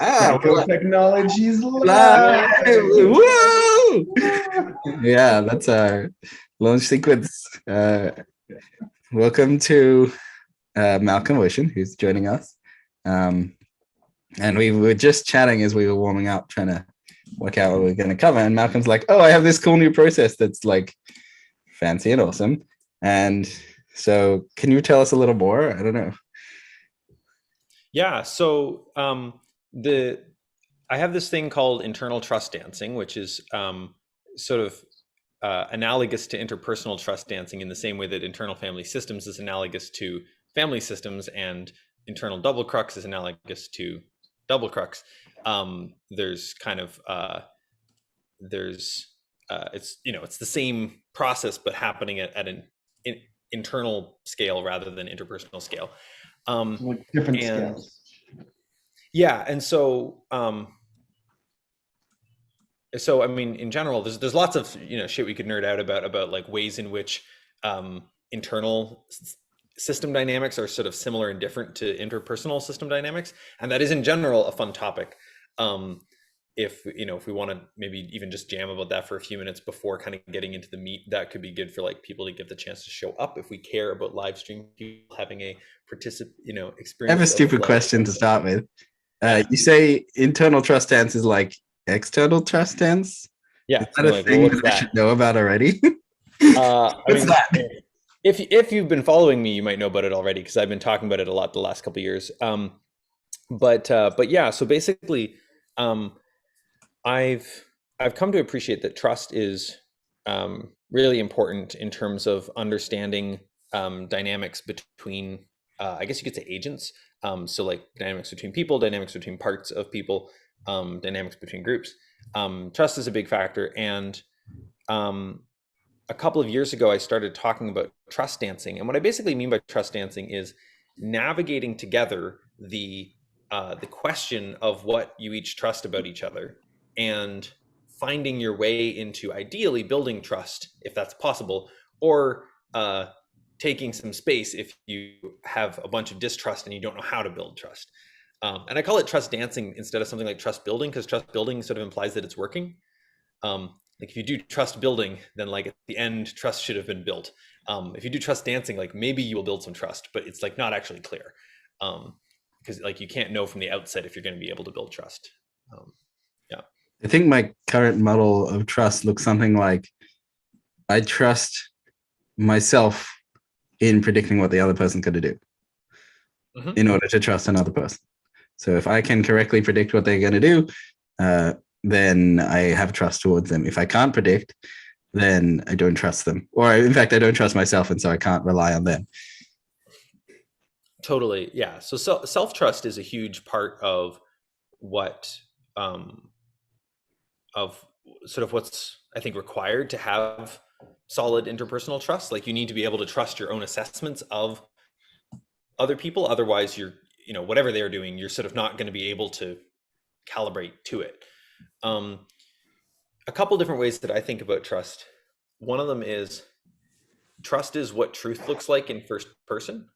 Psychotechnologies live. live. Woo! Yeah, that's our launch sequence. Welcome to Malcolm Ocean, who's joining us. And we were just chatting as we were warming up, trying to work out what we're going to cover. And Malcolm's like, "Oh, I have this cool new process that's like fancy and awesome." And so, can you tell us a little more? I don't know. Yeah, so I have this thing called internal trust dancing, which is sort of analogous to interpersonal trust dancing in the same way that internal family systems is analogous to family systems, and internal double crux is analogous to double crux. There's kind of it's the same process but happening at an internal scale rather than interpersonal scale. Like different scales. Yeah, and so I mean, in general, there's lots of shit we could nerd out about like ways in which internal system dynamics are sort of similar and different to interpersonal system dynamics, and that is in general a fun topic. If we want to maybe even just jam about that for a few minutes before kind of getting into the meat, that could be good for like people to get the chance to show up if we care about live stream people having a experience. I have a stupid question to start with. You say internal trust dance is like external trust dance? Yeah. Is that a thing that I should know about already? What's that? If you've been following me, you might know about it already because I've been talking about it a lot the last couple of years. But yeah, so basically, I've come to appreciate that trust is really important in terms of understanding dynamics between, I guess you could say, agents. So like dynamics between people, dynamics between parts of people, dynamics between groups. Trust is a big factor. And a couple of years ago, I started talking about trust dancing. And what I basically mean by trust dancing is navigating together the question of what you each trust about each other, and finding your way into ideally building trust if that's possible, or taking some space if you have a bunch of distrust and you don't know how to build trust. And I call it trust dancing instead of something like trust building, because trust building sort of implies that it's working. Like if you do trust building, then like at the end, trust should have been built. If you do trust dancing, like maybe you will build some trust, but it's like not actually clear. Because like you can't know from the outset if you're going to be able to build trust. Yeah. I think my current model of trust looks something like I trust myself in predicting what the other person's going to do in order to trust another person. So if I can correctly predict what they're going to do, then I have trust towards them. If I can't predict, then I don't trust them. Or in fact, I don't trust myself, and so I can't rely on them. Totally. Yeah. So self-trust is a huge part of what, of sort of what's, I think, required to have solid interpersonal trust. Like you need to be able to trust your own assessments of other people. Otherwise you're, whatever they're doing, you're sort of not going to be able to calibrate to it. A couple different ways that I think about trust. One of them is trust is what truth looks like in first person.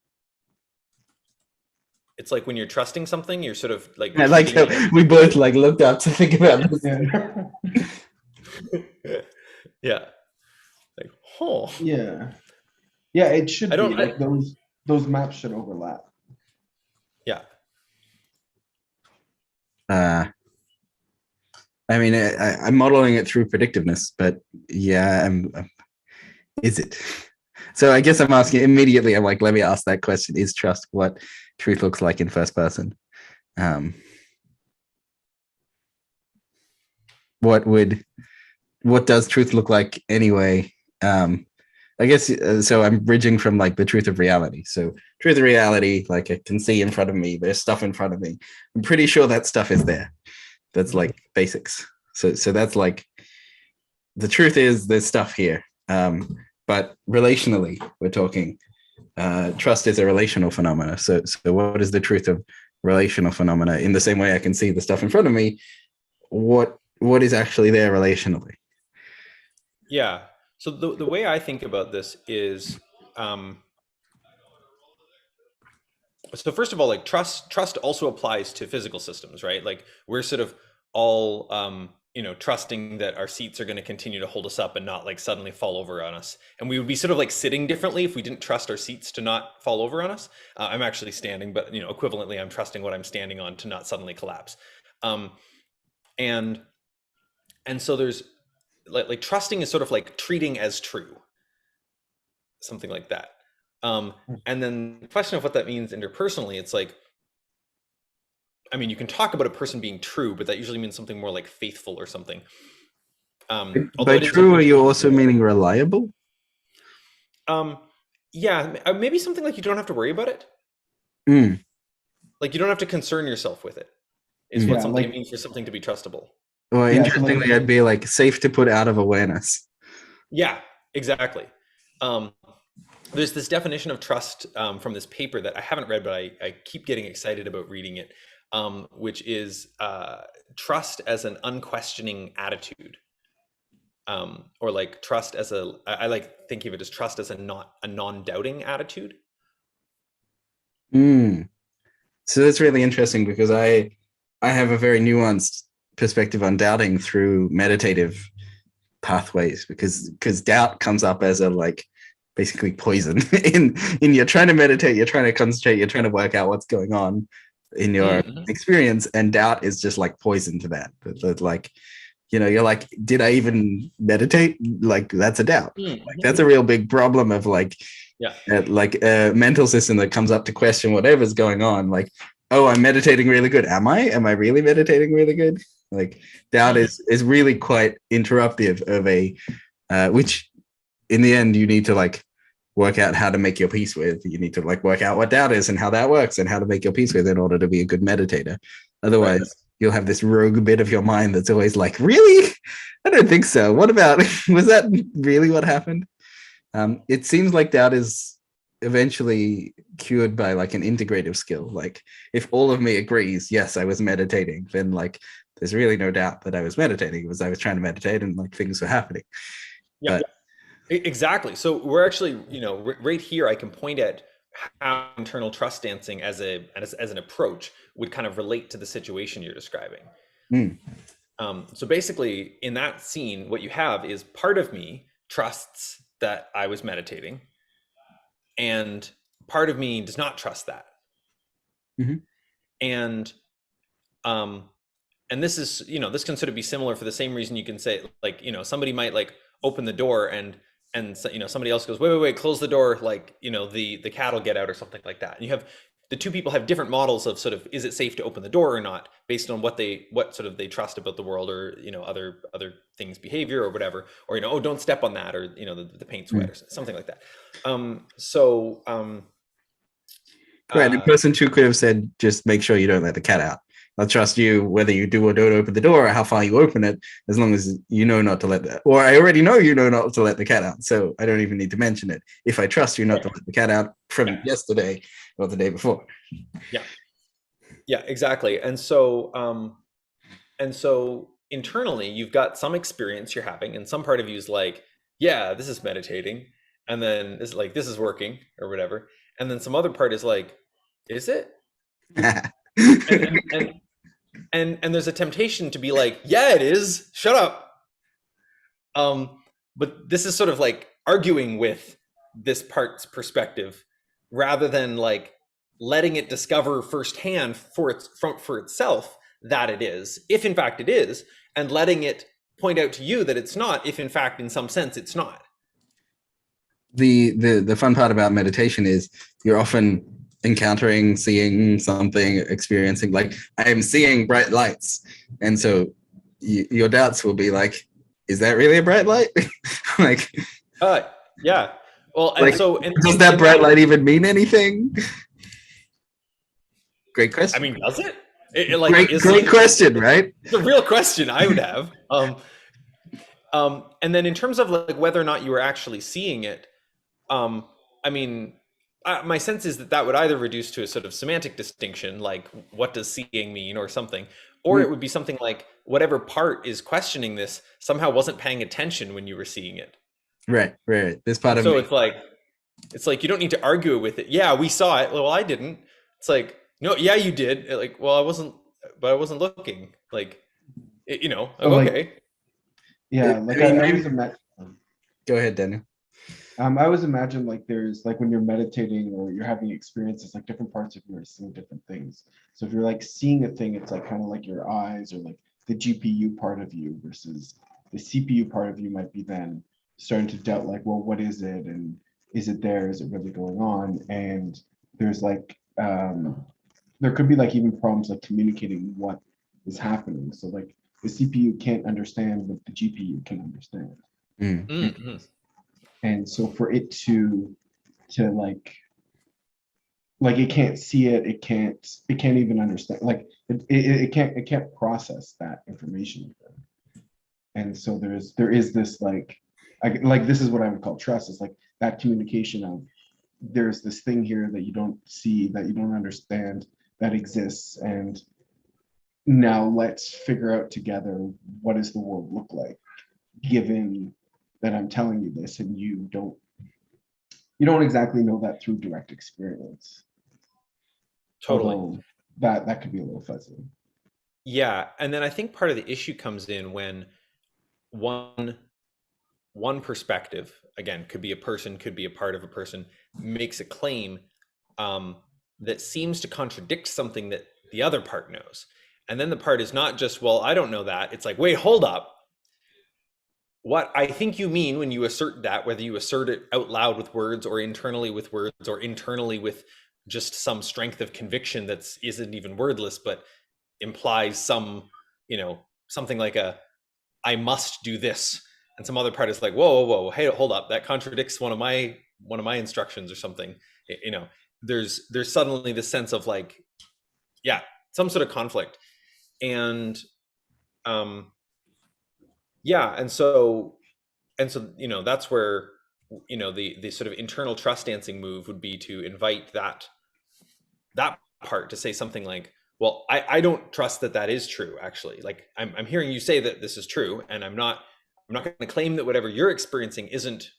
It's like when you're trusting something, you're sort of like. I like how we both like looked up to think about this. Yeah. Like, oh. Yeah. Yeah, it should be like those maps should overlap. Yeah. I mean, I'm modeling it through predictiveness, but yeah, is it? So I guess I'm asking immediately. I'm like, let me ask that question: is trust what truth looks like in first person? What does truth look like anyway? I guess so. I'm bridging from like the truth of reality. So truth of reality, like I can see in front of me. There's stuff in front of me. I'm pretty sure that stuff is there. That's like basics. So that's like the truth is there's stuff here. But relationally, we're talking trust is a relational phenomena. So what is the truth of relational phenomena? In the same way I can see the stuff in front of me, what is actually there relationally? Yeah. So the way I think about this is So first of all, like trust also applies to physical systems, right? Like we're sort of all trusting that our seats are going to continue to hold us up and not like suddenly fall over on us. And we would be sort of like sitting differently if we didn't trust our seats to not fall over on us. I'm actually standing, but equivalently, I'm trusting what I'm standing on to not suddenly collapse. And so there's like trusting is sort of like treating as true, something like that. And then the question of what that means interpersonally, it's like, I mean, you can talk about a person being true, but that usually means something more like faithful or something. By true, are you also meaning reliable? Yeah, maybe something like you don't have to worry about it. Like you don't have to concern yourself with it, is what something means for something to be trustable. Well, interestingly, I'd be like safe to put out of awareness. Yeah, exactly. There's this definition of trust from this paper that I haven't read, but I keep getting excited about reading it, which is trust as an unquestioning attitude, or like trust as I like thinking of it as trust as a non-doubting attitude. So that's really interesting because I have a very nuanced perspective on doubting through meditative pathways, because doubt comes up as a like basically poison in you're trying to meditate, you're trying to concentrate, you're trying to work out what's going on in your experience, and doubt is just like poison to that. Like, you're like, did I even meditate? Like that's a doubt. Like that's a real big problem of like like a mental system that comes up to question whatever's going on. Like, oh, I'm meditating really good. Am I really meditating really good? Like doubt is really quite interruptive of a which in the end you need to like work out how to make your peace with. You need to like work out what doubt is and how that works and how to make your peace with in order to be a good meditator. Otherwise you'll have this rogue bit of your mind that's always like, really? I don't think so. What about, was that really what happened? It seems like doubt is eventually cured by like an integrative skill. Like if all of me agrees, yes, I was meditating, then like there's really no doubt that I was meditating because I was trying to meditate and like things were happening. Yeah, exactly. So we're actually, right here, I can point at how internal trust dancing as an approach would kind of relate to the situation you're describing. So basically in that scene, what you have is part of me trusts that I was meditating, and part of me does not trust that. And this is, this can sort of be similar for the same reason you can say, like, somebody might like open the door and somebody else goes, wait, close the door, like, the cat will get out or something like that. And you have the two people have different models of sort of, is it safe to open the door or not, based on what sort of they trust about the world, or other things, behavior or whatever, or oh, don't step on that, or the paint's wet or something like that. Right, the person too could have said, just make sure you don't let the cat out. I'll trust you whether you do or don't open the door, or how far you open it, as long as you know not to let that. Or I already know you know not to let the cat out, so I don't even need to mention it. If I trust you not to let the cat out from yesterday or the day before. Yeah, exactly. And so internally, you've got some experience you're having, and some part of you is like, yeah, this is meditating, and then it's like, this is working or whatever, and then some other part is like, is it? And there's a temptation to be like, yeah, it is, shut up. But this is sort of like arguing with this part's perspective rather than like letting it discover firsthand for itself that it is, if in fact it is, and letting it point out to you that it's not, if in fact in some sense it's not. The fun part about meditation is you're often encountering, seeing something, experiencing, like I am seeing bright lights, and so your doubts will be like, is that really a bright light? Like yeah, well, and like, so does that bright light even mean anything? Great question. I mean, does it? Great question, right? It's a real question I would have. And then in terms of like whether or not you were actually seeing it, I mean, my sense is that would either reduce to a sort of semantic distinction, like what does seeing mean or something, or it would be something like whatever part is questioning this somehow wasn't paying attention when you were seeing it. Right. This part of so it's like you don't need to argue with it. Yeah, we saw it. Well, I didn't. It's like, no, yeah, you did. Like, well, I wasn't looking. Like, So like, okay. yeah, like I always imagine. Go ahead, Daniel. I always imagine like there's like when you're meditating or you're having experiences, like different parts of you are seeing different things. So if you're like seeing a thing, it's like kind of like your eyes or like the GPU part of you versus the CPU part of you might be then starting to doubt like, well, what is it? And is it there? Is it really going on? And there's like there could be like even problems like communicating what is happening. So like the CPU can't understand what the GPU can understand. Mm-hmm. And so for it to like it can't see it, it can't even understand, like it can't process that information. And so there is this like this is what I would call trust. It's like that communication of there's this thing here that you don't see, that you don't understand, that exists, and now let's figure out together what does the world look like given that I'm telling you this and you don't exactly know that through direct experience. Totally. Although that could be a little fuzzy. Yeah, and then I think part of the issue comes in when one perspective, again, could be a person, could be a part of a person, makes a claim that seems to contradict something that the other part knows. And then the part is not just, well, I don't know that. It's like, wait, hold up. What I think you mean when you assert that, whether you assert it out loud with words or internally with words or internally with just some strength of conviction that isn't even wordless, but implies some, something like I must do this. And some other part is like, whoa, hey, hold up. That contradicts one of my instructions or something. There's suddenly this sense of like, yeah, some sort of conflict. And and so that's where the sort of internal trust dancing move would be to invite that part to say something like, well, I don't trust that is true, actually. Like I'm hearing you say that this is true, and I'm not going to claim that whatever you're experiencing isn't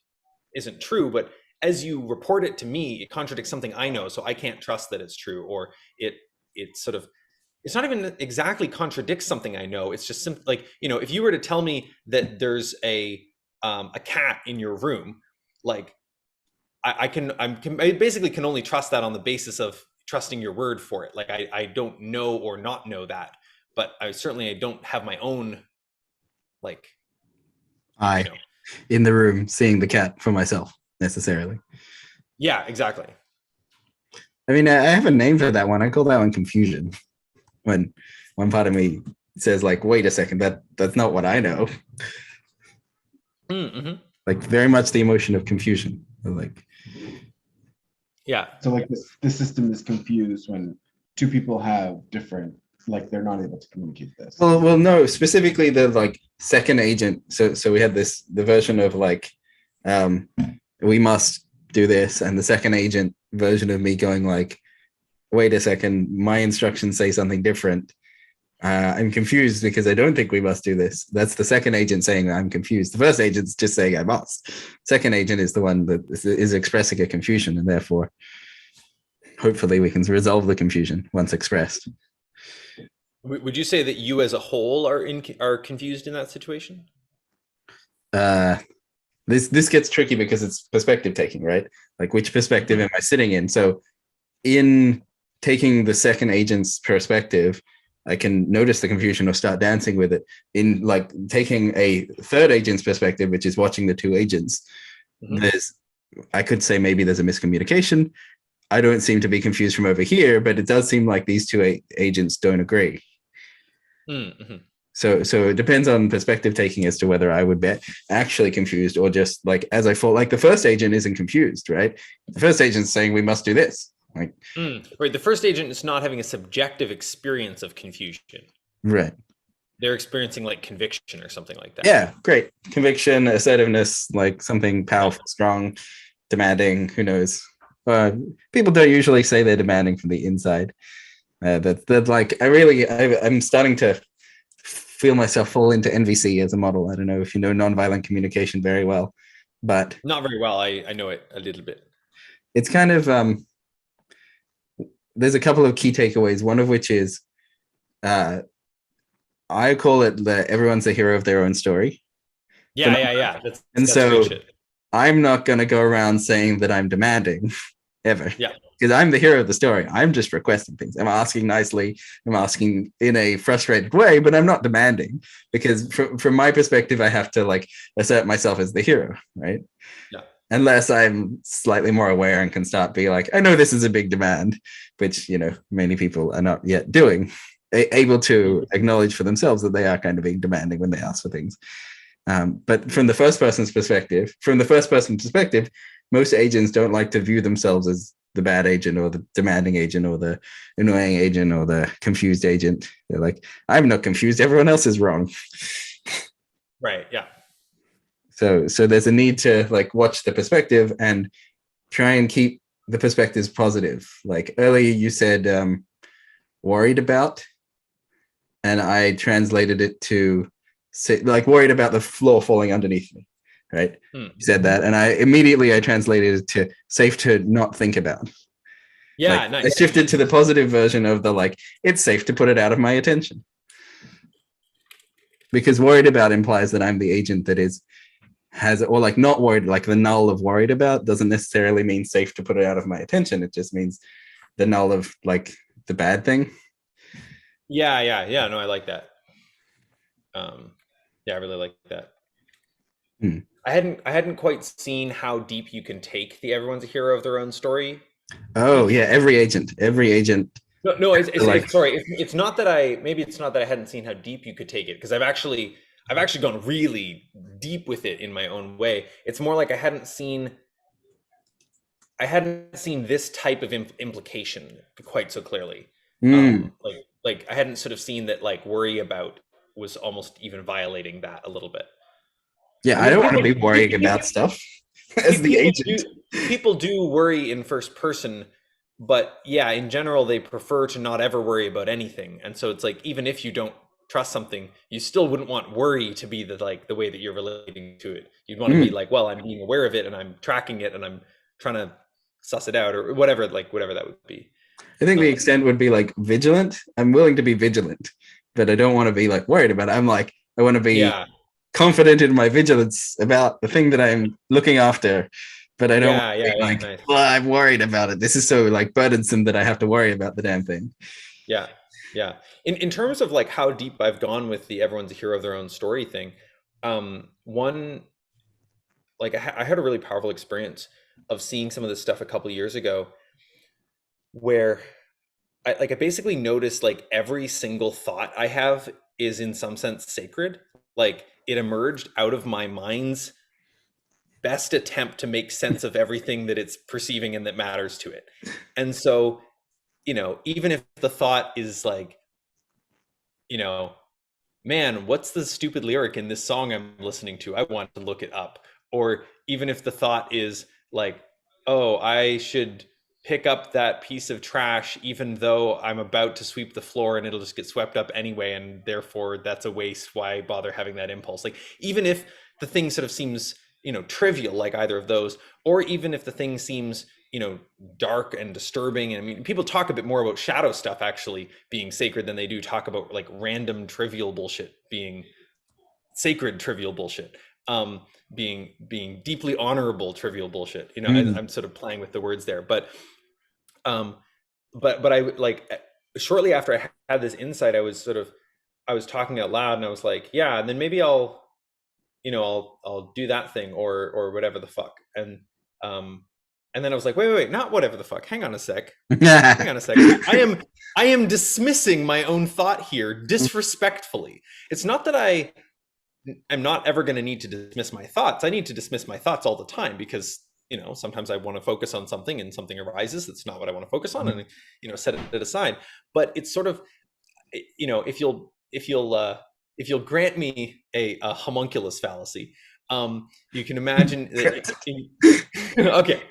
true, but as you report it to me, it contradicts something I know, so I can't trust that it's true. Or it's not even exactly contradicts something I know. It's just simply like, if you were to tell me that there's a cat in your room, like I basically can only trust that on the basis of trusting your word for it. Like I don't know or not know that, but I don't have my own, like, in the room seeing the cat for myself necessarily. Yeah, exactly. I mean, I have a name for that one. I call that one confusion. When one part of me says like, wait a second, that's not what I know. Mm-hmm. Like very much the emotion of confusion. Like, yeah. So like the system is confused when two people have different, like they're not able to communicate this. Well, no, specifically the like second agent. So we had the version of like, we must do this, and the second agent version of me going like, wait a second, my instructions say something different. I'm confused because I don't think we must do this. That's the second agent saying I'm confused. The first agent's just saying I must. Second agent is the one that is expressing a confusion, and therefore, hopefully, we can resolve the confusion once expressed. Would you say that you as a whole are confused in that situation? This gets tricky because it's perspective taking, right? Like which perspective am I sitting in? So in taking the second agent's perspective, I can notice the confusion or start dancing with it. In like taking a third agent's perspective, which is watching the two agents, I could say maybe there's a miscommunication. I don't seem to be confused from over here, but it does seem like these two agents don't agree. Mm-hmm. So it depends on perspective taking as to whether I would be actually confused or just like as I thought, like the first agent isn't confused, right? The first agent's saying we must do this. Like, right. The first agent is not having a subjective experience of confusion. Right. They're experiencing like conviction or something like that. Yeah, great. Conviction, assertiveness, like something powerful, strong, demanding, who knows? People don't usually say they're demanding from the inside. That like, I'm starting to feel myself fall into NVC as a model. I don't know if you know nonviolent communication very well, but not very well. I know it a little bit. It's kind of there's a couple of key takeaways, one of which is I call it everyone's the hero of their own story. Yeah. And that's so great shit. I'm not going to go around saying that I'm demanding ever. Yeah. Because I'm the hero of the story. I'm just requesting things. I'm asking nicely. I'm asking in a frustrated way, but I'm not demanding, because from my perspective, I have to like assert myself as the hero, right? Yeah. Unless I'm slightly more aware and can start being like, I know this is a big demand, which, you know, many people are not yet doing, able to acknowledge for themselves that they are kind of being demanding when they ask for things. But from the first person's perspective, most agents don't like to view themselves as the bad agent or the demanding agent or the annoying agent or the confused agent. They're like, I'm not confused. Everyone else is wrong. Right. Yeah. So there's a need to like watch the perspective and try and keep the perspectives positive. Like earlier you said worried about, and I translated it to say, like, worried about the floor falling underneath me, right? You said that, and I translated it to safe to not think about. Yeah, like, nice. I shifted to the positive version of the like, it's safe to put it out of my attention. Because worried about implies that I'm the agent that has, or like not worried, like the null of worried about doesn't necessarily mean safe to put it out of my attention. It just means the null of like the bad thing. Yeah. No, I like that. Yeah, I really like that. I hadn't quite seen how deep you can take the everyone's a hero of their own story. Oh yeah, every agent. No, it's not that I hadn't seen how deep you could take it, because I've actually gone really deep with it in my own way. It's more like I hadn't seen this type of implication quite so clearly. Like I hadn't sort of seen that like worry about was almost even violating that a little bit. Yeah, I don't want to be worrying about stuff as the agent. People do worry in first person, but yeah, in general, they prefer to not ever worry about anything. And so it's like, even if you don't trust something, you still wouldn't want worry to be the way that you're relating to it. You'd want to be like, well, I'm being aware of it and I'm tracking it and I'm trying to suss it out or whatever that would be. I think the extent would be like vigilant. I'm willing to be vigilant, but I don't want to be like worried about it. I'm like, I want to be confident in my vigilance about the thing that I'm looking after, but I don't nice. Well, I'm worried about it. This is so like burdensome that I have to worry about the damn thing. Yeah. In terms of like how deep I've gone with the everyone's a hero of their own story thing, one, like I had a really powerful experience of seeing some of this stuff a couple of years ago, where I basically noticed like every single thought I have is in some sense sacred. Like it emerged out of my mind's best attempt to make sense of everything that it's perceiving and that matters to it. And so, you know, even if the thought is like, you know, man, what's the stupid lyric in this song I'm listening to? I want to look it up. Or even if the thought is like, oh, I should pick up that piece of trash, even though I'm about to sweep the floor and it'll just get swept up anyway. And therefore that's a waste. Why bother having that impulse? Like, even if the thing sort of seems, you know, trivial, like either of those, or even if the thing seems, you know, dark and disturbing. And I mean, people talk a bit more about shadow stuff actually being sacred than they do talk about like random trivial bullshit being sacred trivial bullshit. Being deeply honorable trivial bullshit. You know, I'm sort of playing with the words there, but I like shortly after I had this insight, I was talking out loud and I was like, yeah, and then maybe I'll do that thing or whatever the fuck. And then I was like, wait, not whatever the fuck. Hang on a sec. I am dismissing my own thought here disrespectfully. It's not that I'm not ever going to need to dismiss my thoughts. I need to dismiss my thoughts all the time because, you know, sometimes I want to focus on something and something arises that's not what I want to focus on, and, you know, set it aside. But it's sort of, you know, if you'll grant me a homunculus fallacy, you can imagine that, okay,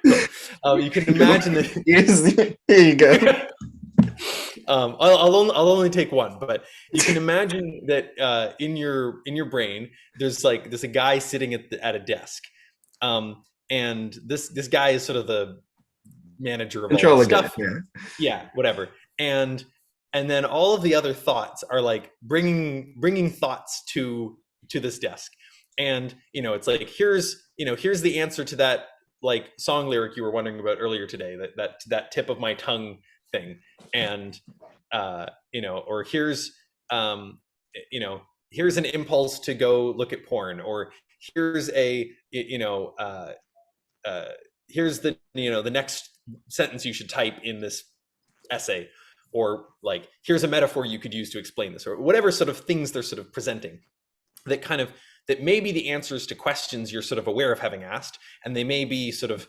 cool. You can imagine that. Yes, here you go. I'll only take one, but you can imagine that in your brain, there's a guy sitting at a desk, and this guy is sort of manager of Control all the this stuff. yeah. Whatever. And then all of the other thoughts are like bringing thoughts to this desk. And, it's like, here's the answer to that like song lyric you were wondering about earlier today, that tip of my tongue thing. And, or here's an impulse to go look at porn, or here's here's the the next sentence you should type in this essay, or like here's a metaphor you could use to explain this, or whatever sort of things they're sort of presenting that may be the answers to questions you're sort of aware of having asked, and they may be sort of,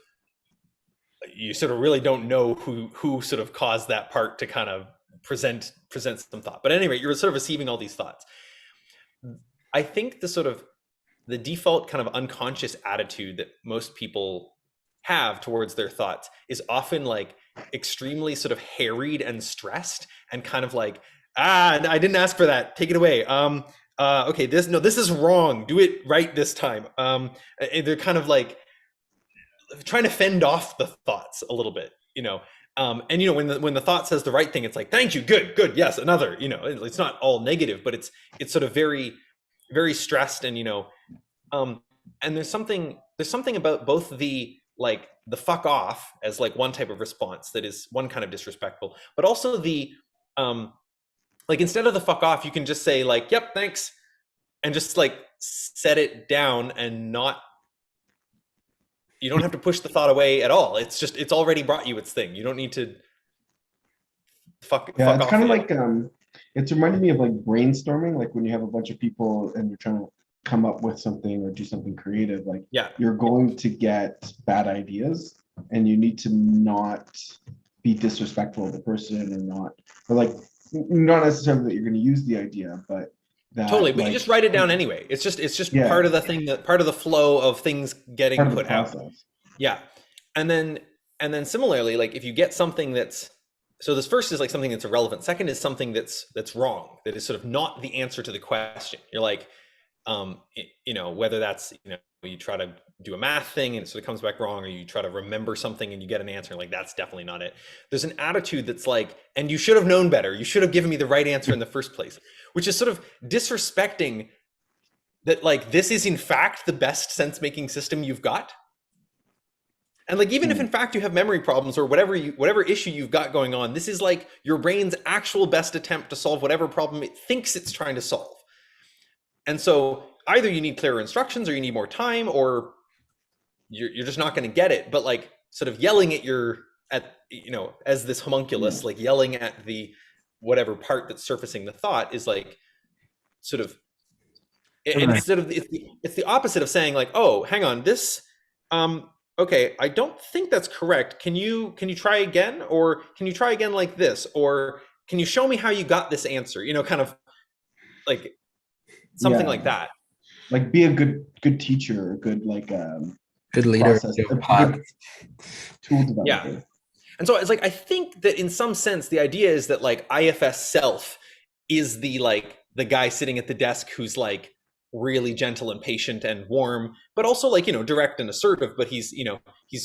you sort of really don't know who sort of caused that part to kind of present some thought. But anyway, you're sort of receiving all these thoughts. I think the default kind of unconscious attitude that most people have towards their thoughts is often like extremely sort of harried and stressed, and kind of like, I didn't ask for that, take it away. Okay, this is wrong, do it right this time. They're kind of like trying to fend off the thoughts a little bit, and when the thought says the right thing, it's like, thank you, good, yes, another. It's not all negative, but it's sort of very, very stressed. And and there's something about both the fuck off as like one type of response that is one kind of disrespectful, but also the like, instead of the fuck off, you can just say like, yep, thanks, and just like set it down, and you don't have to push the thought away at all. It's already brought you its thing. You don't need to fuck Yeah, it's off kind of it. like it's reminding me of like brainstorming, like when you have a bunch of people and you're trying to come up with something or do something creative, like you're going to get bad ideas, and you need to not be disrespectful of the person, or like not necessarily that you're going to use the idea, but that totally. But like, you just write it down anyway. It's just part of the thing, that part of the flow of things getting put out. Yeah. And then similarly, like if you get something that's, so this first is like something that's irrelevant. Second is something that's wrong, that is sort of not the answer to the question. You're like, whether that's, you try to do a math thing and it sort of comes back wrong, or you try to remember something and you get an answer, like that's definitely not it. There's an attitude that's like, and you should have known better. You should have given me the right answer in the first place, which is sort of disrespecting that, like, this is in fact the best sense-making system you've got. And like, even if in fact you have memory problems or whatever issue you've got going on, this is like your brain's actual best attempt to solve whatever problem it thinks it's trying to solve. And so either you need clearer instructions, or you need more time, or you're just not going to get it. But like, sort of yelling as this homunculus, like yelling at the whatever part that's surfacing the thought, is like sort of, and instead of, it's the opposite of saying like, oh, hang on, this, okay, I don't think that's correct. Can you try again? Or can you try again like this? Or can you show me how you got this answer? Kind of like something like that. Like, be a good teacher, a good like good leader, good tool developer. Yeah. And so it's like, I think that in some sense, the idea is that like IFS self is the guy sitting at the desk who's like really gentle and patient and warm, but also like, direct and assertive, but he's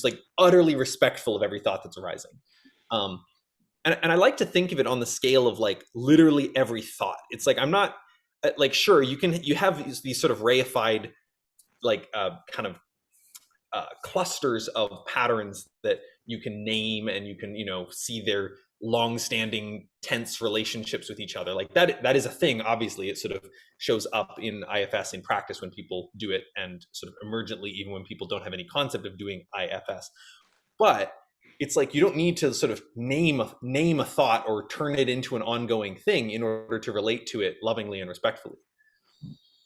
like utterly respectful of every thought that's arising. And I like to think of it on the scale of like literally every thought. It's like, I'm not like, sure, you have these sort of reified, like kind of clusters of patterns that you can name, and you can, see their long-standing tense relationships with each other. Like that is a thing. Obviously, it sort of shows up in IFS in practice when people do it, and sort of emergently even when people don't have any concept of doing IFS. But it's like, you don't need to sort of name a thought or turn it into an ongoing thing in order to relate to it lovingly and respectfully.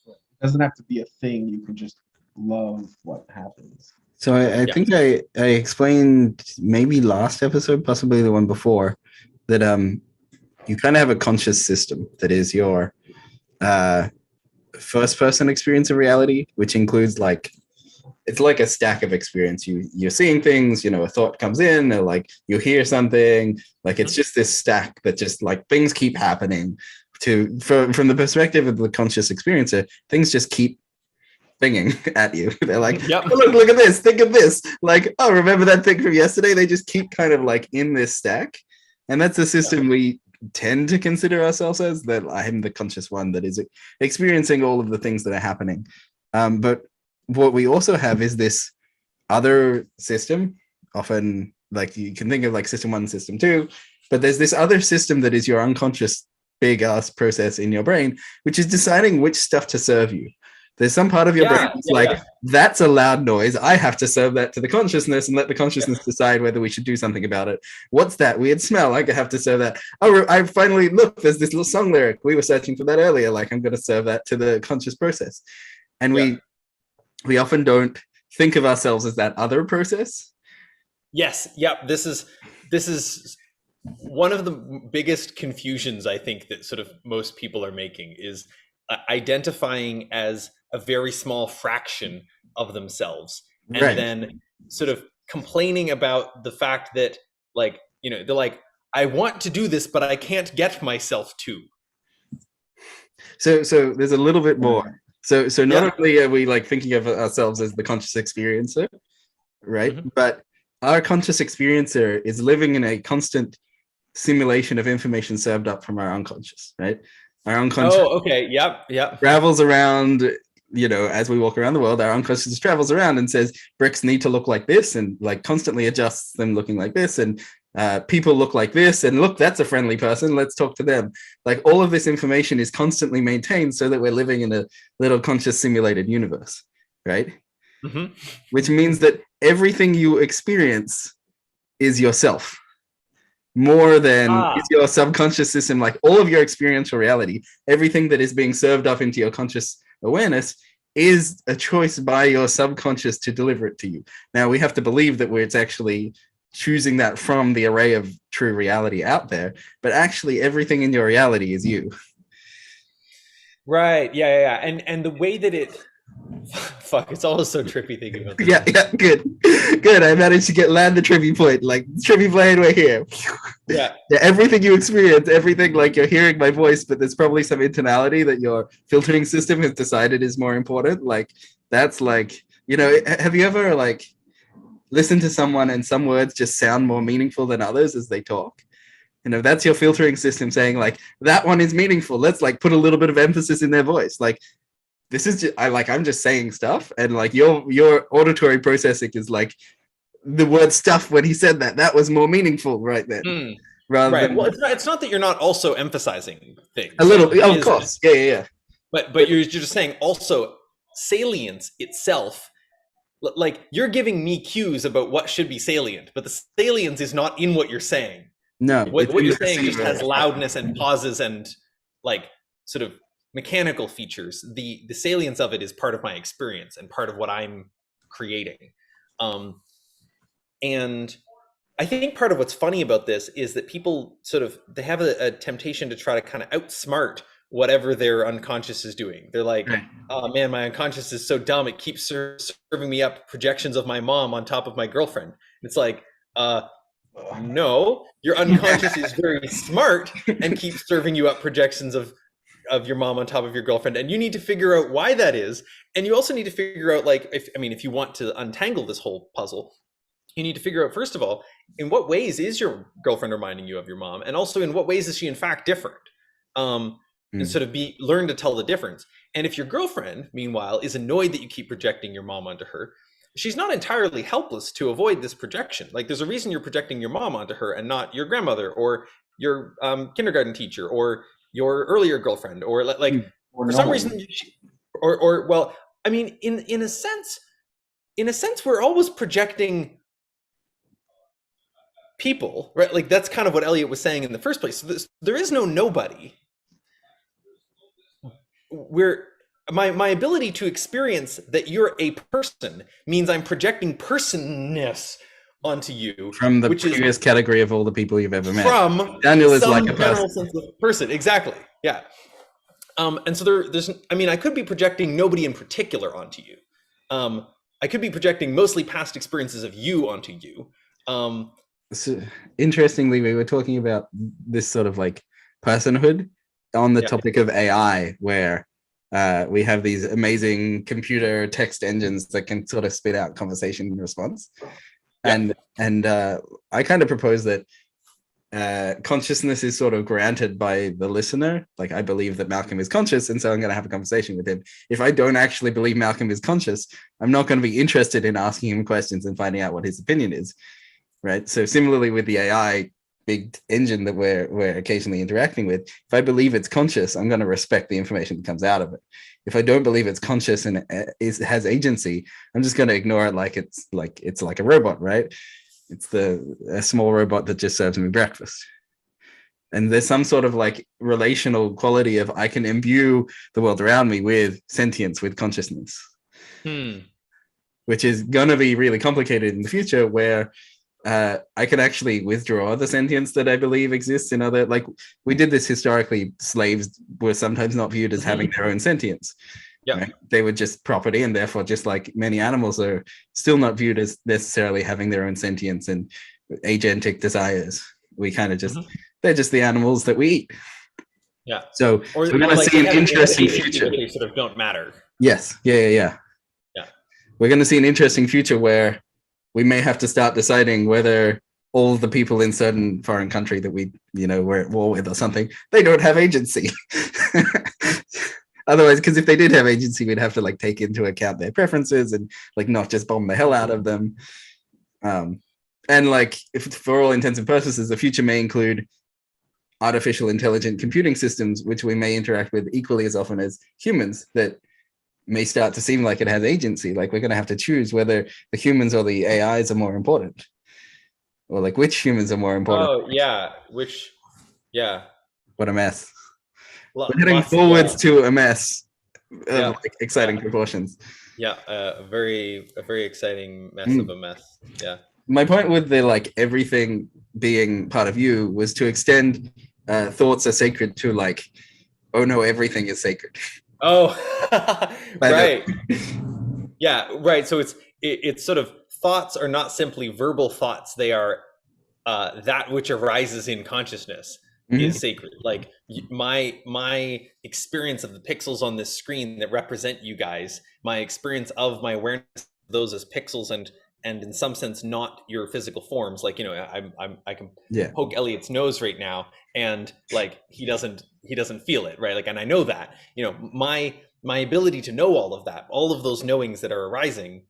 It doesn't have to be a thing. You can just love what happens. So I think I explained maybe last episode, possibly the one before, that you kind of have a conscious system that is your first person experience of reality, which includes like, it's like a stack of experience. You're seeing things, a thought comes in, or like you hear something, like it's just this stack that just like things keep happening. From the perspective of the conscious experiencer, things just keep pinging at you. They're like, Yep. oh, look at this, think of this. Like, oh, remember that thing from yesterday? They just keep kind of like in this stack. And that's the system we tend to consider ourselves as, that I'm the conscious one that is experiencing all of the things that are happening. But what we also have is this other system, often like you can think of like system 1, system 2, but there's this other system that is your unconscious big ass process in your brain, which is deciding which stuff to serve you. There's some part of your brain that's that's a loud noise. I have to serve that to the consciousness and let the consciousness decide whether we should do something about it. What's that weird smell? I have to serve that. Oh, I finally, look, there's this little song lyric. We were searching for that earlier. Like, I'm going to serve that to the conscious process. And we often don't think of ourselves as that other process. Yes. Yep. This is one of the biggest confusions I think that sort of most people are making, is identifying as a very small fraction of themselves, and then sort of complaining about the fact that, like, you know, they're like, I want to do this, but I can't get myself to. So there's a little bit more. So not only are we like thinking of ourselves as the conscious experiencer, right? But our conscious experiencer is living in a constant simulation of information served up from our unconscious, right? Our unconscious travels around, you know, as we walk around the world, our unconscious travels around and says bricks need to look like this, and like constantly adjusts them looking like this, and people look like this, and look, that's a friendly person, let's talk to them. Like, all of this information is constantly maintained so that we're living in a little conscious simulated universe, right? Which means that everything you experience is yourself, more than is your subconscious system. Like, all of your experiential reality, everything that is being served up into your conscious awareness, is a choice by your subconscious to deliver it to you. Now, we have to believe that it's actually choosing that from the array of true reality out there, but actually everything in your reality is you. Right. Yeah. And the way that it, fuck, it's always so trippy thinking about this. Yeah, good. I managed to land the trippy point. Like, trippy plane, we're here. Yeah, everything you experience, everything, like, you're hearing my voice, but there's probably some internality that your filtering system has decided is more important. Like, that's like, you know, have you ever like listened to someone and some words just sound more meaningful than others as they talk? You know, that's your filtering system saying, like, that one is meaningful. Let's like put a little bit of emphasis in their voice. Like, this is just, I'm just saying stuff, and like your auditory processing is like, the word stuff when he said that was more meaningful right then. Rather than, well, it's not that you're not also emphasizing things. A little, of course. Yeah. But you're just saying also salience itself. Like, you're giving me cues about what should be salient, but the salience is not in what you're saying. No, what you're saying just has loudness and pauses and like sort of mechanical features. The salience of it is part of my experience and part of what I'm creating. And I think part of what's funny about this is that people they have a temptation to try to kind of outsmart whatever their unconscious is doing. They're like, oh man, my unconscious is so dumb. It keeps serving me up projections of my mom on top of my girlfriend. It's like, no, your unconscious is very smart and keeps serving you up projections of your mom on top of your girlfriend. And you need to figure out why that is. And you also need to figure out, like, if you want to untangle this whole puzzle, you need to figure out, first of all, in what ways is your girlfriend reminding you of your mom? And also, in what ways is she in fact different? And sort of learn to tell the difference. And if your girlfriend, meanwhile, is annoyed that you keep projecting your mom onto her, she's not entirely helpless to avoid this projection. Like, there's a reason you're projecting your mom onto her and not your grandmother or your kindergarten teacher or your earlier girlfriend, or like for some reason, well, I mean, in a sense, we're always projecting people, right? Like, that's kind of what Elliot was saying in the first place. So there is no nobody. My ability to experience that you're a person means I'm projecting personness onto you from the previous category of all the people you've ever met. From Daniel is like a general sense of person, exactly. Yeah. And so there's, I could be projecting nobody in particular onto you. I could be projecting mostly past experiences of you onto you. So, interestingly, we were talking about this sort of like personhood on the topic of AI, where We have these amazing computer text engines that can sort of spit out conversation response. And I kind of propose that consciousness is sort of granted by the listener. Like, I believe that Malcolm is conscious, and so I'm going to have a conversation with him. If I don't actually believe Malcolm is conscious, I'm not going to be interested in asking him questions and finding out what his opinion is, right? So similarly with the AI big engine that we're occasionally interacting with, if I believe it's conscious, I'm going to respect the information that comes out of it. If I don't believe it's conscious and it has agency, I'm just going to ignore it like it's like a robot, right? It's a small robot that just serves me breakfast. And there's some sort of like relational quality of I can imbue the world around me with sentience, with consciousness, which is going to be really complicated in the future, where I can actually withdraw the sentience that I believe exists in other, like we did this historically. Slaves were sometimes not viewed as having their own sentience. Yeah, right? They were just property, and therefore, just like many animals are still not viewed as necessarily having their own sentience and agentic desires. We kind of just, they're just the animals that we eat. Yeah. So we're going to see an interesting future. They sort of don't matter. Yes. Yeah. We're going to see an interesting future where we may have to start deciding whether all the people in certain foreign country that we're at war with or something, they don't have agency. Otherwise, because if they did have agency, we'd have to like take into account their preferences and like not just bomb the hell out of them. And like, if for all intents and purposes, the future may include artificial intelligent computing systems, which we may interact with equally as often as humans, that may start to seem like it has agency. Like, we're going to have to choose whether the humans or the AIs are more important, or like which humans are more important. Oh yeah, What a mess. We're heading forwards to a mess of like exciting proportions. Yeah, a very exciting mess of a mess. Yeah. My point with the like everything being part of you was to extend thoughts are sacred to like, oh no, everything is sacred. Oh, right. Yeah, right. So it's sort of, thoughts are not simply verbal thoughts. They are that which arises in consciousness is sacred. Like my experience of the pixels on this screen that represent you guys, my experience of my awareness of those as pixels and in some sense not your physical forms. Like, I can poke Elliot's nose right now and like he doesn't feel it, right? Like, and I know that, my ability to know all of that, all of those knowings that are arising,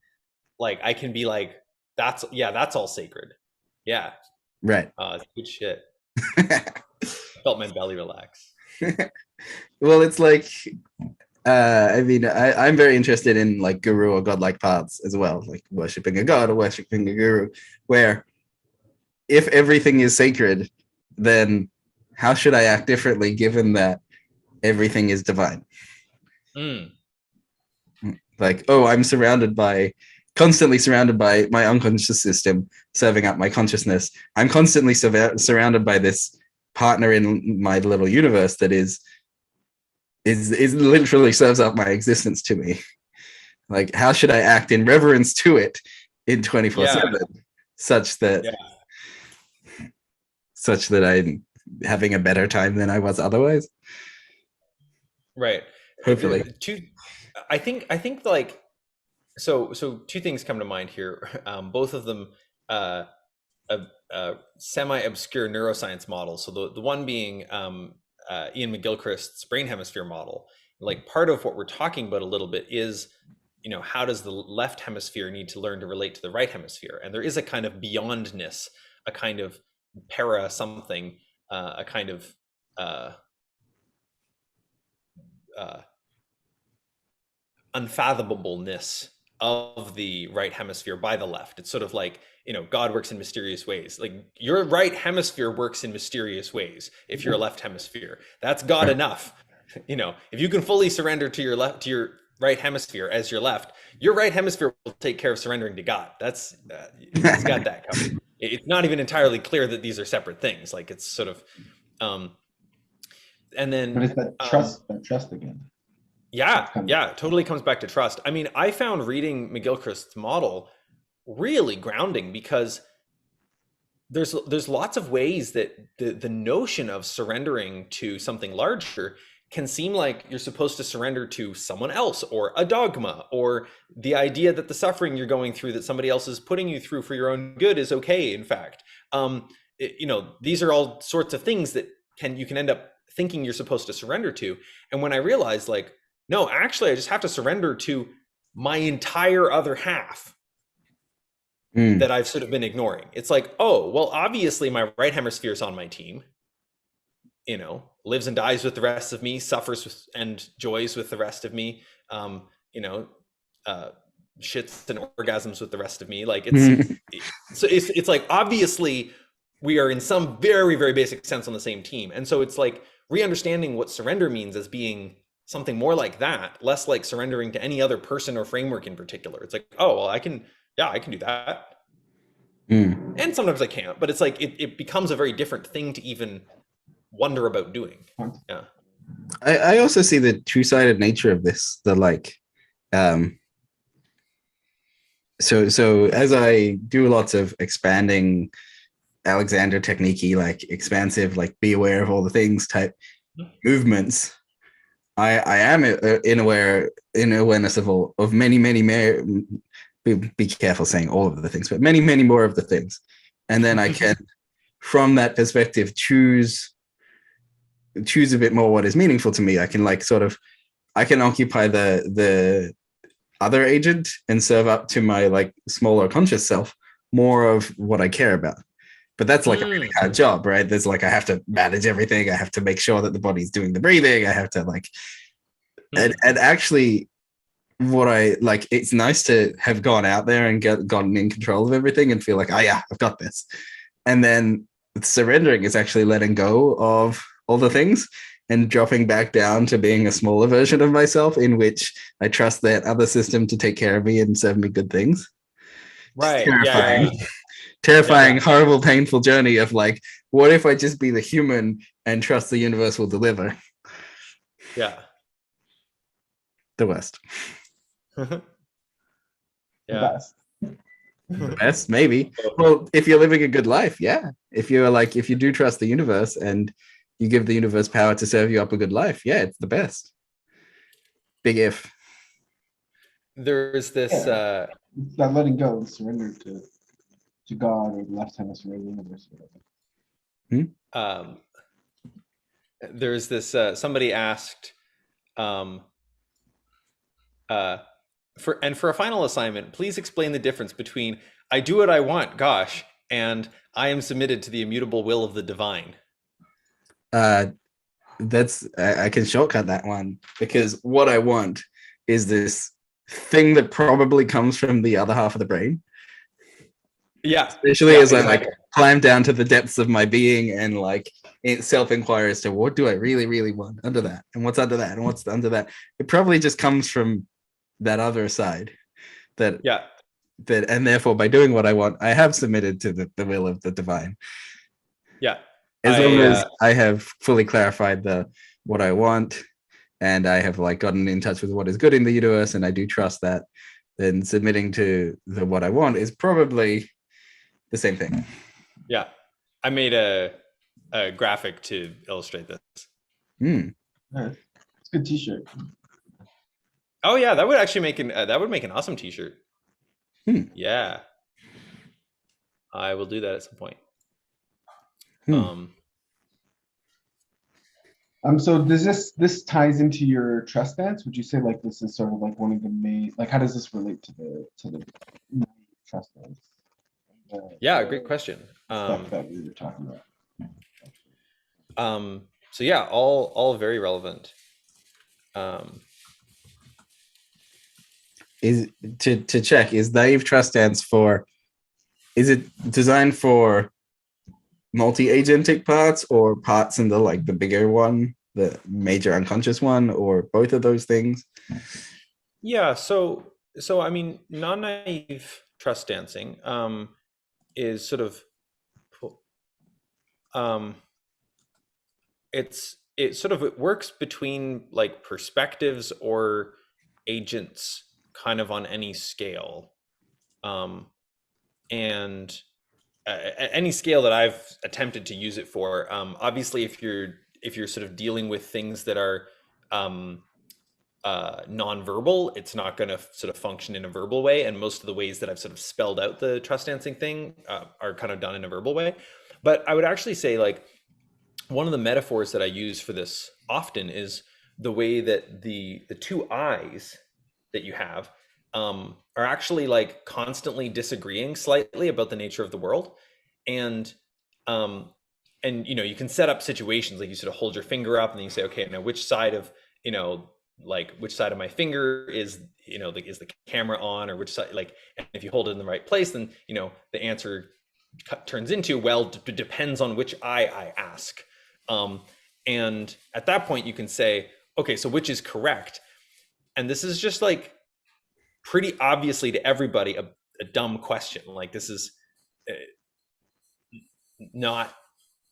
like I can be like, that's all sacred. Yeah. Right. It's good shit. Felt my belly relax. Well, it's like, I'm very interested in like guru or godlike paths as well, like worshipping a god or worshipping a guru, where if everything is sacred, then how should I act differently given that everything is divine? Like, oh, I'm constantly surrounded by my unconscious system serving up my consciousness. I'm constantly surrounded by this partner in my little universe that is literally serves up my existence to me. Like, how should I act in reverence to it in 24/7 such that I'm having a better time than I was otherwise? Right. Hopefully. I think like, so two things come to mind here. Both of them semi-obscure neuroscience models. So the one being Ian McGilchrist's brain hemisphere model. Like, part of what we're talking about a little bit is, how does the left hemisphere need to learn to relate to the right hemisphere? And there is a kind of beyondness, a kind of para something, a kind of unfathomableness of the right hemisphere by the left. It's sort of like, God works in mysterious ways. Like, your right hemisphere works in mysterious ways. If you're a left hemisphere, that's God enough. If you can fully surrender to your right hemisphere as your left, your right hemisphere will take care of surrendering to God. That's it's got that covered. It's not even entirely clear that these are separate things. Like, it's sort of, and then. But it's that trust again. Yeah, totally comes back to trust. I mean, I found reading McGilchrist's model really grounding, because there's lots of ways that the notion of surrendering to something larger can seem like you're supposed to surrender to someone else or a dogma or the idea that the suffering you're going through that somebody else is putting you through for your own good is okay, in fact. These are all sorts of things that you can end up thinking you're supposed to surrender to. And when I realized, like, no, actually, I just have to surrender to my entire other half that I've sort of been ignoring. It's like, oh, well, obviously my right hemisphere is on my team, lives and dies with the rest of me, suffers and joys with the rest of me, shits and orgasms with the rest of me. Like it's like, obviously we are in some very, very basic sense on the same team. And so it's like re-understanding what surrender means as being something more like that, less like surrendering to any other person or framework in particular. It's like, oh, well, I can do that. And sometimes I can't, but it's like, it becomes a very different thing to even wonder about doing. Yeah. I also see the two-sided nature of this, so as I do lots of expanding Alexander technique-y, like expansive, like be aware of all the things type movements, I am in awareness of many be careful saying all of the things, but many more of the things. And then I can, from that perspective, choose a bit more what is meaningful to me. I can I can occupy the other agent and serve up to my like smaller conscious self more of what I care about. But that's like a really hard job, right? There's like, I have to manage everything. I have to make sure that the body's doing the breathing. I have to and actually what I like, it's nice to have gone out there and gotten in control of everything and feel like, oh yeah, I've got this. And then surrendering is actually letting go of all the things and dropping back down to being a smaller version of myself in which I trust that other system to take care of me and serve me good things. Right. Terrifying. Yeah. Terrifying, horrible, painful journey of like, what if I just be the human and trust the universe will deliver? Yeah. The worst. Yeah. The best. The best, maybe. Well, if you're living a good life, yeah. If you do trust the universe and you give the universe power to serve you up a good life, yeah, it's the best. Big if. There's this that letting go and surrender to God or the left hemisphere of the universe. There's this somebody asked for a final assignment, please explain the difference between I do what I want, gosh, and I am submitted to the immutable will of the divine. I can shortcut that one, because what I want is this thing that probably comes from the other half of the brain. Yeah. Especially as I climb down to the depths of my being and self-inquire as to what do I really, really want under that, and what's under that, and what's under that. It probably just comes from that other side. And therefore, by doing what I want, I have submitted to the will of the divine. Yeah. As long as I have fully clarified what I want, and I have gotten in touch with what is good in the universe, and I do trust that, then submitting to what I want is probably the same thing. Yeah. I made a graphic to illustrate this. It's a good t-shirt. Oh yeah, that would actually make an awesome t-shirt. Yeah. I will do that at some point. So does this ties into your trust stance? Would you say this is sort of one of the main, how does this relate to the trust stance? Great question. Stuff that we were talking about. So yeah, all very relevant. Is to check, is naive trust stance is it designed for multi-agentic parts or parts in the bigger one, the major unconscious one, or both of those things? Yeah, so I mean, non-naive trust dancing is sort of it works between perspectives or agents kind of on any scale, and any scale that I've attempted to use it for. Obviously, if you're sort of dealing with things that are non-verbal. It's not going to sort of function in a verbal way. And most of the ways that I've sort of spelled out the trust dancing thing are kind of done in a verbal way. But I would actually say, like, one of the metaphors that I use for this often is the way that the two eyes that you have are actually like constantly disagreeing slightly about the nature of the world. And you can set up situations like you sort of hold your finger up and then you say, okay, now which side of, which side of my finger is, like, is the camera on, or which side, like, and if you hold it in the right place, then, the answer turns into, well, depends on which eye I ask. And at that point you can say, okay, so which is correct? And this is just like pretty obviously to everybody a dumb question. Like, this is not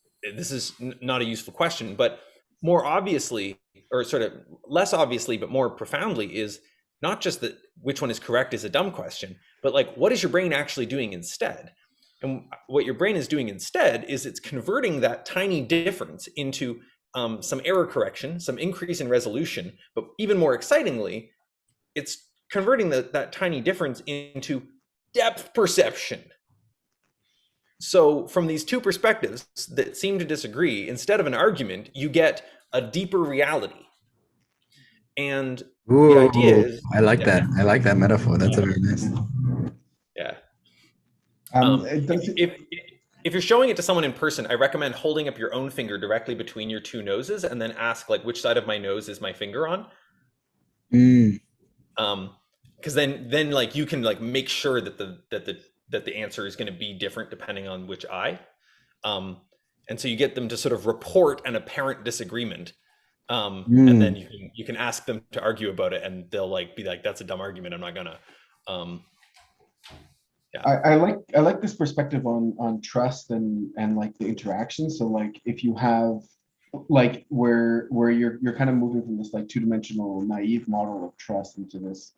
a useful question. But more obviously, or sort of less obviously, but more profoundly, is not just that which one is correct is a dumb question, but like, what is your brain actually doing instead? And what your brain is doing instead is it's converting that tiny difference into some error correction, some increase in resolution, but even more excitingly, it's converting that tiny difference into depth perception. So from these two perspectives that seem to disagree, instead of an argument, you get a deeper reality. And Ooh, the idea is, I like that. I like that metaphor. That's a very nice. Yeah. It If you're showing it to someone in person, I recommend holding up your own finger directly between your two noses and then ask, like, which side of my nose is my finger on? Because then like you can like make sure that the answer is going to be different depending on which eye. And so you get them to sort of report an apparent disagreement. And then you can ask them to argue about it, and they'll like be like, that's a dumb argument, I'm not gonna. I like this perspective on trust and like the interaction. So like if you have like where you're kind of moving from this like two-dimensional naive model of trust into this,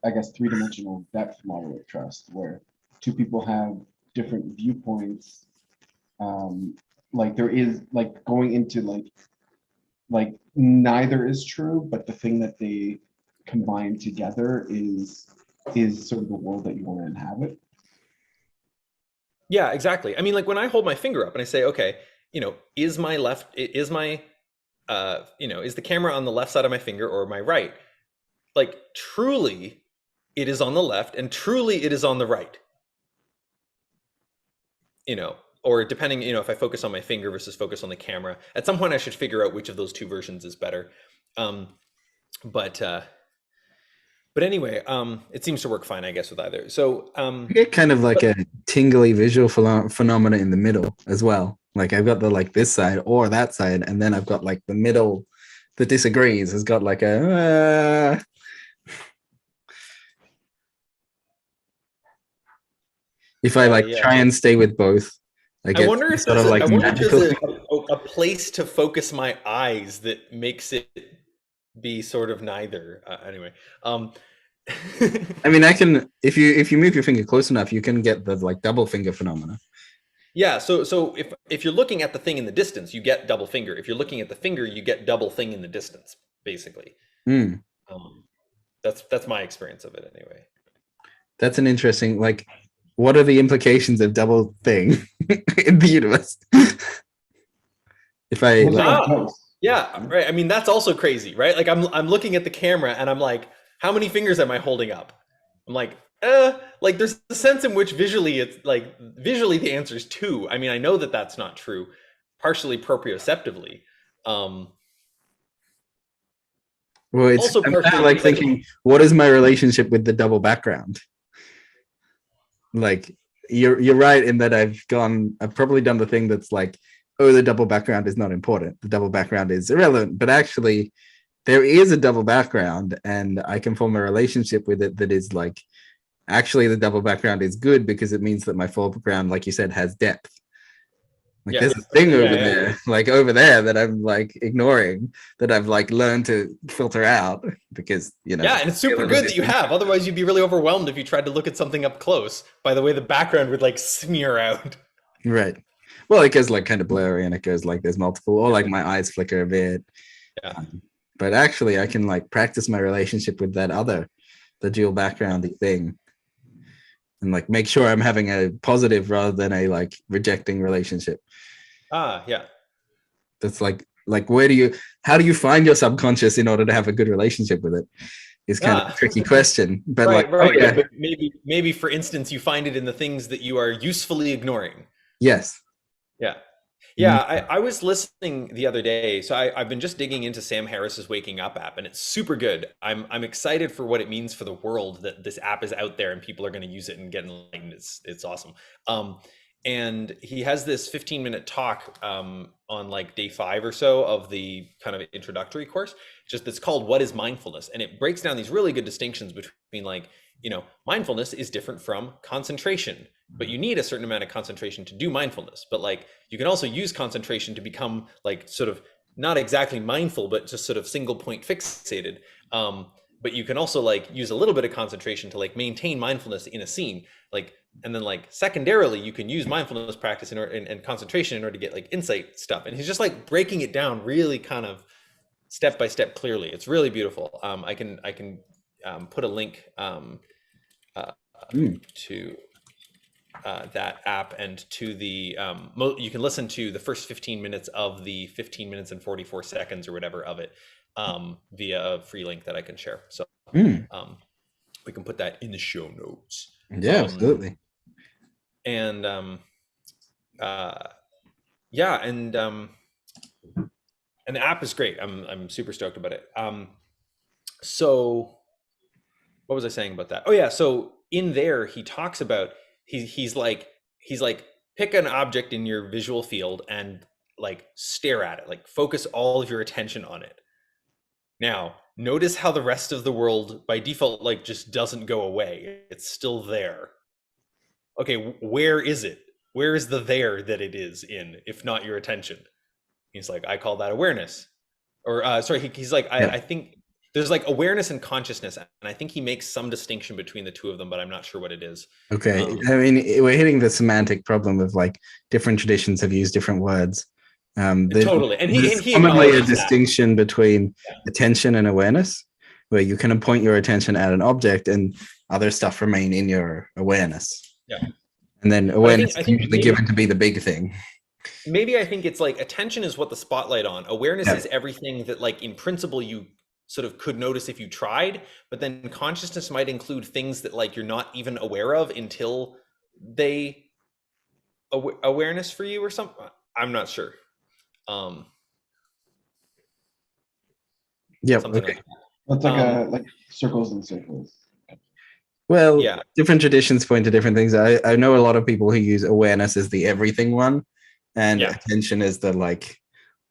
I guess, three-dimensional depth model of trust, where two people have different viewpoints. Like there is like going into like neither is true, but the thing that they combine together is sort of the world that you want to inhabit. Yeah, exactly. I mean, like when I hold my finger up and I say, okay, is the camera on the left side of my finger or my right? Like, truly it is on the left and truly it is on the right. Or depending, if I focus on my finger versus focus on the camera, at some point I should figure out which of those two versions is better. But anyway, it seems to work fine, I guess, with either. So I get kind of like a tingly visual phenomena in the middle as well. Like I've got the like this side or that side, and then I've got like the middle that disagrees has got like a. If I try and stay with both, I wonder if there's a place to focus my eyes that makes it be sort of neither. Anyway, I mean, I can if you move your finger close enough, you can get the like double finger phenomena. Yeah. So if you're looking at the thing in the distance, you get double finger. If you're looking at the finger, you get double thing in the distance, basically. That's my experience of it anyway. That's an interesting, like, what are the implications of double thing in the universe? If I yeah, right. I mean, that's also crazy, right? Like I'm looking at the camera and I'm like, how many fingers am I holding up? I'm like, like there's a sense in which visually the answer is 2. I mean, I know that that's not true, partially proprioceptively. Well, it's also kind of like thinking, what is my relationship with the double background? Like you're right in that I've probably done the thing that's like, oh, the double background is not important. The double background is irrelevant, but actually there is a double background and I can form a relationship with it that is like, actually the double background is good because it means that my foreground, like you said, has depth. Like there's a thing there, like over there that I'm like ignoring, that I've like learned to filter out because, Yeah, and it's super good that you have. Otherwise you'd be really overwhelmed if you tried to look at something up close. By the way, the background would like smear out. Right. Well, it goes like kind of blurry and it goes like there's multiple, or like my eyes flicker a bit. Yeah. but actually I can like practice my relationship with the dual backgroundy thing, and like make sure I'm having a positive rather than a like rejecting relationship. Yeah. That's like how do you find your subconscious in order to have a good relationship with it? Is kind of a tricky question, but right, like, right. yeah. But maybe for instance, you find it in the things that you are usefully ignoring. Yes. Yeah. Yeah, I was listening the other day. So I've been just digging into Sam Harris's Waking Up app, and it's super good. I'm excited for what it means for the world that this app is out there and people are going to use it and get enlightened. It's awesome. And he has this 15-minute talk on like day 5 or so of the kind of introductory course. It's called "What is Mindfulness?" And it breaks down these really good distinctions between like, mindfulness is different from concentration, but you need a certain amount of concentration to do mindfulness. But like, you can also use concentration to become like sort of not exactly mindful, but just sort of single point fixated. But you can also like use a little bit of concentration to like maintain mindfulness in a scene. Like, and then like secondarily, you can use mindfulness practice and concentration in order to get like insight stuff. And he's just like breaking it down really kind of step by step clearly. It's really beautiful. I can put a link to that app and to the you can listen to the first 15 minutes of the 15 minutes and 44 seconds or whatever of it via a free link that I can share. So we can put that in the show notes. Yeah, absolutely. And and the app is great. I'm super stoked about it. So what was I saying about that? Oh yeah, so in there he talks about he's like pick an object in your visual field and like stare at it, like focus all of your attention on it. Now, notice how the rest of the world by default like just doesn't go away. It's still there. Okay, where is it? Where is the there that it is in, if not your attention? He's like, I call that awareness. Or sorry, he's like, I think there's like awareness and consciousness, and I think he makes some distinction between the two of them, but I'm not sure what it is. Okay, I mean, we're hitting the semantic problem of like different traditions have used different words. Totally, and he commonly a distinction between attention and awareness, where you can point your attention at an object and other stuff remain in your awareness. Yeah, and then awareness is usually given to be the big thing. Maybe I think it's like attention is what the spotlight on. Awareness is everything that like in principle you sort of could notice if you tried, but then consciousness might include things that like you're not even aware of until they awareness for you or something. I'm not sure. Yeah. Okay. Like That's like like circles and circles. Well, different traditions point to different things. I know a lot of people who use awareness as the everything one, and attention is the like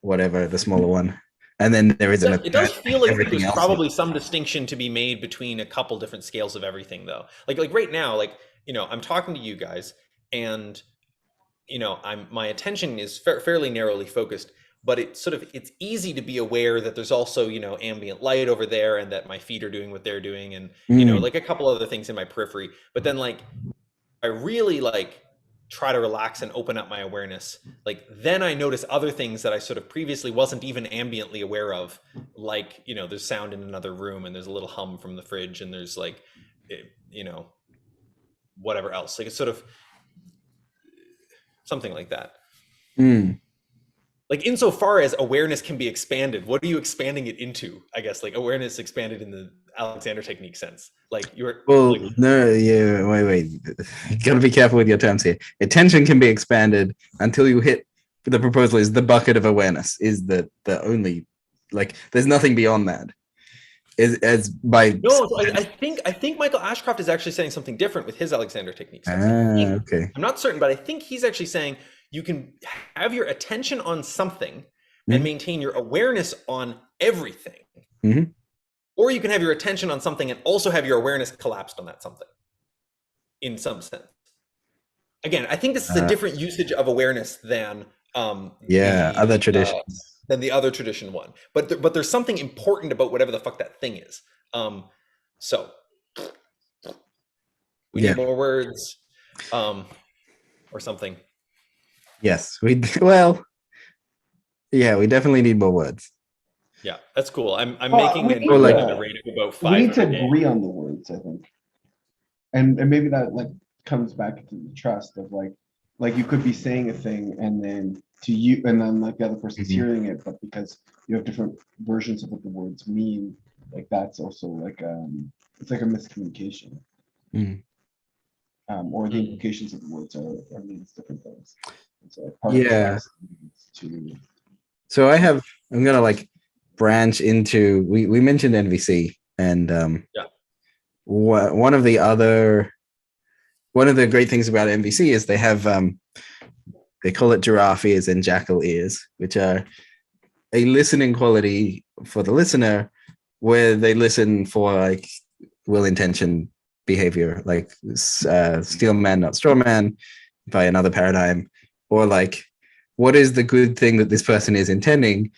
whatever, the smaller one. And then there is it does feel like there's probably some distinction to be made between a couple different scales of everything, though. Like right now, like I'm talking to you guys, and my attention is fairly narrowly focused, but it's easy to be aware that there's also ambient light over there, and that my feet are doing what they're doing, and like a couple other things in my periphery. But then like I really like try to relax and open up my awareness, like then I notice other things that I sort of previously wasn't even ambiently aware of, like there's sound in another room, and there's a little hum from the fridge, and there's like whatever else, like it's sort of something like that. Like insofar as awareness can be expanded, what are you expanding it into? I guess like awareness expanded in the Alexander technique sense. Like wait. You gotta be careful with your terms here. Attention can be expanded until you hit, the proposal is the bucket of awareness is the only, like there's nothing beyond that. I think Michael Ashcroft is actually saying something different with his Alexander technique. Okay. I'm not certain, but I think he's actually saying you can have your attention on something and maintain your awareness on everything. Or you can have your attention on something and also have your awareness collapsed on that something in some sense. Again, I think this is a different usage of awareness than other traditions. Than the other tradition one. But there's something important about whatever the fuck that thing is. So we need more words or something. Yes, we definitely need more words. Yeah, that's cool. I'm Well, making we an need to- rate of about We 5 need to a day. agree on the words, I think. And maybe that like comes back to the trust of like you could be saying a thing and then to you and then like the other person's Mhm. hearing it, but because you have different versions of what the words mean, like that's also like it's like a miscommunication. Mm. Or the Mm. implications of the words are means different things. And so part of Yeah. trust is to So I'm gonna like branch into we mentioned NVC and Yeah. one of the great things about NVC is they have they call it giraffe ears and jackal ears, which are a listening quality for the listener where they listen for like will intention behavior, like steel man not straw man by another paradigm, or like what is the good thing that this person is intending,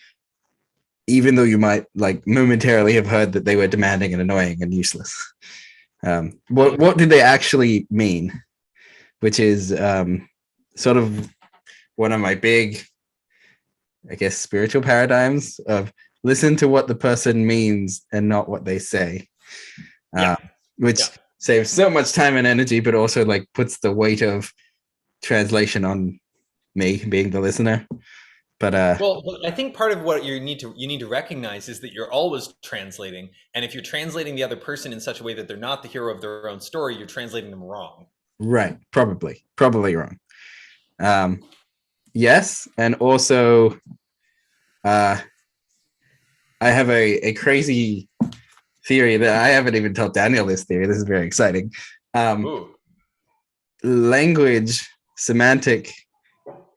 even though you might like momentarily have heard that they were demanding and annoying and useless. What did they actually mean? Which is sort of one of my big, I guess, spiritual paradigms of listen to what the person means and not what they say. Which saves so much time and energy, but also like puts the weight of translation on me being the listener. But Well, I think part of what you need to recognize is that you're always translating, and if you're translating the other person in such a way that they're not the hero of their own story, you're translating them wrong. right, probably wrong. Yes, and also I have a crazy theory that I haven't even told Daniel this theory. This is very exciting. Language, semantic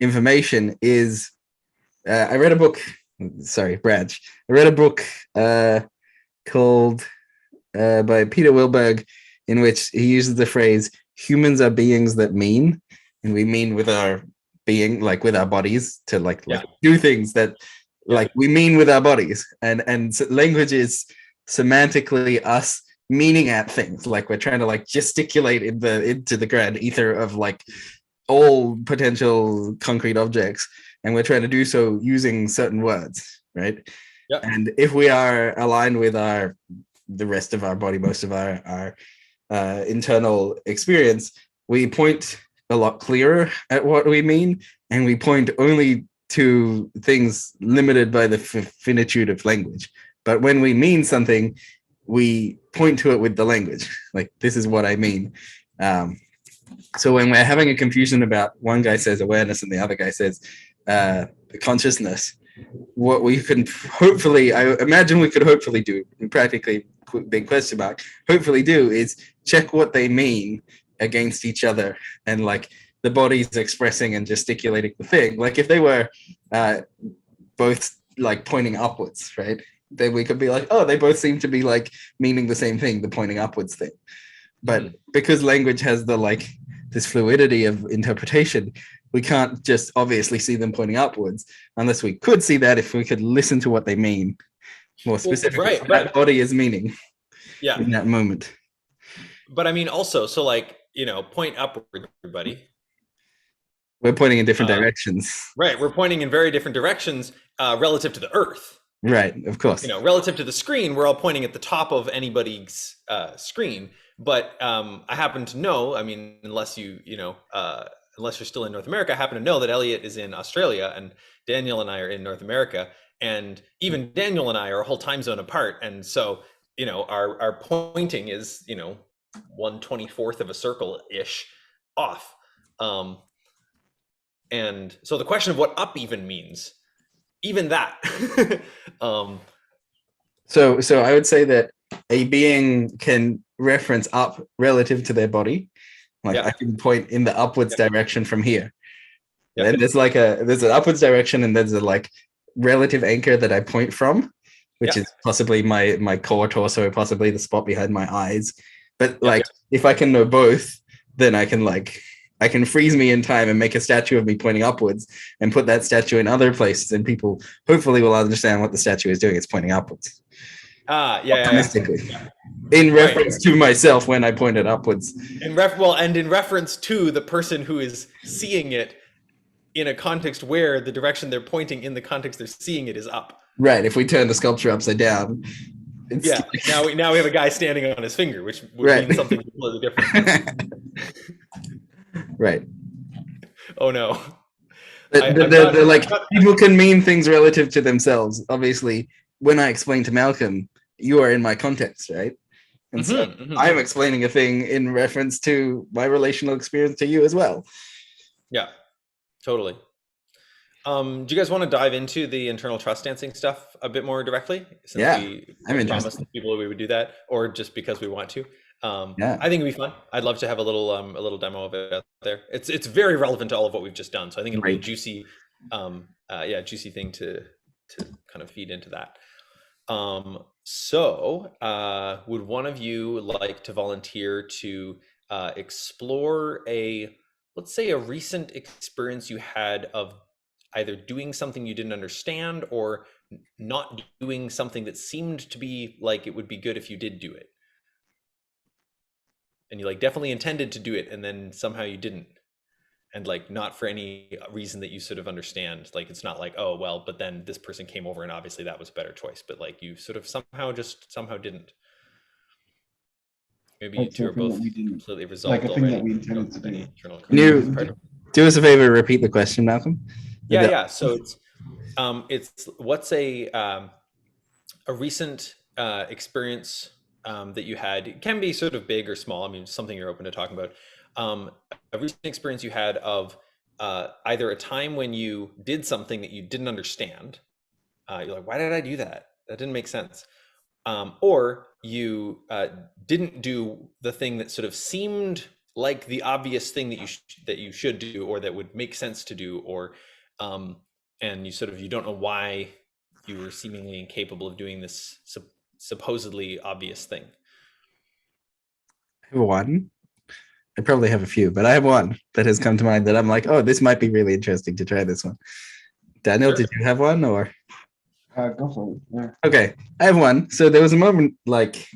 information is. I read a book. Sorry, branch. I read a book called by Peter Wilberg, in which he uses the phrase "humans are beings that mean," and we mean with our being, like with our bodies, to like do things that like we mean with our bodies, and so language is semantically us meaning at things, like we're trying to like gesticulate into the grand ether of like all potential concrete objects, and we're trying to do so using certain words, right? Yep. And if we are aligned with the rest of our body, most of our internal experience, we point a lot clearer at what we mean, and we point only to things limited by the finitude of language. But when we mean something, we point to it with the language, like this is what I mean. So when we're having a confusion about one guy says awareness and the other guy says consciousness, what we can hopefully, I imagine we could hopefully do, practically big question mark, hopefully do is check what they mean against each other, and like the body's expressing and gesticulating the thing. Like if they were both like pointing upwards, right? Then we could be like, oh, they both seem to be like meaning the same thing, the pointing upwards thing. But because language has the like this fluidity of interpretation, we can't just obviously see them pointing upwards unless we could see that if we could listen to what they mean more specifically. Right, that body is meaning in that moment. But I mean, also, so like, point upward, everybody. We're pointing in different directions. Right, we're pointing in very different directions relative to the Earth. Right, of course. Relative to the screen, we're all pointing at the top of anybody's screen. But I happen to know, I mean, unless you're still in North America, I happen to know that Elliot is in Australia and Daniel and I are in North America. And even Daniel and I are a whole time zone apart. And so, our pointing is, 1/24th of a circle-ish off. And so the question of what up even means, even that. So I would say that a being can reference up relative to their body. Like I can point in the upwards direction from here. Then there's an upwards direction, and there's a like relative anchor that I point from, which is possibly my core torso, possibly the spot behind my eyes. But like if I can know both, then I can freeze me in time and make a statue of me pointing upwards and put that statue in other places, and people hopefully will understand what the statue is doing. It's pointing upwards. Optimistically. In reference to myself when I pointed upwards. In reference to the person who is seeing it in a context where the direction they're pointing in the context they're seeing it is up. Right. If we turn the sculpture upside down, it's Yeah. Now we have a guy standing on his finger, which would Right. mean something completely different. Right. Oh no. The like people can mean things relative to themselves. Obviously, when I explain to Malcolm, you are in my context, right? And so I'm explaining a thing in reference to my relational experience to you as well. Yeah, totally. Do you guys want to dive into the internal trust dancing stuff a bit more directly? Since we promised people we would do that, or just because we want to. I think it'd be fun. I'd love to have a little demo of it out there. It's very relevant to all of what we've just done. So I think it'll be a juicy, juicy thing to kind of feed into that. Would one of you like to volunteer to explore let's say a recent experience you had of either doing something you didn't understand or not doing something that seemed to be like it would be good if you did do it? And you like definitely intended to do it and then somehow you didn't. And like not for any reason that you sort of understand. Like it's not like, oh, well, but then this person came over and obviously that was a better choice. But like you sort of somehow didn't. Maybe you two are both completely resolved. Like a thing that we intended to do. Can you do us a favor, repeat the question, Malcolm? Yeah. So it's what's a recent experience that you had. It can be sort of big or small. I mean, something you're open to talking about. A recent experience you had of either a time when you did something that you didn't understand. You're like, why did I do that? That didn't make sense. Or you didn't do the thing that sort of seemed like the obvious thing that you should do, or that would make sense to do, or and you don't know why you were seemingly incapable of doing this supposedly obvious thing. I have one. I probably have a few, but I have one that has come to mind that I'm like, oh, this might be really interesting to try this one. Daniel, Did you have one or? Go for it. Yeah. Okay, I have one. So there was a moment like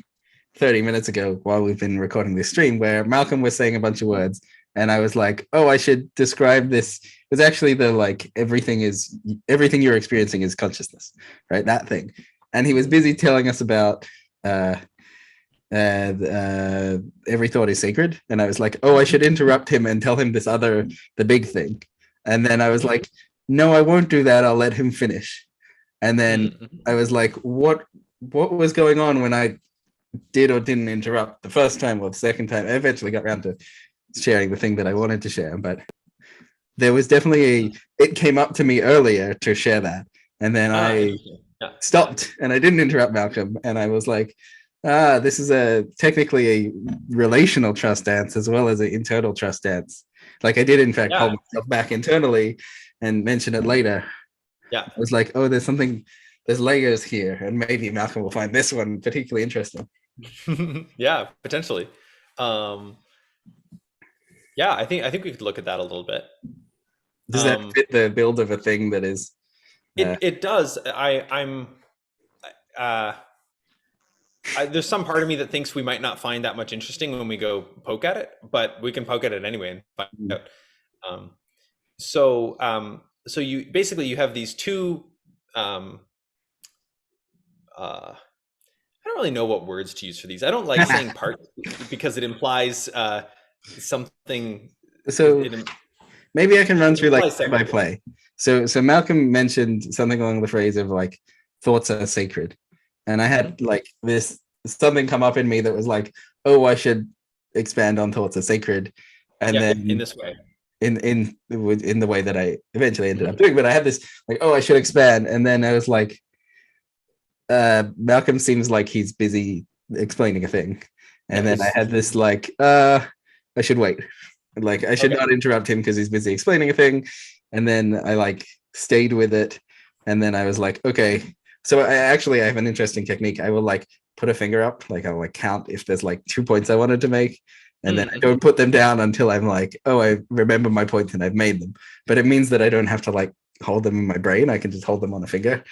30 minutes ago while we've been recording this stream where Malcolm was saying a bunch of words and I was like, oh, I should describe this. It was actually the like everything you're experiencing is consciousness, right? That thing. And he was busy telling us about every thought is sacred, and I was like, oh, I should interrupt him and tell him the big thing. And then I was like, no, I won't do that, I'll let him finish. And then I was like, what was going on when I did or didn't interrupt the first time or the second time? I eventually got around to sharing the thing that I wanted to share, but there was definitely it came up to me earlier to share that, and then I stopped and I didn't interrupt Malcolm, and I was like, this is technically a relational trust dance as well as an internal trust dance. Like I did, in fact, hold myself back internally and mention it later. Yeah. I was like, oh, there's layers here, and maybe Malcolm will find this one particularly interesting. Yeah, potentially. I think we could look at that a little bit. Does that fit the build of a thing that is? It does. There's some part of me that thinks we might not find that much interesting when we go poke at it, but we can poke at it anyway and find out. So you basically you have these two. I don't really know what words to use for these. I don't like saying parts because it implies something. So maybe I can run through like play by play. So Malcolm mentioned something along the phrase of like thoughts are sacred. And I had like something come up in me that was like, oh, I should expand on thoughts are sacred. And then in this way, in the way that I eventually ended up doing, but I had this like, oh, I should expand. And then I was like, Malcolm seems like he's busy explaining a thing. And then I had this like, I should wait. Like I should not interrupt him because he's busy explaining a thing. And then I like stayed with it. And then I was like, okay. So I have an interesting technique. I will like put a finger up, like I'll like count if there's like 2 points I wanted to make. And then I don't put them down until I'm like, oh, I remember my points and I've made them. But it means that I don't have to like hold them in my brain. I can just hold them on a finger.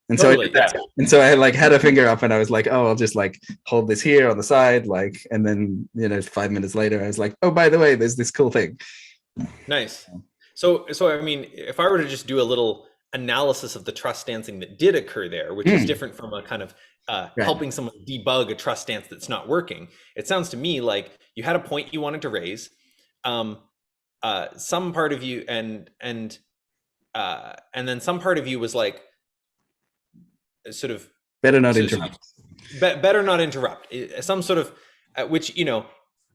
And so I did that. And so I like had a finger up and I was like, oh, I'll just like hold this here on the side. Like, and then, 5 minutes later, I was like, oh, by the way, there's this cool thing. Nice. So I mean, if I were to just do a little analysis of the trust stancing that did occur there, which is different from a kind of helping someone debug a trust stance that's not working. It sounds to me like you had a point you wanted to raise. Some part of you and then some part of you was like, sort of better not interrupt. Better not interrupt. Some sort of which, you know,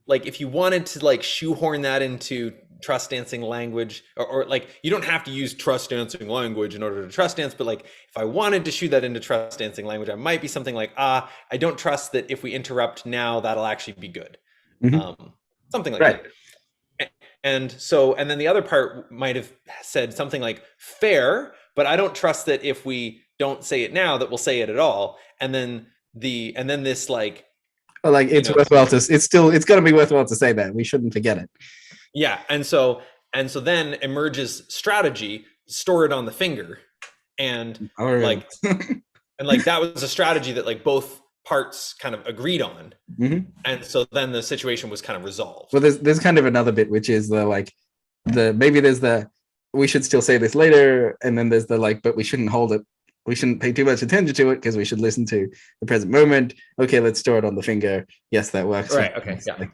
like if you wanted to like shoehorn that into trust dancing language, or like you don't have to use trust dancing language in order to trust dance, but like if I wanted to shoe that into trust dancing language, I might be something like, I don't trust that if we interrupt now, that'll actually be good. Something like that. And then the other part might have said something like fair, but I don't trust that if we don't say it now, that we'll say it at all. And then this like, well, like it's worthwhile to, it's got to be worthwhile to say that. We shouldn't forget it. Yeah. And so then emerges strategy, store it on the finger. And like, and like that was a strategy that like both parts kind of agreed on. And so then the situation was kind of resolved. Well, there's kind of another bit, which is maybe there's we should still say this later. And then there's the like, but we shouldn't hold it. We shouldn't pay too much attention to it because we should listen to the present moment. Okay, let's store it on the finger. Yes, that works. Right. Okay. Yeah.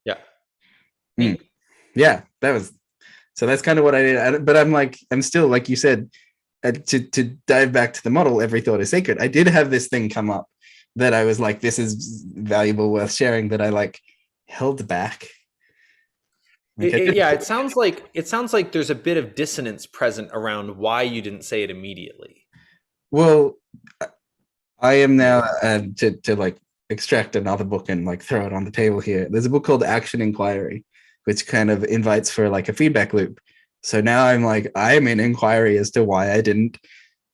Yeah. Yeah. Yeah. So that's kind of what I did. But I'm still, like you said, to dive back to the model, every thought is sacred. I did have this thing come up that I was like, this is valuable, worth sharing, that I like held back. It sounds like there's a bit of dissonance present around why you didn't say it immediately. Well, I am now to like extract another book and like throw it on the table here. There's a book called Action Inquiry, which kind of invites for like a feedback loop. So now I'm in inquiry as to why I didn't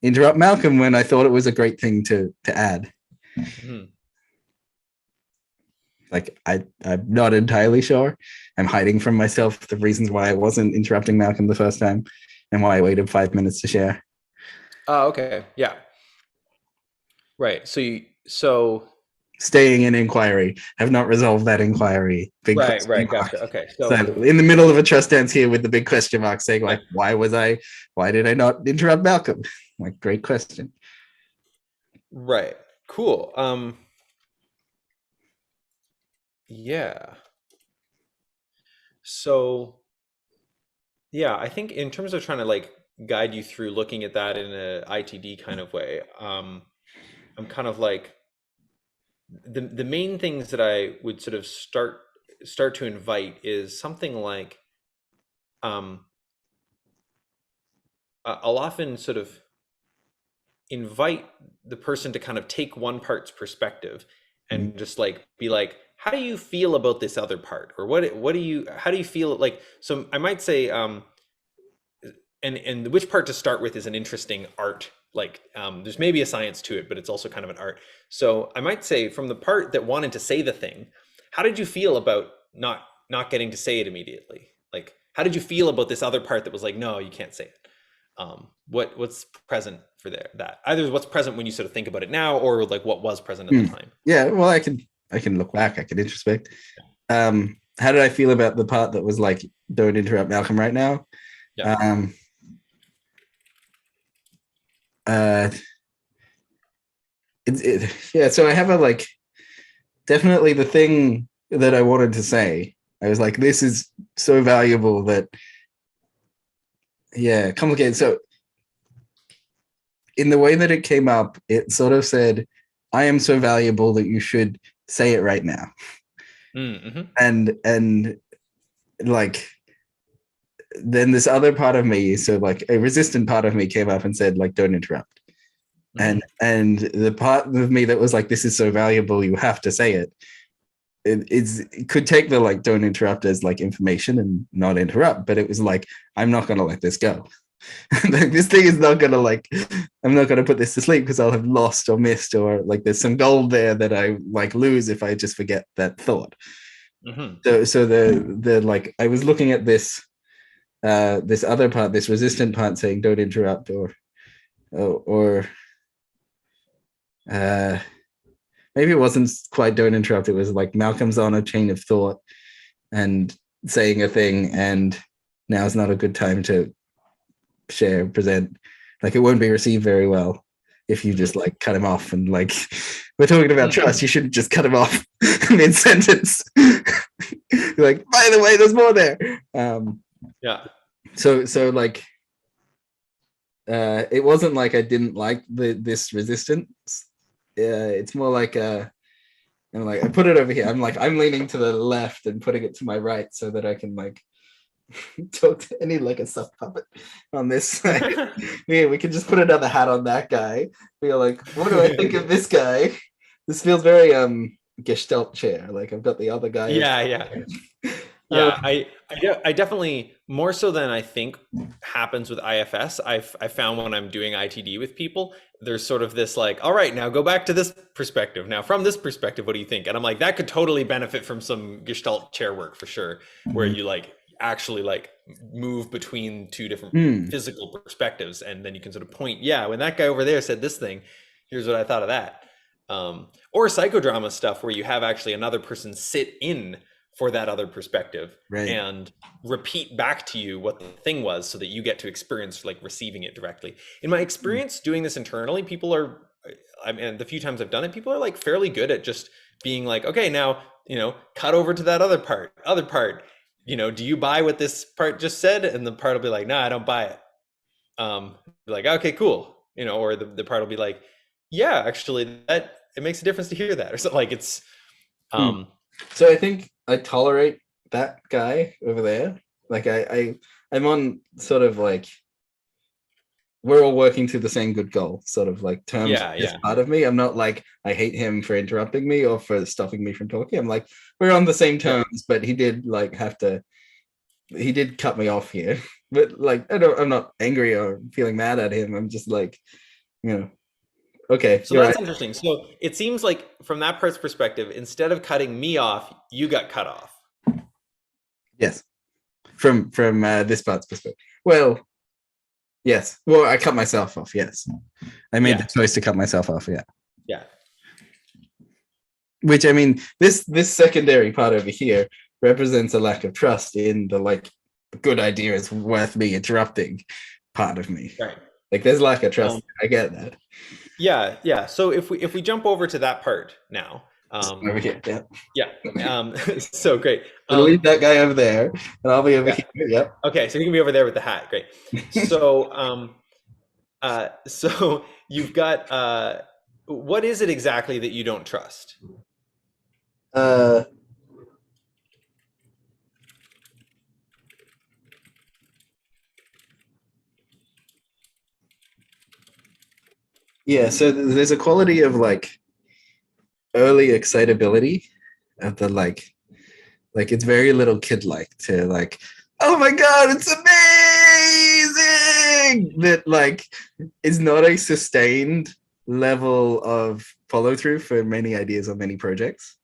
interrupt Malcolm when I thought it was a great thing to add. Like I'm not entirely sure. I'm hiding from myself the reasons why I wasn't interrupting Malcolm the first time and why I waited 5 minutes to share. Oh, okay. Yeah. Right. So staying in inquiry, have not resolved that inquiry. Right. Gotcha. Okay. So in the middle of a trust dance here with the big question mark saying like, why did I not interrupt Malcolm? Like, great question. Right. Cool. Yeah. So, yeah, I think in terms of trying to like guide you through looking at that in a ITD kind of way, I'm kind of like the main things that I would sort of start to invite is something like, I'll often sort of invite the person to kind of take one part's perspective and just like be like, how do you feel about this other part? Or how do you feel like, so I might say, and which part to start with is an interesting art. Like there's maybe a science to it, but it's also kind of an art. So I might say from the part that wanted to say the thing, how did you feel about not getting to say it immediately? Like, how did you feel about this other part that was like, no, you can't say it? What's present for that? Either what's present when you sort of think about it now, or like what was present at the time. Yeah, well, I can look back, I can introspect. How did I feel about the part that was like, don't interrupt Malcolm right now? Yeah. So I have a like, definitely the thing that I wanted to say, I was like, this is so valuable that, yeah, complicated. So in the way that it came up, it sort of said, I am so valuable that you should say it right now. And like, then this other part of me, so like a resistant part of me came up and said like, don't interrupt. And the part of me that was like, this is so valuable, you have to say it. It could take the like, don't interrupt as like information and not interrupt, but it was like, I'm not going to let this go. Like, this thing is not going to like, I'm not going to put this to sleep because I'll have lost or missed, or like there's some gold there that I like lose if I just forget that thought. So the like, I was looking at this other part, this resistant part saying don't interrupt, or maybe it wasn't quite don't interrupt. It was like Malcolm's on a chain of thought and saying a thing, and now is not a good time to share present, like it won't be received very well if you just like cut him off and like we're talking about trust. You shouldn't just cut him off mid sentence. Like, by the way, there's more there. Yeah. So like it wasn't like I didn't like this resistance. It's more like I'm like, I put it over here. I'm leaning to the left and putting it to my right so that I can like talk to any like a soft puppet on this side. Yeah, we can just put another hat on that guy. Be like, what do I think of this guy? This feels very gestalt chair. Like I've got the other guy. Yeah. I definitely, more so than I think happens with IFS, I found when I'm doing ITD with people, there's sort of this like, all right, now go back to this perspective. Now from this perspective, what do you think? And I'm like, that could totally benefit from some gestalt chair work for sure, where you like actually like move between two different physical perspectives, and then you can sort of point, yeah, when that guy over there said this thing, here's what I thought of that. Or psychodrama stuff where you have actually another person sit in for that other perspective, right, and repeat back to you what the thing was so that you get to experience like receiving it directly. In my experience doing this internally, people are, I mean, the few times I've done it, people are like fairly good at just being like, okay, now, cut over to that other part, do you buy what this part just said? And the part will be like, no, I don't buy it. Be like, okay, cool. Or the part will be like, yeah, actually that it makes a difference to hear that, or something. Like it's, so I think I tolerate that guy over there. Like I'm on sort of like, we're all working to the same good goal, sort of like terms. Yeah. Part of me. I'm not like, I hate him for interrupting me or for stopping me from talking. I'm like, we're on the same terms, but he did like he did cut me off here. But like, I'm not angry or feeling mad at him. I'm just like, okay. So that's right. Interesting. So it seems like from that part's perspective, instead of cutting me off, you got cut off. Yes. From this part's perspective. Well, yes. Well, I cut myself off. Yes. I made the choice to cut myself off. Yeah. Yeah. Which, I mean, this secondary part over here represents a lack of trust in the like good idea is worth me interrupting part of me. Right. Like there's lack of trust. I get that. Yeah. So if we jump over to that part now, over here, so great. We'll leave that guy over there, and I'll be over here. Yep. Okay, so you can be over there with the hat. Great. So, so you've got what is it exactly that you don't trust? Yeah, so there's a quality of like early excitability of the like it's very little kid-like to like, oh my god, it's amazing, that like is not a sustained level of follow-through for many ideas on many projects.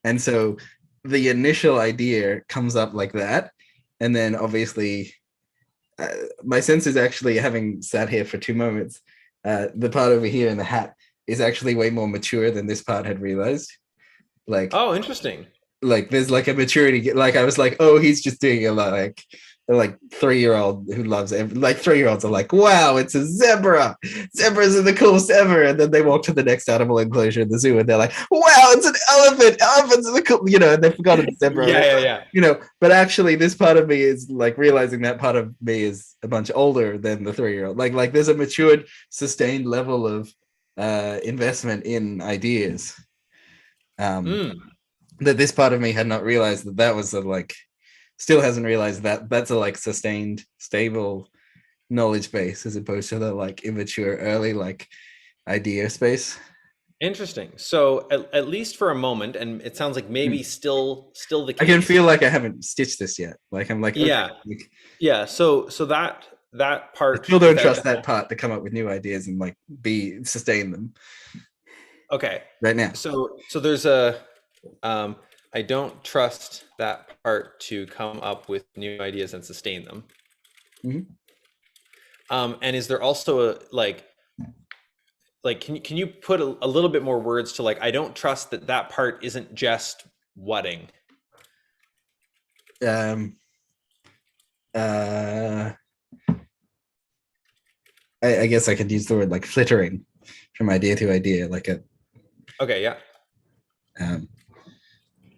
And so the initial idea comes up like that, and then obviously my sense is, actually having sat here for 2 moments, the part over here in the hat is actually way more mature than this part had realized. Like, oh, interesting. Like there's like a maturity. Like I was like, oh, he's just doing a like 3-year-old who loves it. Like 3-year-olds are like, wow, it's a zebra. Zebras are the coolest ever. And then they walk to the next animal enclosure in the zoo and they're like, wow, it's an elephant. Elephants are the cool, and they've forgotten the zebra. Yeah. But actually this part of me is like realizing that part of me is a bunch older than the 3-year-old. Like there's a matured, sustained level of investment in ideas. That this part of me had not realized that was a like, still hasn't realized that that's a like sustained, stable knowledge base as opposed to the like immature, early like idea space. Interesting. So at least for a moment, and it sounds like maybe still the case. I can feel like I haven't stitched this yet. Like I'm like, yeah, okay. Yeah. So that part. I still don't trust that part to come up with new ideas and like sustain them. Okay. Right now. So there's a. I don't trust that part to come up with new ideas and sustain them. Mm-hmm. And is there also a like can you put a little bit more words to like, I don't trust that part isn't just whatting? I guess I could use the word like flittering from idea to idea, like a. Okay, yeah.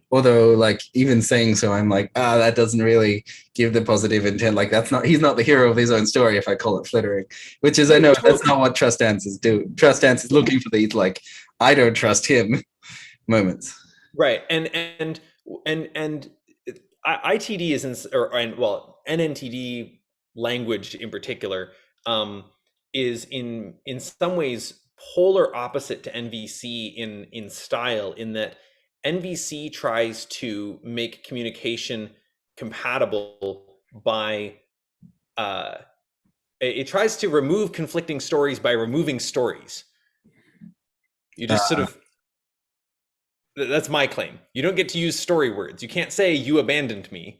Although, like, even saying so, I'm like, that doesn't really give the positive intent. Like, he's not the hero of his own story if I call it flittering, which is, I know that's not what trust answers do. Trust answers looking for these, like, I don't trust him moments. Right. And ITD is NNTD language in particular is in some ways polar opposite to NVC in style, in that NVC tries to make communication compatible by it tries to remove conflicting stories by removing stories. You just sort of, that's my claim. You don't get to use story words. You can't say you abandoned me.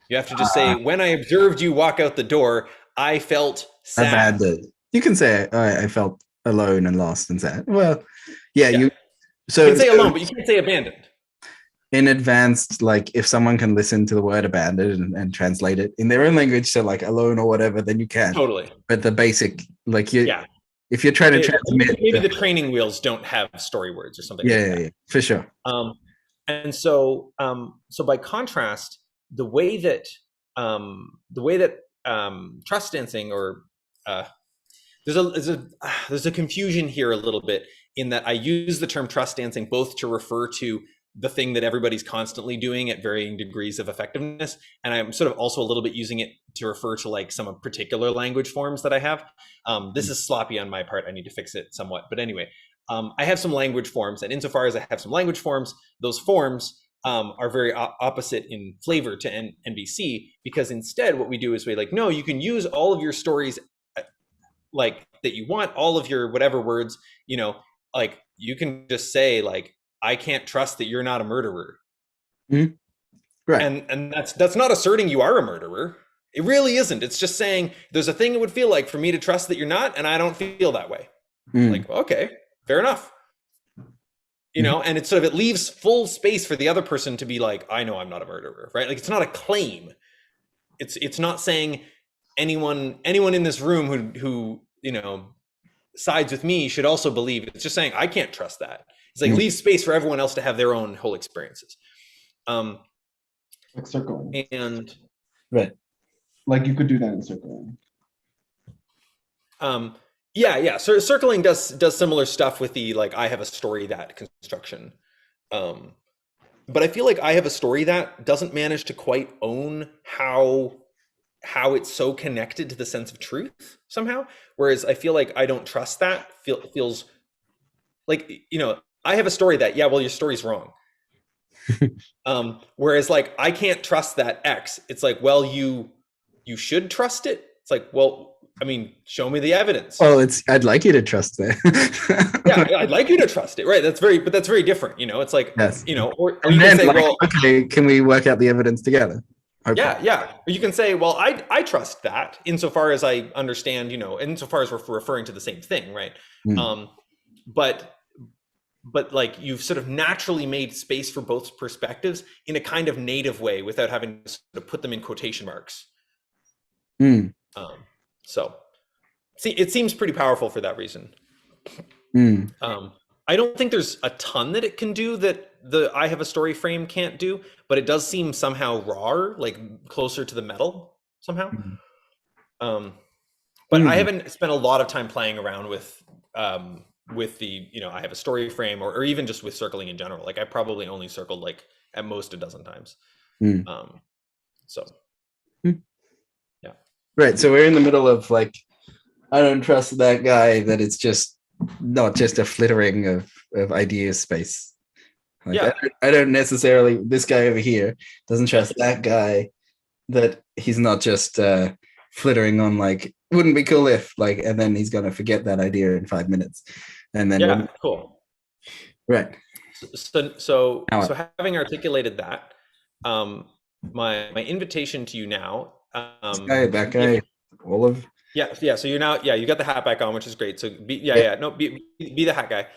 You have to just say, when I observed you walk out the door, I felt sad. Abandoned. You can say I felt alone and lost and sad. Well, yeah. You can say alone, but you can't say abandoned. In advanced, like if someone can listen to the word abandoned and translate it in their own language, so like alone or whatever, then you can. Totally. But the basic, like if you're trying to transmit, maybe the training wheels don't have story words or something. Yeah, for sure. And so by contrast, the way that trust dancing, or there's a confusion here a little bit, in that I use the term trust dancing both to refer to the thing that everybody's constantly doing at varying degrees of effectiveness, and I'm sort of also a little bit using it to refer to like some particular language forms that I have. This is sloppy on my part. I need to fix it somewhat. But anyway, I have some language forms, and insofar as I have some language forms, those forms are very opposite in flavor to NVC, because instead what we do is we like, no, you can use all of your stories like that you want, all of your whatever words, like you can just say like, I can't trust that you're not a murderer. Mm-hmm. Right. And that's not asserting you are a murderer. It really isn't. It's just saying there's a thing it would feel like for me to trust that you're not, and I don't feel that way. Like, okay, fair enough. And it leaves full space for the other person to be like, I know I'm not a murderer, right? Like, it's not a claim. It's not saying anyone in this room who sides with me should also believe. It's just saying I can't trust that. It's like leave space for everyone else to have their own whole experiences. Like circling. And right. Like you could do that in circling. Yeah. So circling does similar stuff with the like I have a story that construction. But I feel like I have a story that doesn't manage to quite own how it's so connected to the sense of truth somehow. Whereas I feel like I don't trust that. Feels like, I have a story that, well, your story's wrong. Whereas like, I can't trust that X. It's like, well, you should trust it. It's like, well, I mean, show me the evidence. Oh, I'd like you to trust that. Yeah, I'd like you to trust it. Right. That's very different. It's like, yes. Or you can say, well, okay, can we work out the evidence together? Okay. Yeah. Or you can say, well, I trust that insofar as I understand, insofar as we're referring to the same thing. Right. But like you've sort of naturally made space for both perspectives in a kind of native way without having to sort of put them in quotation marks. So see, it seems pretty powerful for that reason. I don't think there's a ton that it can do that the I have a story frame can't do, but it does seem somehow raw, like closer to the metal somehow. But I haven't spent a lot of time playing around with the, I have a story frame or even just with circling in general. Like I probably only circled like at most a dozen times. So. Yeah. Right. So we're in the middle of like, I don't trust that guy, that it's just not just a flittering of ideas space. Like, I don't necessarily, this guy over here doesn't trust that guy, that he's not just flittering on like, wouldn't be cool if, like, and then he's going to forget that idea in 5 minutes. And then cool. Right. So having articulated that, my invitation to you now, that guy, Olive. Yeah. So you're now, you got the hat back on, which is great. So be the hat guy.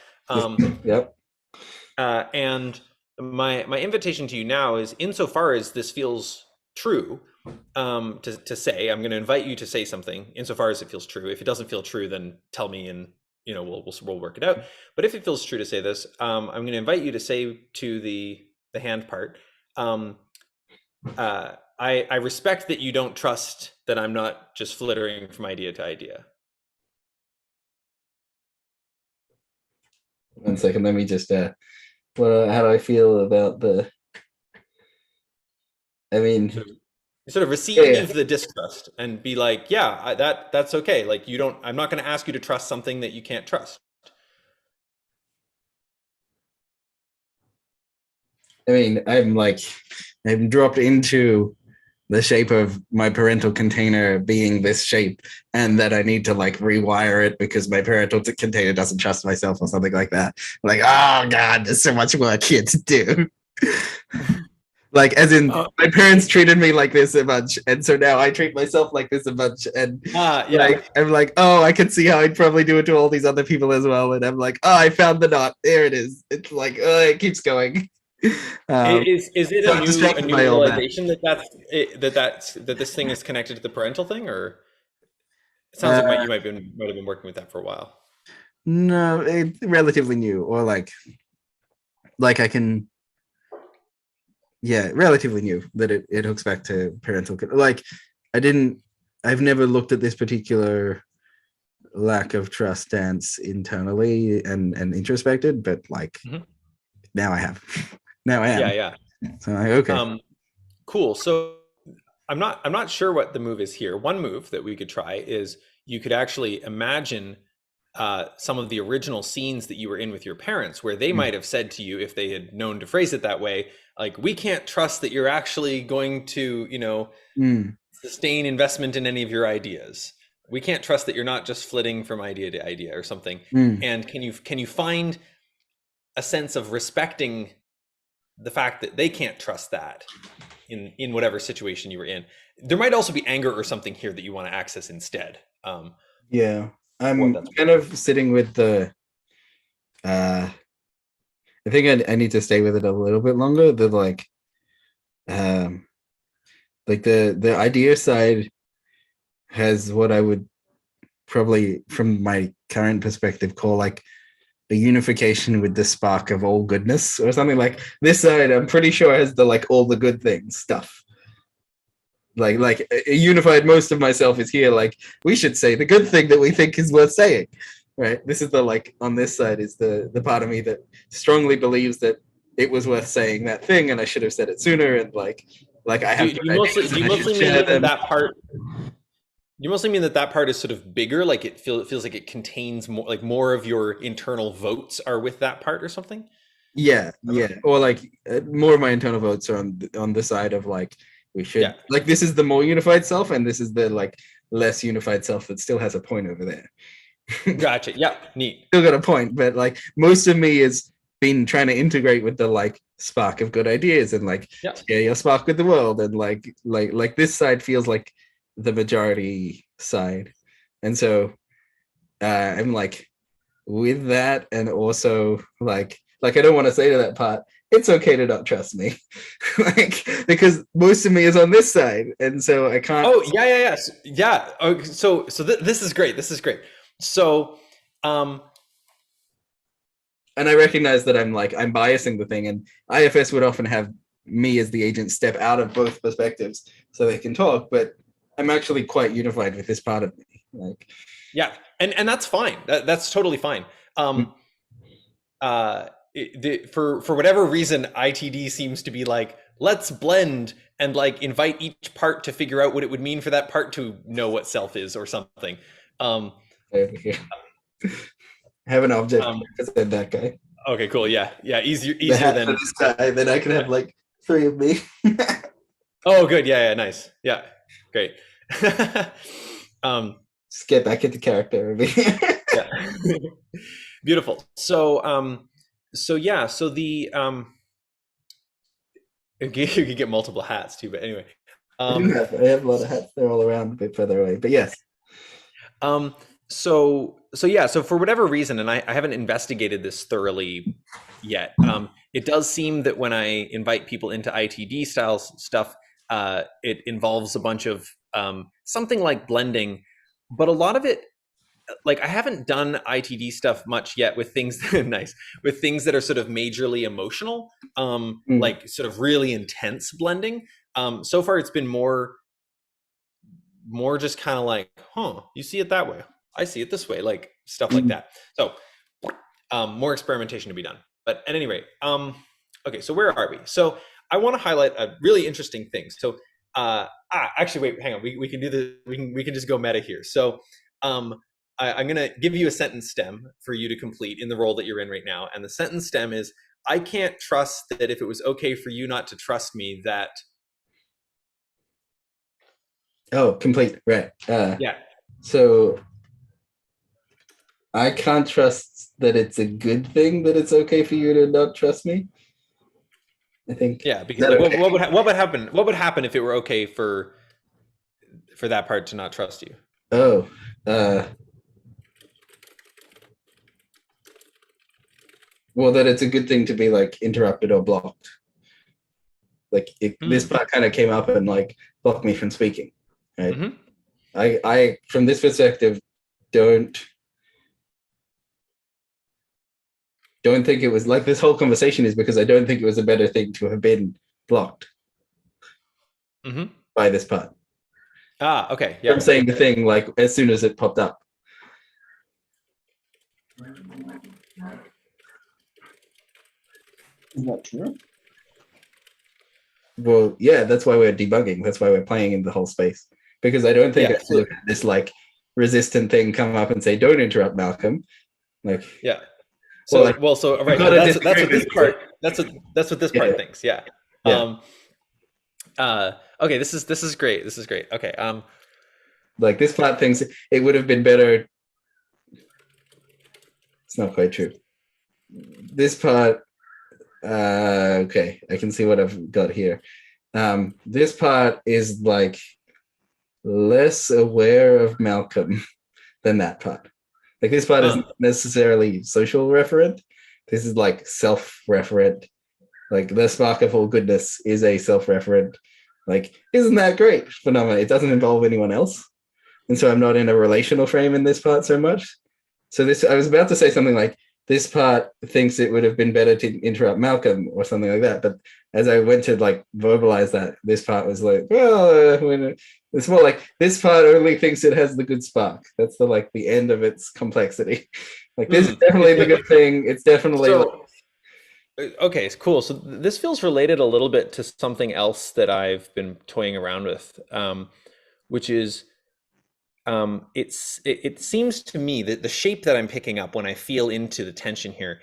Yep. And my invitation to you now is, insofar as this feels true, to say, I'm going to invite you to say something insofar as it feels true. If it doesn't feel true, then tell me, and we'll work it out. But if it feels true to say this, I'm going to invite you to say to the hand part, I respect that you don't trust that I'm not just flittering from idea to idea. 1 second, let me just how do I feel about sort of receive the distrust and be like, yeah, that's okay. Like, I'm not going to ask you to trust something that you can't trust. I'm dropped into the shape of my parental container being this shape, and that I need to like rewire it because my parental container doesn't trust myself or something like that. Like, oh God, there's so much work here to do. Like, as in, my parents treated me like this a bunch, and so now I treat myself like this a bunch, and I'm like, oh, I can see how I'd probably do it to all these other people as well, and I'm like, oh, I found the knot. There it is. It's like, oh, it keeps going. Is it a new realization that this thing is connected to the parental thing, or it sounds like you might have been working with that for a while? No, it's relatively new, or like I can. Yeah, relatively new that it hooks back to parental. Like, I've never looked at this particular lack of trust stance internally and introspected, but like now I have. Now I am. Yeah. So okay. Cool. So I'm not sure what the move is here. One move that we could try is you could actually imagine some of the original scenes that you were in with your parents, where they might have said to you, if they had known to phrase it that way, like, we can't trust that you're actually going to, sustain investment in any of your ideas. We can't trust that you're not just flitting from idea to idea or something. And can you find a sense of respecting the fact that they can't trust that in whatever situation you were in? There might also be anger or something here that you want to access instead. Yeah. I'm kind of sitting with the I think I need to stay with it a little bit longer. The the idea side has what I would probably, from my current perspective, call like a unification with the spark of all goodness, or something. Like, this side, I'm pretty sure, has the like all the good things stuff. Like a unified most of myself is here. Like, we should say the good thing that we think is worth saying. Right. This is the, like, on this side is the part of me that strongly believes that it was worth saying that thing, and I should have said it sooner. And like I have. Do you mostly mean that part? You mostly mean that part is sort of bigger, like it feels like it contains more, like more of your internal votes are with that part or something? Yeah. Or like more of my internal votes are on the side of like, we should like, this is the more unified self, and this is the like less unified self that still has a point over there. Gotcha. Yeah, neat. Still got a point, but like most of me is been trying to integrate with the like spark of good ideas and like share your spark with the world, and like this side feels like the majority side, and so I'm like with that, and also like I don't want to say to that part, it's okay to not trust me, like, because most of me is on this side, and so I can't. Oh yeah. Okay, so this is great. So, and I recognize that I'm biasing the thing, and IFS would often have me as the agent step out of both perspectives so they can talk, but I'm actually quite unified with this part of me. Like, yeah, and that's fine. That's totally fine. For whatever reason, ITD seems to be like, let's blend and like invite each part to figure out what it would mean for that part to know what self is or something. I have an object represent that guy. Okay, cool. Yeah, easier than this guy. Then I can have like 3 of me. Oh, good. Yeah, nice. Yeah, great. Just get back into character. Yeah. Beautiful. So the you could get multiple hats too, but anyway. I have a lot of hats. They're all around a bit further away, but yes. So for whatever reason, and I haven't investigated this thoroughly yet, it does seem that when I invite people into ITD style stuff, it involves a bunch of something like blending, but a lot of it, like I haven't done ITD stuff much yet with things nice, with things that are sort of majorly emotional, like sort of really intense blending. So far it's been more just kind of like, you see it that way, I see it this way, like stuff like that. So more experimentation to be done. But at any rate, okay, so where are we? So I want to highlight a really interesting thing. So actually, wait, hang on. We can do the we can just go meta here. So I'm going to give you a sentence stem for you to complete in the role that you're in right now. And the sentence stem is, I can't trust that if it was okay for you not to trust me, that. Oh, complete. Right. Yeah. So I can't trust that it's a good thing that it's okay for you to not trust me. I think. Yeah, because like, okay? what would happen? What would happen if it were okay for that part to not trust you? Oh, well, that it's a good thing to be like interrupted or blocked. Like this part kind of came up and like blocked me from speaking. Right. Mm-hmm. I from this perspective don't think it was like, this whole conversation is because I don't think it was a better thing to have been blocked by this part. Okay. Yeah. I'm saying the thing like as soon as it popped up. Is that true? Well, yeah, that's why we're debugging. That's why we're playing in the whole space. Because I don't think I should have had this like resistant thing come up and say, "Don't interrupt, Malcolm." Like, yeah. So right. That's what this part. That's what this part thinks. Yeah. Okay. This is great. This is great. Okay. Like this part thinks it would have been better. It's not quite true. This part. Okay, I can see what I've got here. This part is like less aware of Malcolm than that part. Like this part isn't necessarily social referent. This is like self-referent. Like the spark of all goodness is a self-referent. Like, isn't that great phenomenon? It doesn't involve anyone else. And so I'm not in a relational frame in this part so much. So I was about to say something like, this part thinks it would have been better to interrupt Malcolm or something like that. But as I went to like verbalize that, this part was like, well, it's more like this part only thinks it has the good spark. That's the end of its complexity. Like this is definitely the good thing. It's definitely okay, cool. So this feels related a little bit to something else that I've been toying around with, which is it seems to me that the shape that I'm picking up when I feel into the tension here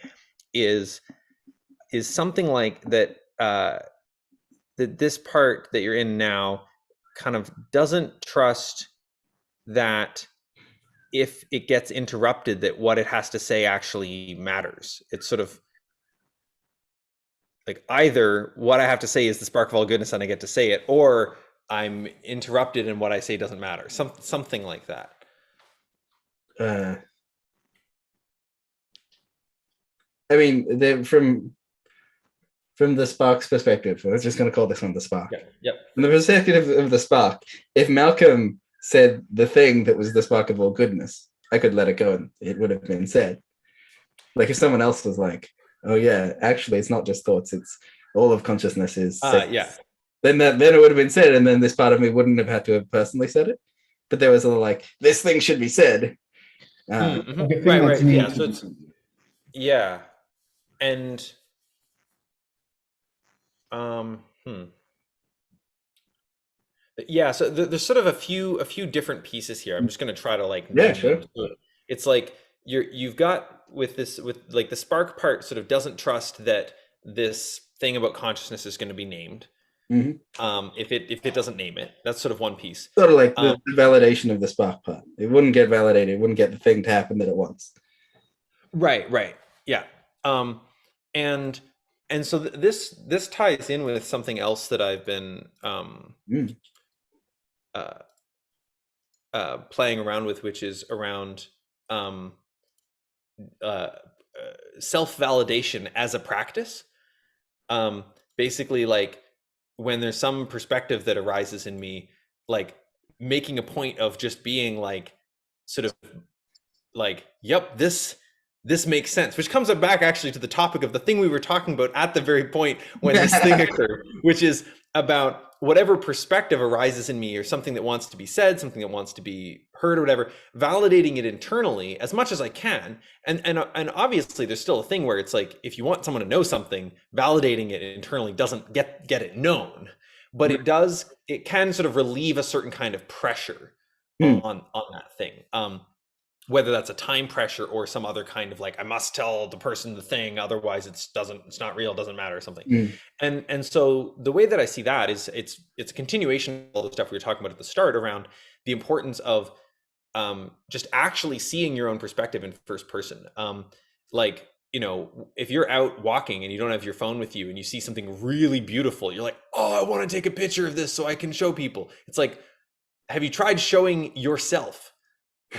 is something like that, that this part that you're in now kind of doesn't trust that if it gets interrupted, that what it has to say actually matters. It's sort of like either what I have to say is the spark of all goodness and I get to say it, or I'm interrupted and what I say doesn't matter. Something like that. I mean, from the spark's perspective, I was just going to call this one the spark. Yep. From the perspective of the spark, if Malcolm said the thing that was the spark of all goodness, I could let it go and it would have been said. Like if someone else was like, oh yeah, actually it's not just thoughts, it's all of consciousness is sex. Then it would have been said, and then this part of me wouldn't have had to have personally said it. But there was a like, this thing should be said. Right. Yeah. So it's and yeah. So there's sort of a few different pieces here. I'm just going to try to like sure. It's like you've got with like the spark part sort of doesn't trust that this thing about consciousness is going to be named. If it doesn't name it, that's sort of one piece. Sort of like the validation of the spark part. It wouldn't get validated. It wouldn't get the thing to happen that it wants. Right. Yeah. And so this ties in with something else that I've been playing around with, which is around self-validation as a practice. Basically, like when there's some perspective that arises in me, like making a point of just being like, sort of like, yep, this makes sense, which comes back actually to the topic of the thing we were talking about at the very point when this thing occurred, which is about whatever perspective arises in me, or something that wants to be said, something that wants to be heard or whatever, validating it internally as much as I can. And obviously there's still a thing where it's like, if you want someone to know something, validating it internally doesn't get it known, but it can sort of relieve a certain kind of pressure on that thing. Whether that's a time pressure or some other kind of like, I must tell the person the thing, otherwise it's not real, doesn't matter, or something. And so the way that I see that is it's a continuation of all the stuff we were talking about at the start around the importance of just actually seeing your own perspective in first person. Like, you know, if you're out walking and you don't have your phone with you and you see something really beautiful, you're like, oh, I want to take a picture of this so I can show people. It's like, have you tried showing yourself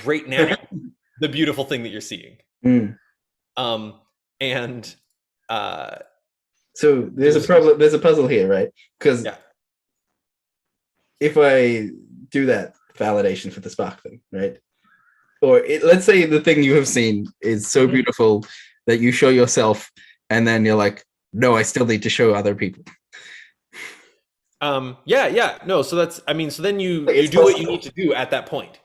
right now the beautiful thing that you're seeing? And so there's a problem, there's a puzzle here, right? Because if I do that validation for the spark thing, right, or let's say the thing you have seen is so beautiful that you show yourself and then you're like, no, I still need to show other people. No, so that's, I mean, so then you do what you need to do at that point.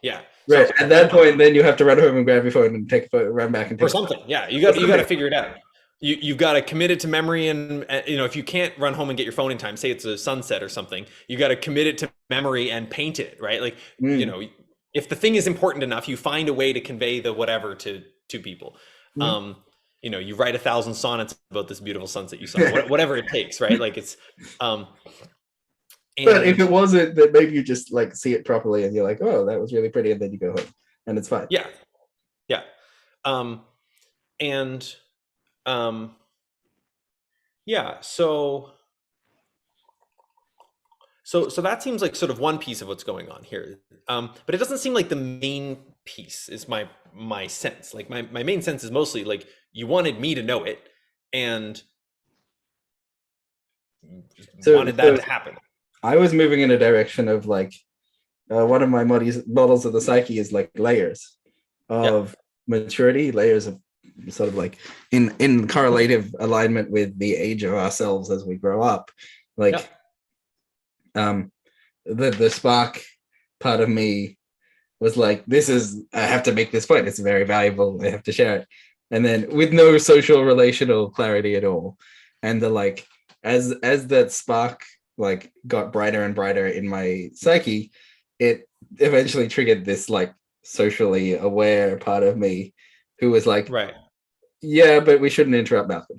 Right. At that point, then you have to run home and grab your phone and take a photo, run back and take or something. You got to figure it out. You've got to commit it to memory, and you know, if you can't run home and get your phone in time, say it's a sunset or something, you got to commit it to memory and paint it, right? Like, you know, if the thing is important enough, you find a way to convey the whatever to people. You know, you write 1,000 sonnets about this beautiful sunset you saw, whatever it takes, right? Like it's but if it wasn't, then maybe you just like see it properly and you're like, oh, that was really pretty, and then you go home and it's fine. So that seems like sort of one piece of what's going on here, but it doesn't seem like the main piece is my sense. Like my main sense is mostly like, you wanted me to know it and wanted that to happen. I was moving in a direction of like, one of my models of the psyche is like layers of maturity, layers of sort of like in correlative alignment with the age of ourselves as we grow up. Like the spark part of me was like, I have to make this point. It's very valuable. I have to share it. And then with no social relational clarity at all. And the like, as that spark like got brighter and brighter in my psyche, it eventually triggered this like socially aware part of me who was like, yeah, but we shouldn't interrupt Malcolm.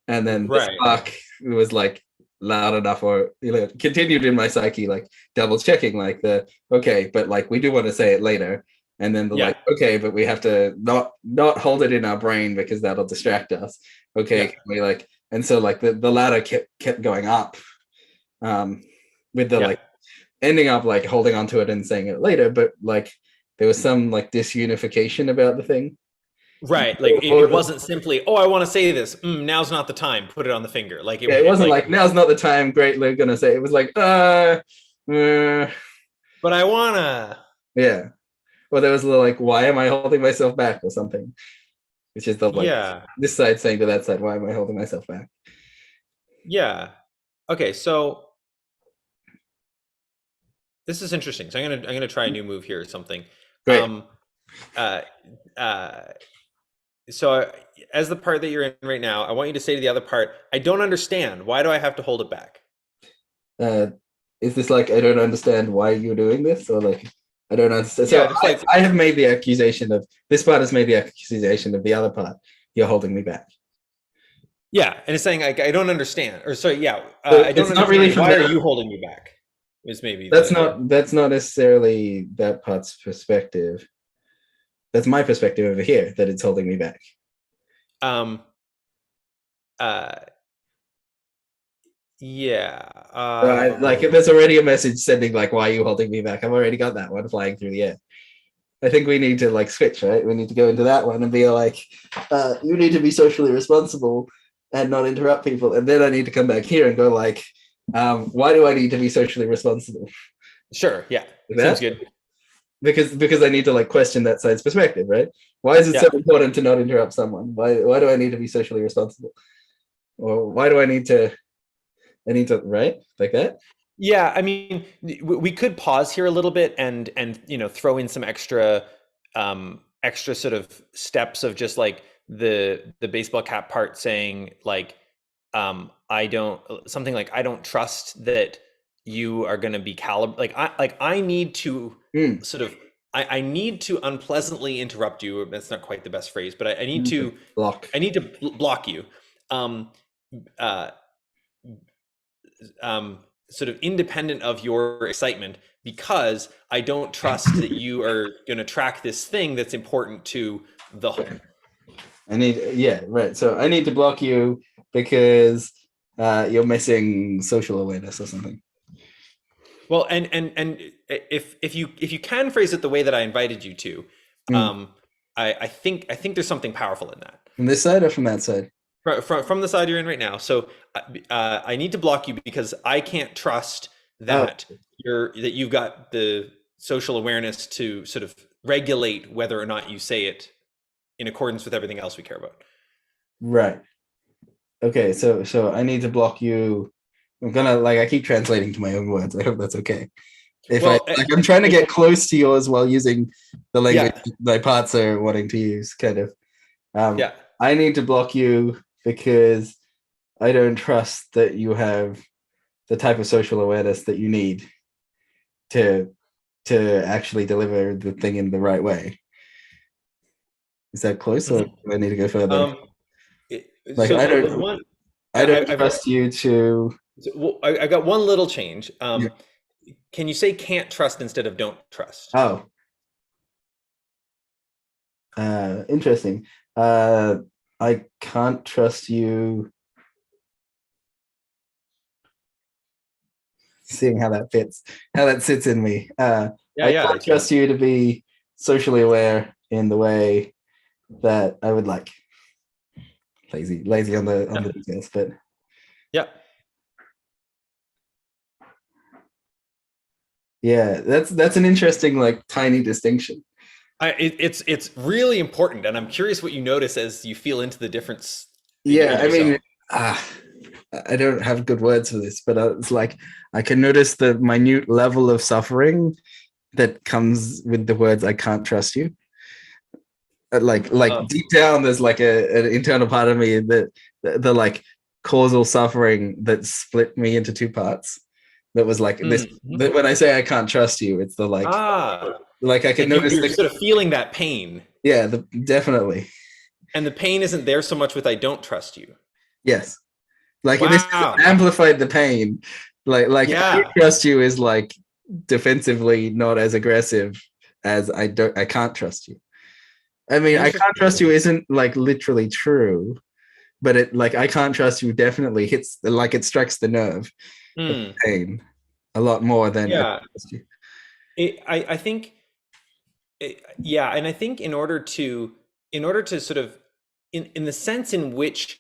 And then the spark was like loud enough, or you know, continued in my psyche, like double checking, like okay, but like we do want to say it later. And then like, okay, but we have to not hold it in our brain because that'll distract us. Okay, we like, and so like the ladder kept going up, with the like ending up like holding onto it and saying it later, but like there was some like disunification about the thing. Right, like it wasn't simply, oh, I want to say this. Now's not the time. Put it on the finger. Like it wasn't like now's not the time. Great, we're gonna say. It was like, but I wanna. Yeah. Well, there was a little like, why am I holding myself back or something? Which is the like this side saying to that side, why am I holding myself back? Yeah. Okay, so this is interesting. So I'm gonna try a new move here or something. Great. So as the part that you're in right now, I want you to say to the other part, I don't understand. Why do I have to hold it back? Is this like, I don't understand why you're doing this? Or like, I don't understand. So I have made the accusation of, this part has made the accusation of the other part, you're holding me back. Yeah, and it's saying, like, I don't understand. Or sorry, I don't understand. Not really, why are you holding me back? Is maybe that's not necessarily that part's perspective. That's my perspective over here, that it's holding me back. Like if there's already a message sending like, why are you holding me back? I've already got that one flying through the air. I think we need to like switch, right? We need to go into that one and be like, you need to be socially responsible and not interrupt people. And then I need to come back here and go like, Why do I need to be socially responsible? Sure. Yeah. That? Seems good. Because I need to like question that side's perspective, right? Why is it so important to not interrupt someone? Why do I need to be socially responsible? Or why do I need to right? Like that? Yeah, I mean, we could pause here a little bit and throw in some extra sort of steps of just like the baseball cap part saying like I don't something like I don't trust that you are going to be I need to sort of I need to unpleasantly interrupt you. That's not quite the best phrase, but I need to block. I need to block you. Uh, sort of independent of your excitement, because I don't trust that you are going to track this thing that's important to the whole. So I need to block you because you're missing social awareness or something. Well, and if you can phrase it the way that I invited you to, I think there's something powerful in that. From this side or from that side? From the side you're in right now. So I need to block you because I can't trust that you've got the social awareness to sort of regulate whether or not you say it in accordance with everything else we care about. Right. Okay. So I need to block you. I'm gonna I keep translating to my own words. I hope that's okay. I'm trying to get close to yours while using the language my parts are wanting to use, kind of. I need to block you because I don't trust that you have the type of social awareness that you need to actually deliver the thing in the right way. Is that close, or do I need to go further? I don't trust you to. Well, I got one little change. Can you say can't trust instead of don't trust? Oh, interesting. I can't trust you. Seeing how that fits, how that sits in me. I can't trust you to be socially aware in the way that I would like. Lazy on the details, but that's an interesting tiny distinction. It's really important, and I'm curious what you notice as you feel into the difference. I mean, I don't have good words for this, but it's like I can notice the minute level of suffering that comes with the words "I can't trust you." Deep down, there's an internal part of me that the causal suffering that split me into two parts. That was this. That when I say I can't trust you, it's the I can notice you're sort of feeling that pain. Yeah, definitely. And the pain isn't there so much with I don't trust you. Yes. This amplified the pain. I don't trust you is defensively not as aggressive as I can't trust you. I mean, I can't trust you isn't literally true, but it I can't trust you definitely hits it strikes the nerve of pain a lot more than I trust you. I think and I think in order to sort of in the sense in which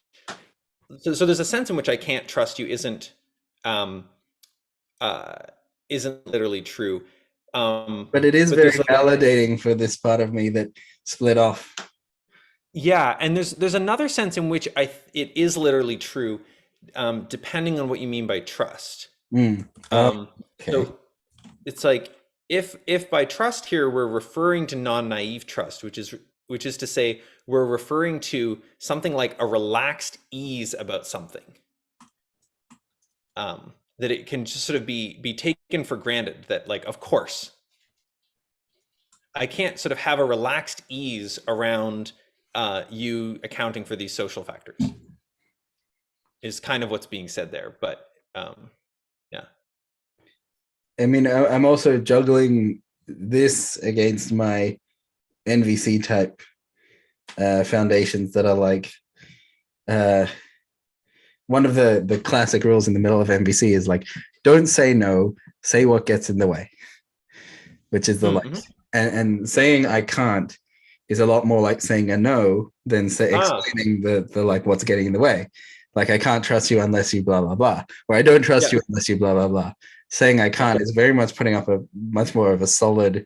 so there's a sense in which I can't trust you isn't literally true. But it is very validating for this part of me that split off. Yeah, and there's another sense in which it is literally true, depending on what you mean by trust. Okay. So it's if by trust here we're referring to non-naive trust, which is to say we're referring to something like a relaxed ease about something, that it can just sort of be taken for granted that of course I can't sort of have a relaxed ease around you accounting for these social factors, is kind of what's being said there. But I mean, I'm also juggling this against my NVC type foundations that are one of the classic rules in the middle of NVC is don't say no, say what gets in the way, which is and saying I can't is a lot more like saying a no than explaining the what's getting in the way. Like, I can't trust you unless you blah, blah, blah. Or I don't trust you unless you blah, blah, blah. Saying I can't is very much putting up a much more of a solid,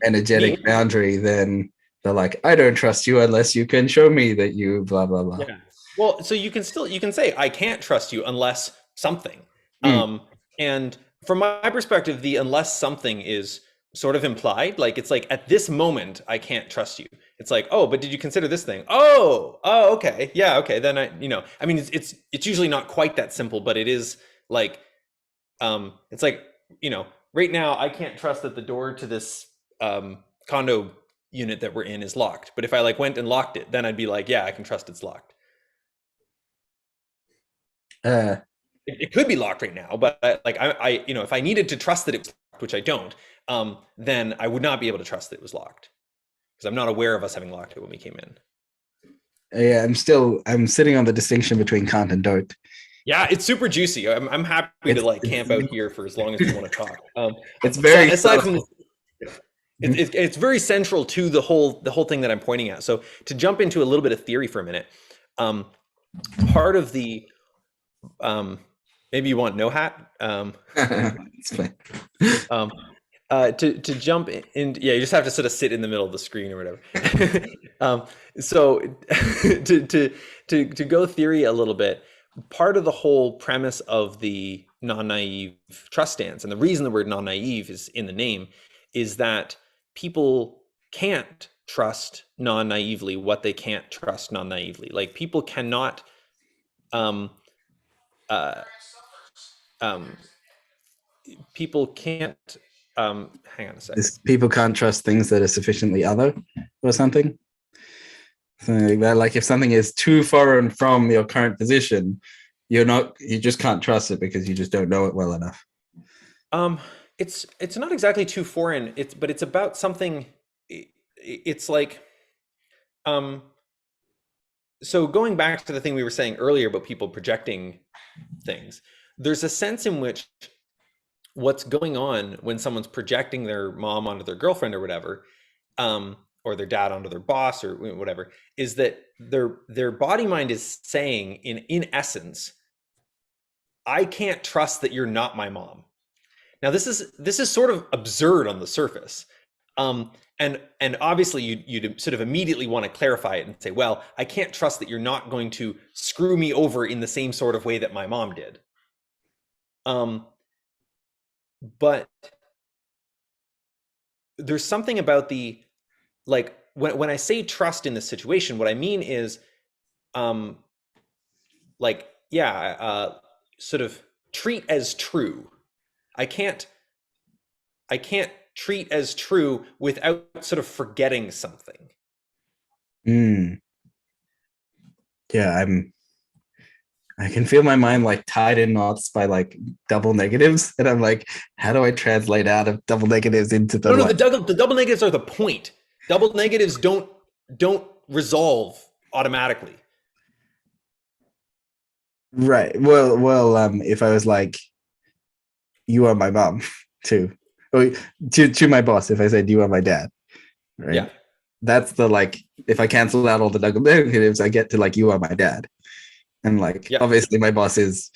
energetic boundary than the like, I don't trust you unless you can show me that you blah, blah, blah. Yeah. Well, so you can say, I can't trust you unless something. And from my perspective, the unless something is sort of implied. Like, it's like, at this moment, I can't trust you. It's like, oh, but did you consider this thing? Oh, okay. Yeah. Okay. Then I mean, it's usually not quite that simple, but it is like, it's like, right now I can't trust that the door to this, condo unit that we're in is locked. But if I like went and locked it, then I'd be like, yeah, I can trust it's locked. It could be locked right now, but I if I needed to trust that it was locked, which I don't, then I would not be able to trust that it was locked because I'm not aware of us having locked it when we came in. Yeah, I'm sitting on the distinction between can't and don't. Yeah, it's super juicy. I'm happy to like camp out here for as long as you want to talk. It's very aside from it's very central to the whole thing that I'm pointing at. So to jump into a little bit of theory for a minute, part of the maybe you want no hat. It's fine. To jump in, yeah, you just have to sort of sit in the middle of the screen or whatever. So to go theory a little bit, part of the whole premise of the non-naive trust stance, and the reason the word non-naive is in the name, is that people can't trust non-naively what they can't trust non-naively. Like, people cannot people can't hang on a second. People can't trust things that are sufficiently other or something like that. Like, if something is too foreign from your current position, you just can't trust it because you just don't know it well enough. It's not exactly too foreign, but it's about something. It's like, so going back to the thing we were saying earlier about people projecting things, there's a sense in which what's going on when someone's projecting their mom onto their girlfriend or whatever, or their dad onto their boss or whatever, is that their body mind is saying in essence, I can't trust that you're not my mom. Now, this is sort of absurd on the surface. And obviously you'd sort of immediately want to clarify it and say, well, I can't trust that you're not going to screw me over in the same sort of way that my mom did. But there's something about the, like, when I say trust in this situation, what I mean is, sort of treat as true. I can't treat as true without sort of forgetting something. Yeah, I can feel my mind like tied in knots by like double negatives, and I'm like, how do I translate out of double negatives into the? No, the double negatives are the point. Double negatives don't resolve automatically. Right. Well, if I was like, you are my mom too, or to my boss, if I said you are my dad, right? Yeah. That's the, like, if I cancel out all the double negatives, I get to like, you are my dad. And like, obviously my boss is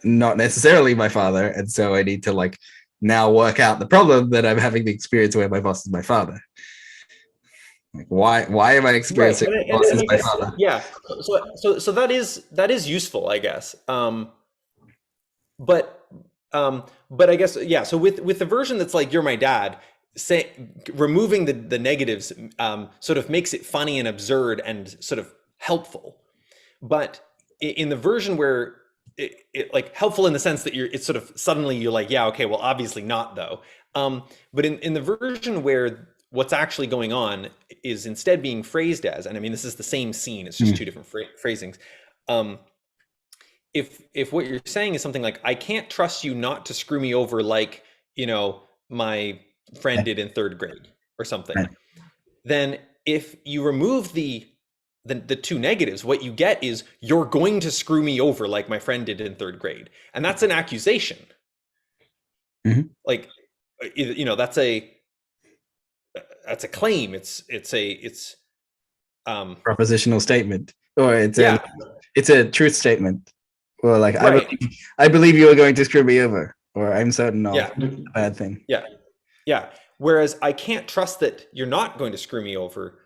not necessarily my father. And so I need to like now work out the problem that I'm having the experience where my boss is my father. Like, why am I experiencing my boss is my father? Yeah. So that is useful, I guess. But I guess, yeah. So with the version that's like, you're my dad, removing the negatives sort of makes it funny and absurd and sort of helpful. But in the version where it like helpful in the sense that it's sort of suddenly you're like, yeah, okay, well, obviously not though. But in the version where what's actually going on is instead being phrased as, and I mean, this is the same scene, it's just two different phrasings. If what you're saying is something like, I can't trust you not to screw me over like, my friend did in third grade or something, then if you remove the two negatives, what you get is, you're going to screw me over like my friend did in third grade. And that's an accusation. Like, that's a claim. It's propositional statement, or it's it's a truth statement. Or like, Right. I believe you are going to screw me over, or I'm certain of Yeah. a bad thing. Yeah. Whereas I can't trust that you're not going to screw me over,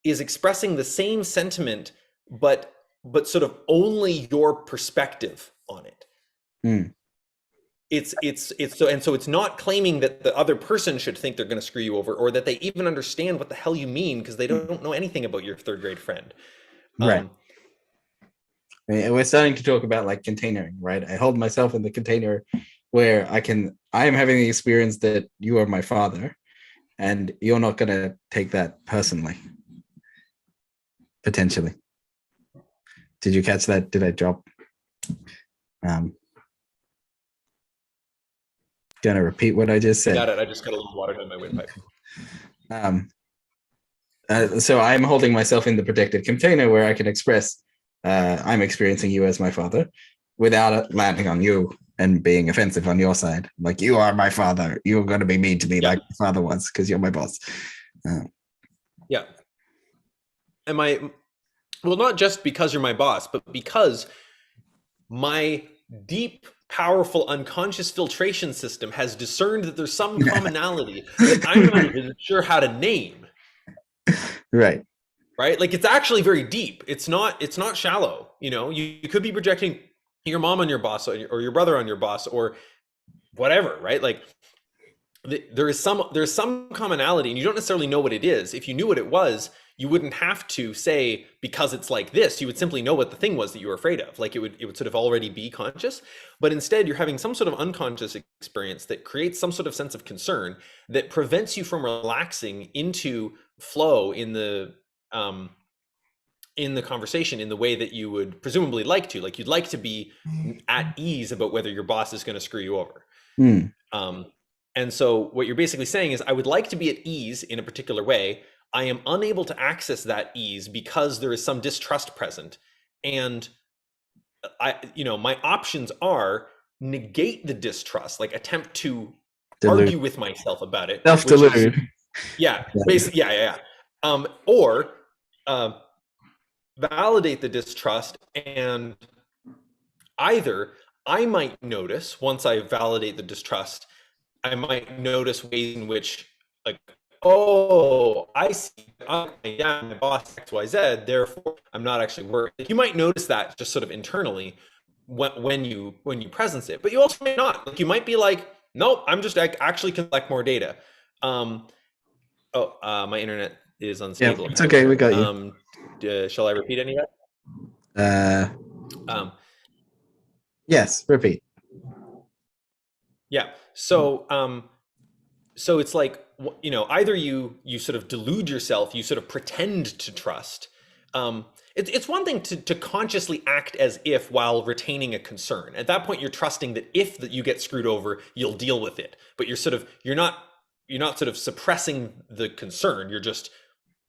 is expressing the same sentiment, but sort of only your perspective on it. Mm. So it's not claiming that the other person should think they're going to screw you over, or that they even understand what the hell you mean, because they don't know anything about your third grade friend. Right. We're starting to talk about like containering, right? I hold myself in the container where I am having the experience that you are my father, and you're not going to take that personally. Potentially. Did you catch that? Did I drop? Gonna repeat what I just said. I got it. I just got a little water down my windpipe. So I'm holding myself in the protected container where I can express I'm experiencing you as my father without it landing on you and being offensive on your side. Like, you are my father. You're going to be mean to me like my father was because you're my boss. Yeah. Well, not just because you're my boss, but because my deep, powerful unconscious filtration system has discerned that there's some commonality that I'm not even sure how to name. Right. Like, it's actually very deep. It's not shallow. You could be projecting your mom on your boss, or your brother on your boss, or whatever, right? Like, there's some commonality, and you don't necessarily know what it is. If you knew what it was, you wouldn't have to say, because it's like this. You would simply know what the thing was that you were afraid of. Like, it would sort of already be conscious. But instead, you're having some sort of unconscious experience that creates some sort of sense of concern that prevents you from relaxing into flow in the conversation in the way that you would presumably like to. Like, you'd like to be at ease about whether your boss is going to screw you over. And so what you're basically saying is, I would like to be at ease in a particular way. I am unable to access that ease because there is some distrust present. And my options are negate the distrust, like attempt to argue with myself about it. Self-delude. Basically, or validate the distrust, and either I might notice, once I validate the distrust, I might notice ways in which, like, oh, I see, my boss XYZ, therefore I'm not actually worried. You might notice that just sort of internally when you presence it, but you also may not. Like, you might be like, nope, I'm just actually collect more data. My internet is unstable. Yeah, it's okay, we got you. Shall I repeat any of that? Yes, repeat. Yeah. So it's like, either you sort of delude yourself, you sort of pretend to trust. It's one thing to consciously act as if, while retaining a concern. At that point, you're trusting that if you get screwed over, you'll deal with it. But you're not sort of suppressing the concern. You're just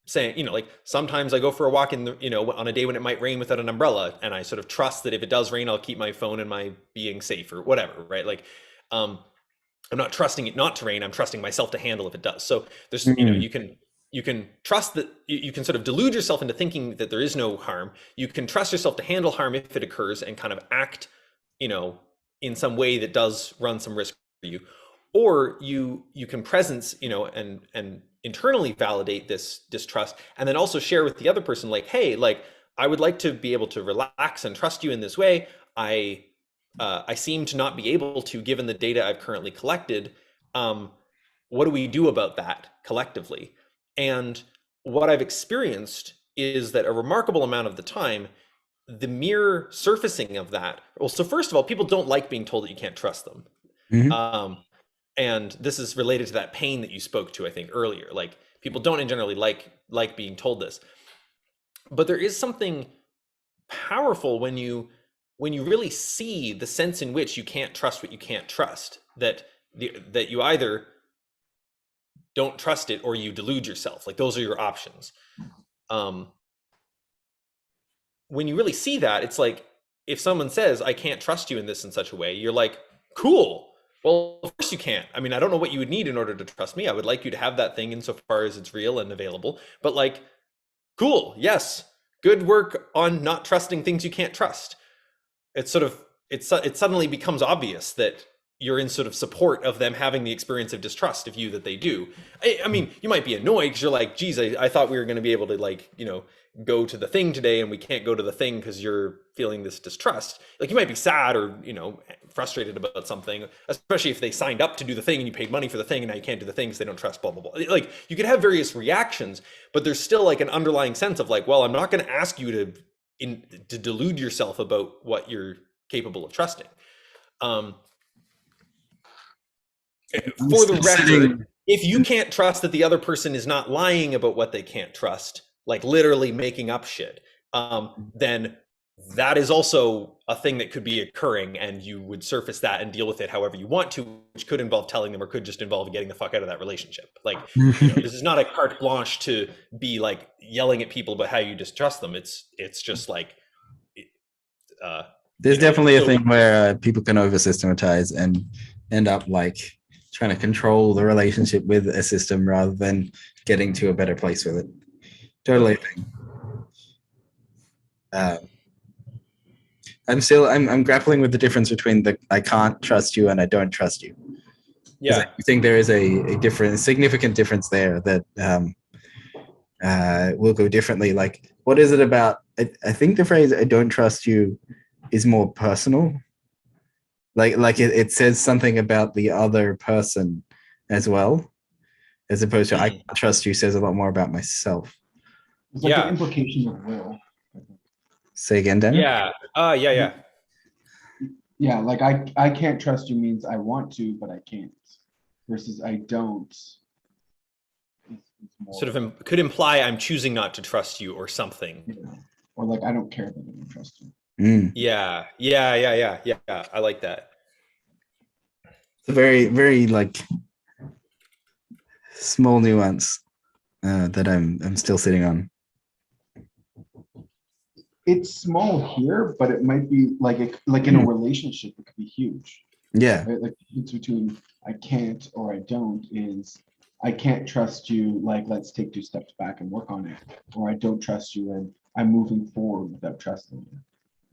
saying, like, sometimes I go for a walk on a day when it might rain without an umbrella, and I sort of trust that if it does rain, I'll keep my phone and my being safe, or whatever, right? Like, I'm not trusting it not to rain. I'm trusting myself to handle if it does. So there's, you can trust that you can sort of delude yourself into thinking that there is no harm. You can trust yourself to handle harm if it occurs, and kind of act, in some way that does run some risk for you. Or you can presence, and internally validate this distrust, and then also share with the other person, like, hey, like, I would like to be able to relax and trust you in this way. I seem to not be able to, given the data I've currently collected. What do we do about that collectively? And what I've experienced is that a remarkable amount of the time, the mere surfacing of that. Well, so first of all, people don't like being told that you can't trust them. And this is related to that pain that you spoke to, I think, earlier. Like, people don't generally like being told this. But there is something powerful when you really see the sense in which you can't trust what you can't trust, that you either don't trust it or you delude yourself. Like, those are your options. When you really see that, it's like, if someone says, I can't trust you in this in such a way, you're like, cool. Well, of course you can't. I mean, I don't know what you would need in order to trust me. I would like you to have that thing insofar as it's real and available, but, like, cool. Yes. good work on not trusting things you can't trust. It's sort of, it suddenly becomes obvious that you're in sort of support of them having the experience of distrust of you that they do. I mean, you might be annoyed because you're like, geez, I thought we were going to be able to, like, you know, go to the thing today and we can't go to the thing because you're feeling this distrust. Like, you might be sad or, you know, frustrated about something, especially if they signed up to do the thing and you paid money for the thing and now you can't do the thing because they don't trust, blah, blah, blah. Like, you could have various reactions, but there's still like an underlying sense of like, well, I'm not going to ask you to delude yourself about what you're capable of trusting. For the record, if you can't trust that the other person is not lying about what they can't trust, like literally making up shit, then that is also a thing that could be occurring, and you would surface that and deal with it however you want to, which could involve telling them or could just involve getting the fuck out of that relationship. Like, you know, this is not a carte blanche to be like yelling at people about how you distrust them. It's just like, there's definitely a thing where people can over systematize and end up like trying to control the relationship with a system rather than getting to a better place with it. Totally a thing. I'm grappling with the difference between the I can't trust you and I don't trust you. Yeah, I think there is a significant difference there that will go differently. Like, what is it about? I think the phrase "I don't trust you" is more personal. Like it says something about the other person as well, as opposed to "I can't trust you" says a lot more about myself. It's like an implication of will. Say again, Daniel? Yeah. Yeah, like I can't trust you means I want to, but I can't. Versus I don't. It's more, sort of could imply I'm choosing not to trust you or something. Yeah. Or like I don't care that I don't trust you. Yeah. I like that. It's a very, very like small nuance that I'm still sitting on. It's small here, but it might be like in a relationship, it could be huge. Yeah. Right? Like it's between I can't or I don't is I can't trust you, like let's take 2 steps back and work on it. Or I don't trust you and I'm moving forward without trusting you.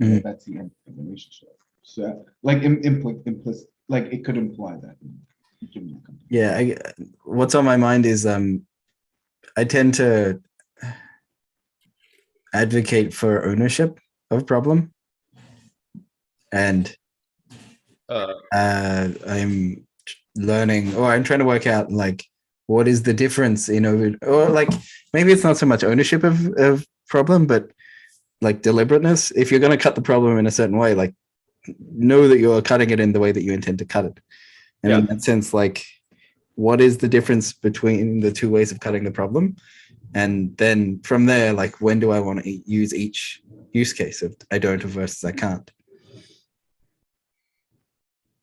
Right? That's the end of the relationship. So like implicit, like it could imply that. Yeah, what's on my mind is I tend to advocate for ownership of problem, and I'm learning, or I'm trying to work out like what is the difference in or like maybe it's not so much ownership of problem, but like deliberateness. If you're going to cut the problem in a certain way, like know that you're cutting it in the way that you intend to cut it. And in that sense, like what is the difference between the 2 ways of cutting the problem? And then from there, like when do I want to use each use case of I don't versus I can't?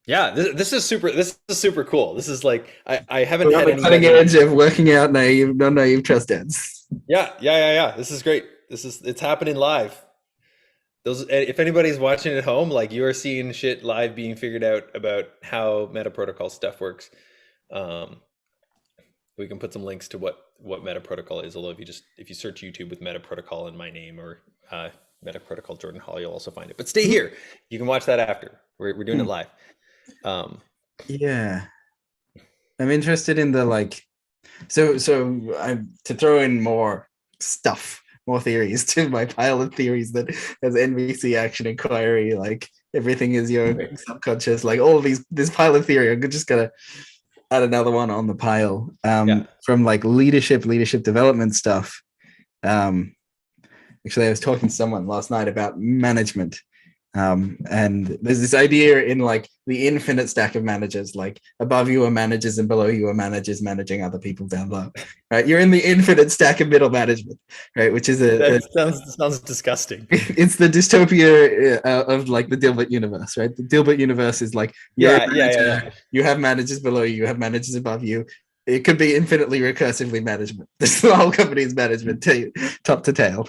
Yeah, this is super cool. This is like I haven't had any cutting edge of working out non-naive trust ends. Yeah. This is great. It's happening live. If anybody's watching at home, like you are seeing shit live being figured out about how meta protocol stuff works. We can put some links to what meta protocol is. Although if you search YouTube with meta protocol and my name or meta protocol Jordan Hall, you'll also find it. But stay here. You can watch that after. We're doing it live. Yeah, I'm interested in the like. So I'm to throw in more theories to my pile of theories that as NVC action inquiry, like everything is your subconscious, like all of this pile of theory. I'm just gonna add another one on the pile from like leadership development stuff. Actually, I was talking to someone last night about management. And there's this idea in like the infinite stack of managers, like above you are managers and below you are managers managing other people down low, right? You're in the infinite stack of middle management, right? Which is sounds disgusting. It's the dystopia of like the Dilbert universe, right? The Dilbert universe is like you have managers below you, you have managers above you. It could be infinitely recursively management. This the whole company's management, top to tail.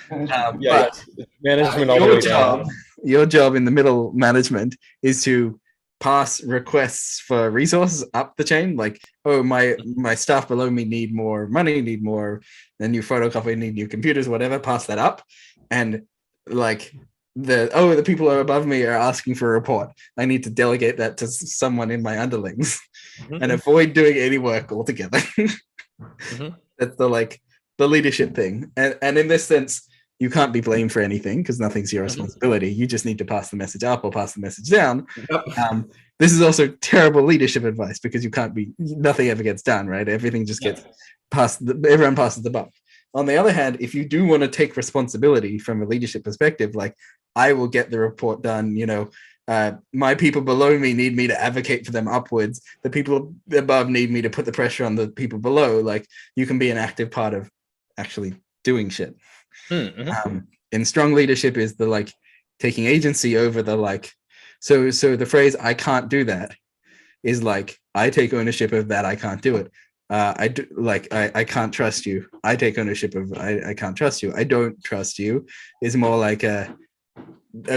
Management all the way down. Your job in the middle management is to pass requests for resources up the chain, like, oh, my staff below me need more money, need more, a new photocopy, need new computers, whatever, pass that up. And like the people who are above me are asking for a report. I need to delegate that to someone in my underlings and avoid doing any work altogether. That's the leadership thing. And in this sense, you can't be blamed for anything because nothing's your responsibility. You just need to pass the message up or pass the message down. This is also terrible leadership advice because nothing ever gets done, right? Everything just gets passed. Everyone passes the buck. On the other hand, if you do want to take responsibility from a leadership perspective, like, I will get the report done, my people below me need me to advocate for them upwards. The people above need me to put the pressure on the people below. Like, you can be an active part of actually doing shit. And strong leadership is the taking agency over the so the phrase "I can't do that" is like, I take ownership of that. I can't do it. I can't trust you. I take ownership of I can't trust you. I don't trust you is more like a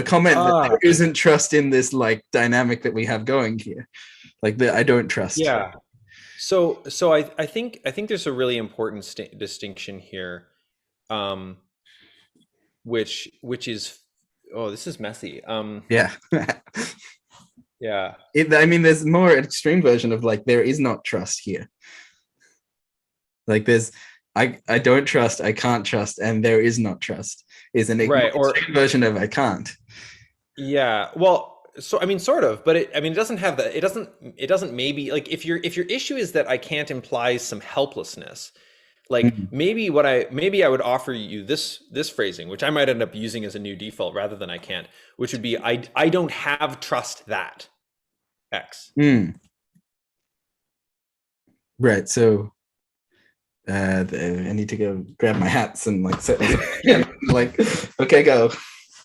comment that there isn't trust in this dynamic that we have going here. I don't trust. Yeah. So I think there's a really important distinction here, which is, this is messy. Yeah. Yeah. There's more extreme version of there is not trust here. There's I don't trust, I can't trust, and there is not trust is an extreme version of I can't. Yeah. Well, so sort of, but it doesn't have that. It doesn't maybe if your issue is that I can't implies some helplessness. Maybe I would offer you this phrasing, which I might end up using as a new default rather than I can't, which would be I don't have trust that X. Right. So I need to go grab my hats and set this again. Okay, go.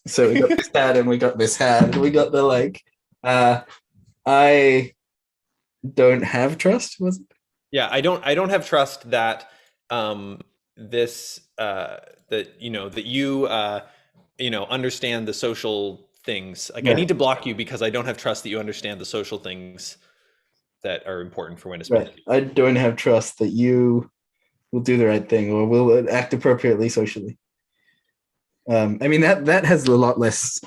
So we got this hat and we got this hat and we got the I don't have trust, was it? Yeah, I don't have trust that this that you understand the social things. I need to block you because I don't have trust that you understand the social things that are important for when to speak. Right. I don't have trust that you will do the right thing or will act appropriately socially. That has a lot less,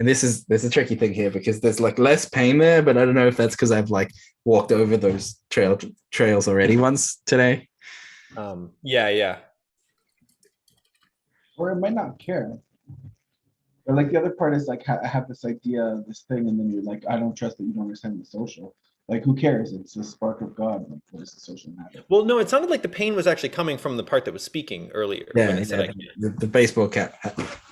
and there's a tricky thing here because there's less pain there, but I don't know if that's because I've walked over those trails already once today. Yeah. Or it might not care. Or the other part is I have this idea of this thing, and then you're I don't trust that you don't understand the social. Who cares? It's a spark of God. What is the social matter? Well, no, it sounded like the pain was actually coming from the part that was speaking earlier. Yeah, the baseball cap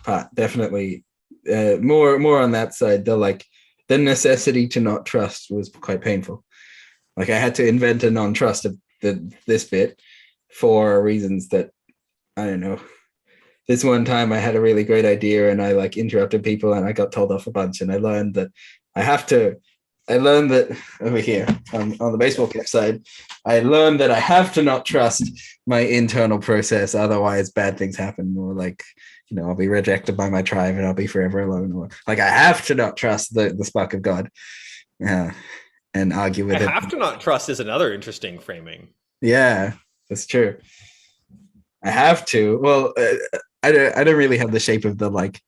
part definitely. More on that side. The necessity to not trust was quite painful. I had to invent a non-trust of this bit for reasons that I don't know. This one time I had a really great idea and I interrupted people and I got told off a bunch, and I learned that over here on the baseball cap side, I learned that I have to not trust my internal process, otherwise bad things happen, or I'll be rejected by my tribe and I'll be forever alone, or I have to not trust the spark of God and argue with it. I have to not trust is another interesting framing. Yeah, that's true. I have to. Well, I don't really have the shape of the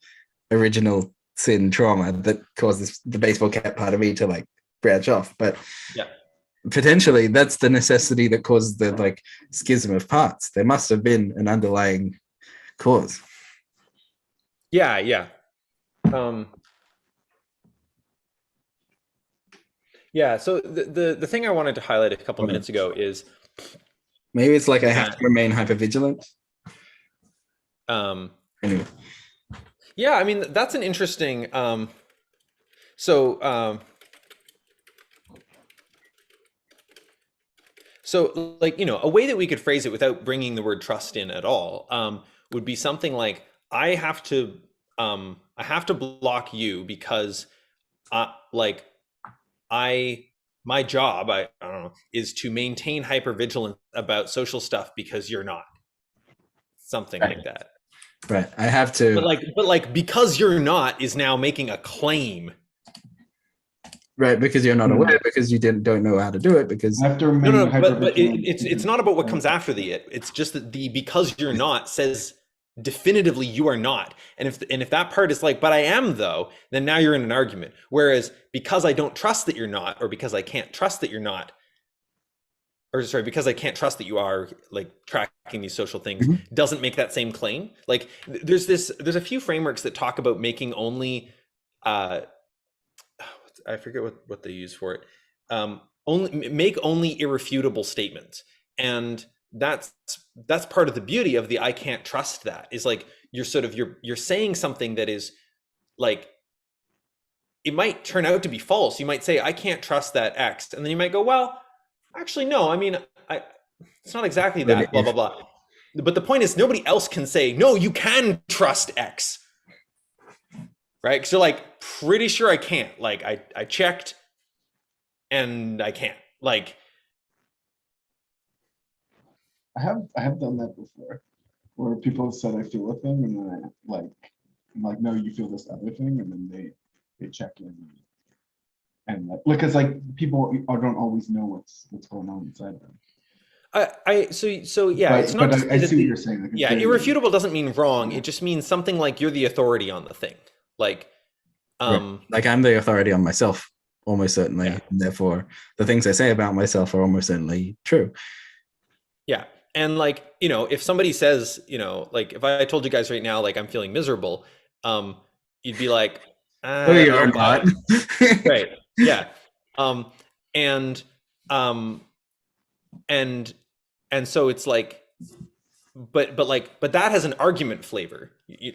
original sin trauma that causes the baseball cap part of me to branch off, but potentially that's the necessity that causes the schism of parts. There must have been an underlying cause. Yeah. So the thing I wanted to highlight a couple minutes ago is maybe it's I have to remain hypervigilant. Anyway. Yeah, that's an interesting. So a way that we could phrase it without bringing the word trust in at all would be something like, I have to block you because my job, I don't know, is to maintain hypervigilance about social stuff because you're not. Something like that. Right. I have to. But because you're not is now making a claim Right, because you're not Mm. aware, because you don't know how to do it, because I have to remain No, but hypervigilant. it's not about what comes after the it. It's just that the because you're not says definitively you are not. And if that part is like, but I am though, then now you're in an argument. Whereas because I don't trust that you're not, or because I can't trust that you're not, or sorry, because I can't trust that you are like tracking these social things, doesn't make that same claim. Like there's a few frameworks that talk about making only I forget what they use for it. Only irrefutable statements, and that's part of the beauty of the I can't trust that is like you're saying something that is like it might turn out to be false. You might say I can't trust that X, and then you might go, well, actually no. I mean, it's not exactly that. Blah blah blah. But the point is, nobody else can say no. You can trust X. Right? Because you're like, pretty sure I can't. Like, I checked and I can't. Like, I have done that before, where people have said I feel a thing, and then I'm like, no, you feel this other thing, and then they check in, and like, because like people don't always know what's going on inside them. So yeah, But, it's not. I see what you're saying. Like, yeah, irrefutable doesn't mean wrong. It just means something like you're the authority on the thing. Like, right. Like I'm the authority on myself, almost certainly. Yeah. And therefore, the things I say about myself are almost certainly true. Yeah. And like, if somebody says, like if I told you guys right now, like I'm feeling miserable, you'd be like, oh, you're not. Right. Yeah. And so it's like, but that has an argument flavor,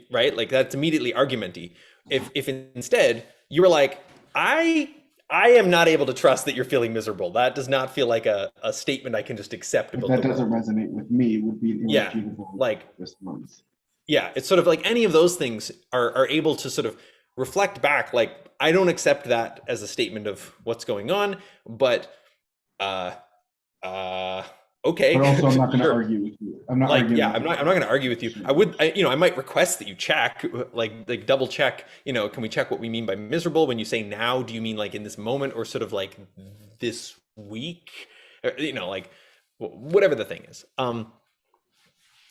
right? Like that's immediately argumenty. If instead you were like, I am not able to trust that you're feeling miserable. That does not feel like a statement I can just accept. If that doesn't resonate with me, it would be an irrefutable response. Yeah, it's sort of like any of those things are able to sort of reflect back. Like I don't accept that as a statement of what's going on, but okay. But also, I'm not going to Sure. argue with you. I'm not like, arguing. yeah, I'm not going to argue with you. I would, I might request that you check, like double check. Can we check what we mean by miserable? When you say now, do you mean like in this moment, or sort of like this week? Or, like whatever the thing is.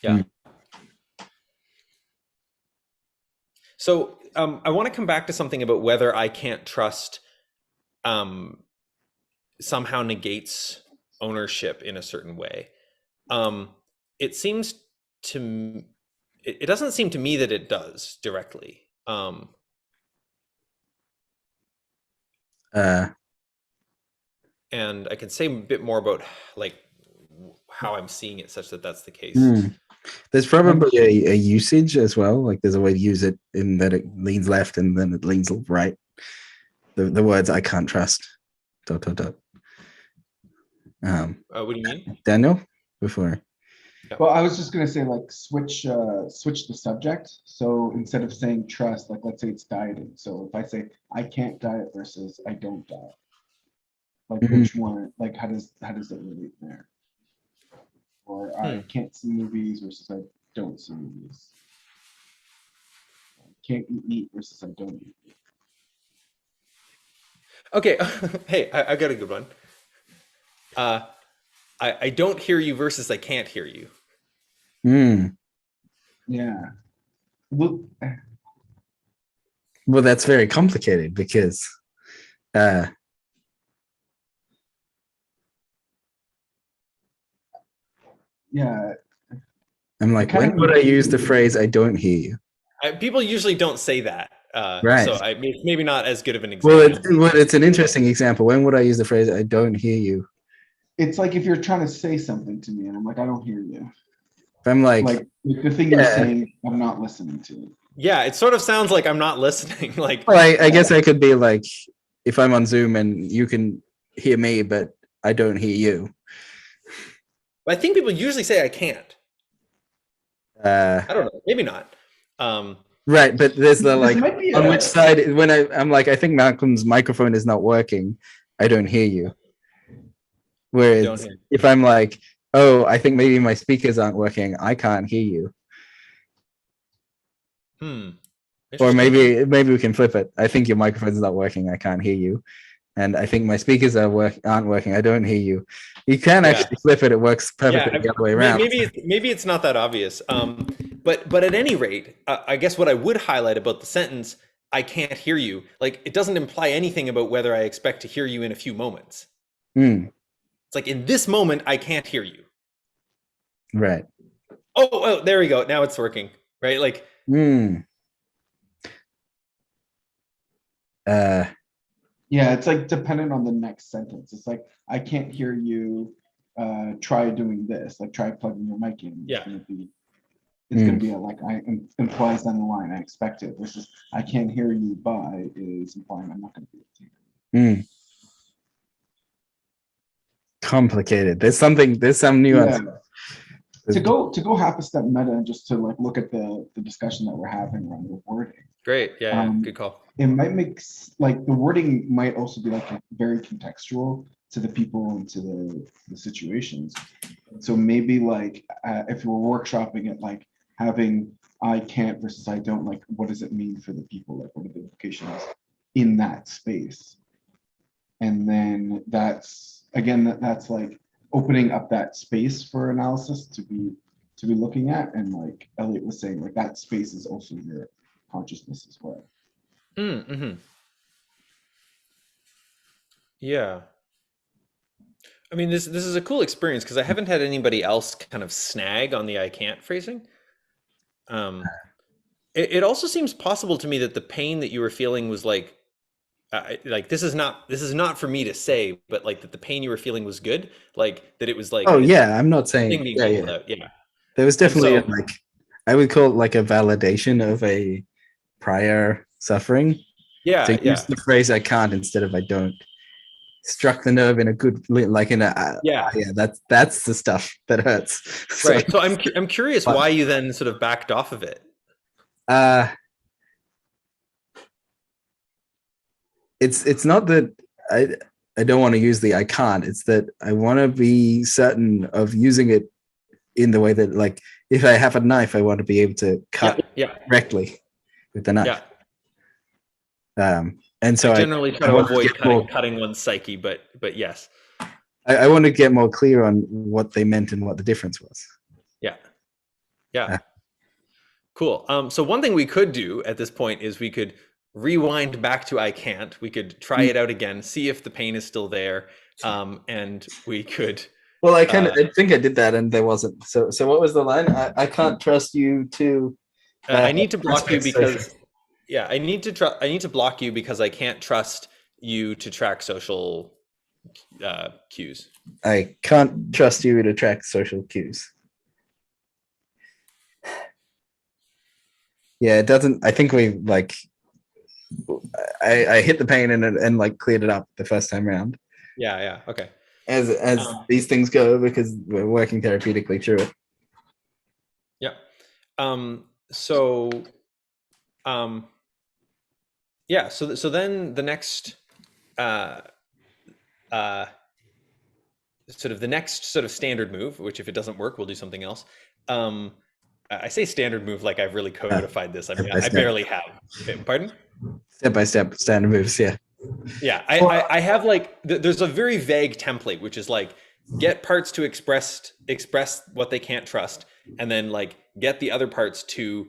Yeah. So I want to come back to something about whether I can't trust somehow negates ownership in a certain way. It seems to it doesn't seem to me that it does directly. And I can say a bit more about like how I'm seeing it such that that's the case. There's probably a usage as well. Like there's a way to use it in that it leans left and then it leans right. The words I can't trust. ... What do you mean, Daniel? Before. Well, I was just gonna say like switch the subject. So instead of saying trust, like let's say it's dieting. So if I say I can't diet versus I don't diet, like which one? Like how does it relate there? Or I can't see movies versus I don't see movies. I can't eat meat versus I don't eat meat. Okay. Hey, I got a good one. I don't hear you versus I can't hear you. Yeah. Well, that's very complicated because yeah. I'm like, when would I use the phrase I don't hear you? People usually don't say that. Right. So maybe not as good of an example. Well, it's an interesting example. When would I use the phrase I don't hear you? It's like if you're trying to say something to me and I'm like, I don't hear you. If I'm like the thing you're saying, I'm not listening to. Yeah, it sort of sounds like I'm not listening. Like, well, I guess I could be like, if I'm on Zoom and you can hear me, but I don't hear you. I think people usually say I can't. I don't know. Maybe not. Right, but there's the like on which side when I'm like, I think Malcolm's microphone is not working. I don't hear you. Whereas if I'm like, oh, I think maybe my speakers aren't working, I can't hear you. Or maybe we can flip it. I think your microphone's not working, I can't hear you. and I think my speakers aren't working. I don't hear you. You can actually flip it. It works perfectly the other way around. Maybe it's not that obvious. But at any rate, I guess what I would highlight about the sentence, I can't hear you, like it doesn't imply anything about whether I expect to hear you in a few moments. It's like in this moment, I can't hear you. Right. Oh, there we go. Now it's working. Right. Like. Yeah, it's like dependent on the next sentence. It's like, I can't hear you. Try doing this. Like try plugging your mic in. Yeah. It's gonna be like implies down the line. I expect it. Versus I can't hear you by is implying I'm not gonna be able to hear you. Complicated. There's some nuance. Yeah. To go half a step meta and just to like look at the discussion that we're having around the wording. Great. Yeah. Good call. It might make like the wording might also be like very contextual to the people and to the situations. So maybe like if you were workshopping it, like having I can't versus I don't, like what does it mean for the people? Like what are the implications in that space? And then that's like opening up that space for analysis to be looking at. And like Elliot was saying, like that space is also your consciousness as well. Yeah. I mean, this is a cool experience because I haven't had anybody else kind of snag on the I can't phrasing. It also seems possible to me that the pain that you were feeling was like this is not for me to say, but like that the pain you were feeling was good, like that it was like. Oh yeah, I'm not saying. Yeah. There was definitely like I would call it like a validation of a prior suffering. Yeah. To use the phrase "I can't" instead of "I don't" struck the nerve in a good, like in a that's the stuff that hurts. Right. So I'm curious why you then sort of backed off of it. It's not that I don't want to use the I can't. It's that I want to be certain of using it in the way that, like, if I have a knife, I want to be able to cut correctly with the knife. And so I generally try to avoid cutting one's psyche, but yes. I want to get more clear on what they meant and what the difference was. Yeah. Cool. So one thing we could do at this point is we could rewind back to I can't. We could try it out again, see if the pain is still there, and we could. Well, I think I did that, and there wasn't. So what was the line? I can't trust you to. I need to block you because. Yeah, I need to block you because I can't trust you to track social cues. I can't trust you to track social cues. Yeah, it doesn't. I think we like. I hit the pain and like cleared it up the first time around. Yeah. Okay. As these things go, because we're working therapeutically through it. Yeah. So then the next sort of standard move, which if it doesn't work, we'll do something else. I say standard move like I've really codified this. I mean, I barely have. Pardon? Step by step standard moves. Yeah. Yeah. I have like, there's a very vague template, which is like get parts to express what they can't trust, and then like get the other parts to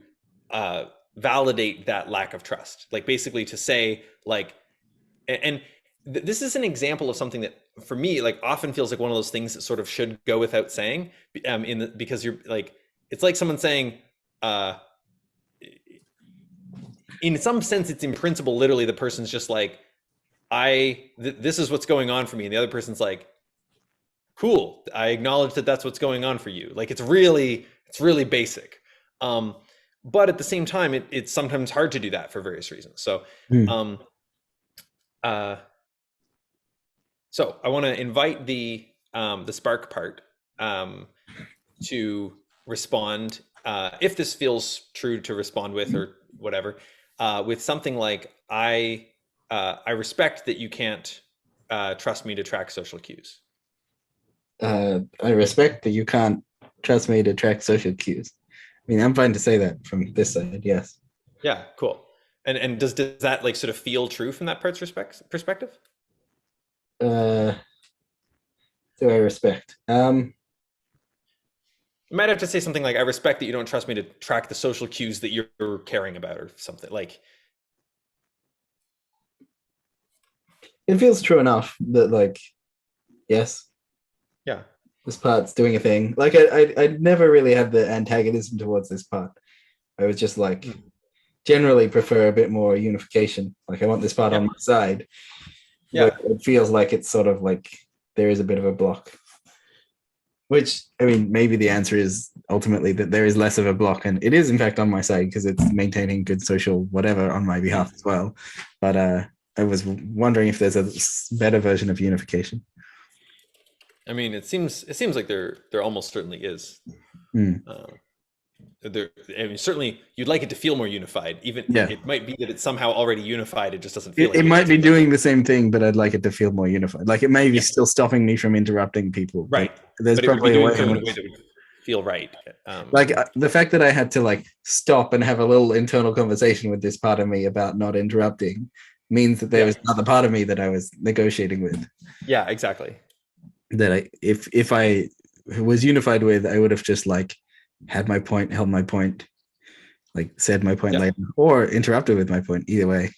validate that lack of trust. Like basically to say like, and this is an example of something that for me, like often feels like one of those things that sort of should go without saying, because you're like, it's like someone saying, in some sense, it's in principle, literally the person's just like, this is what's going on for me. And the other person's like, cool. I acknowledge that that's what's going on for you. Like, it's really basic. But at the same time, it's sometimes hard to do that for various reasons. So, so I want to invite the spark part to respond, if this feels true to respond with or whatever, with something like, I respect that you can't trust me to track social cues. I respect that you can't trust me to track social cues. I mean, I'm fine to say that from this side, yes. Yeah, cool. And does that like sort of feel true from that part's perspective? do I respect? You might have to say something like, I respect that you don't trust me to track the social cues that you're caring about, or something like. It feels true enough that, like, yes, Yeah. this part's doing a thing. Like, I never really had the antagonism towards this part. I was just like, generally prefer a bit more unification. Like, I want this part on my side. Yeah. But it feels like it's sort of like there is a bit of a block. Which, I mean, maybe the answer is ultimately that there is less of a block, and it is in fact on my side because it's maintaining good social whatever on my behalf as well. But I was wondering if there's a better version of unification. I mean, it seems like there almost certainly is. I mean, certainly you'd like it to feel more unified. Even it might be that it's somehow already unified. It just doesn't feel. It might be doing the same thing, but I'd like it to feel more unified. Like it may be still stopping me from interrupting people. Right. There's probably a way in which that would feel right. Like the fact that I had to like stop and have a little internal conversation with this part of me about not interrupting means that there was another part of me that I was negotiating with. Yeah, exactly. That if I was unified with, I would have just like had my point, held my point, like said my point later, or interrupted with my point. Either way.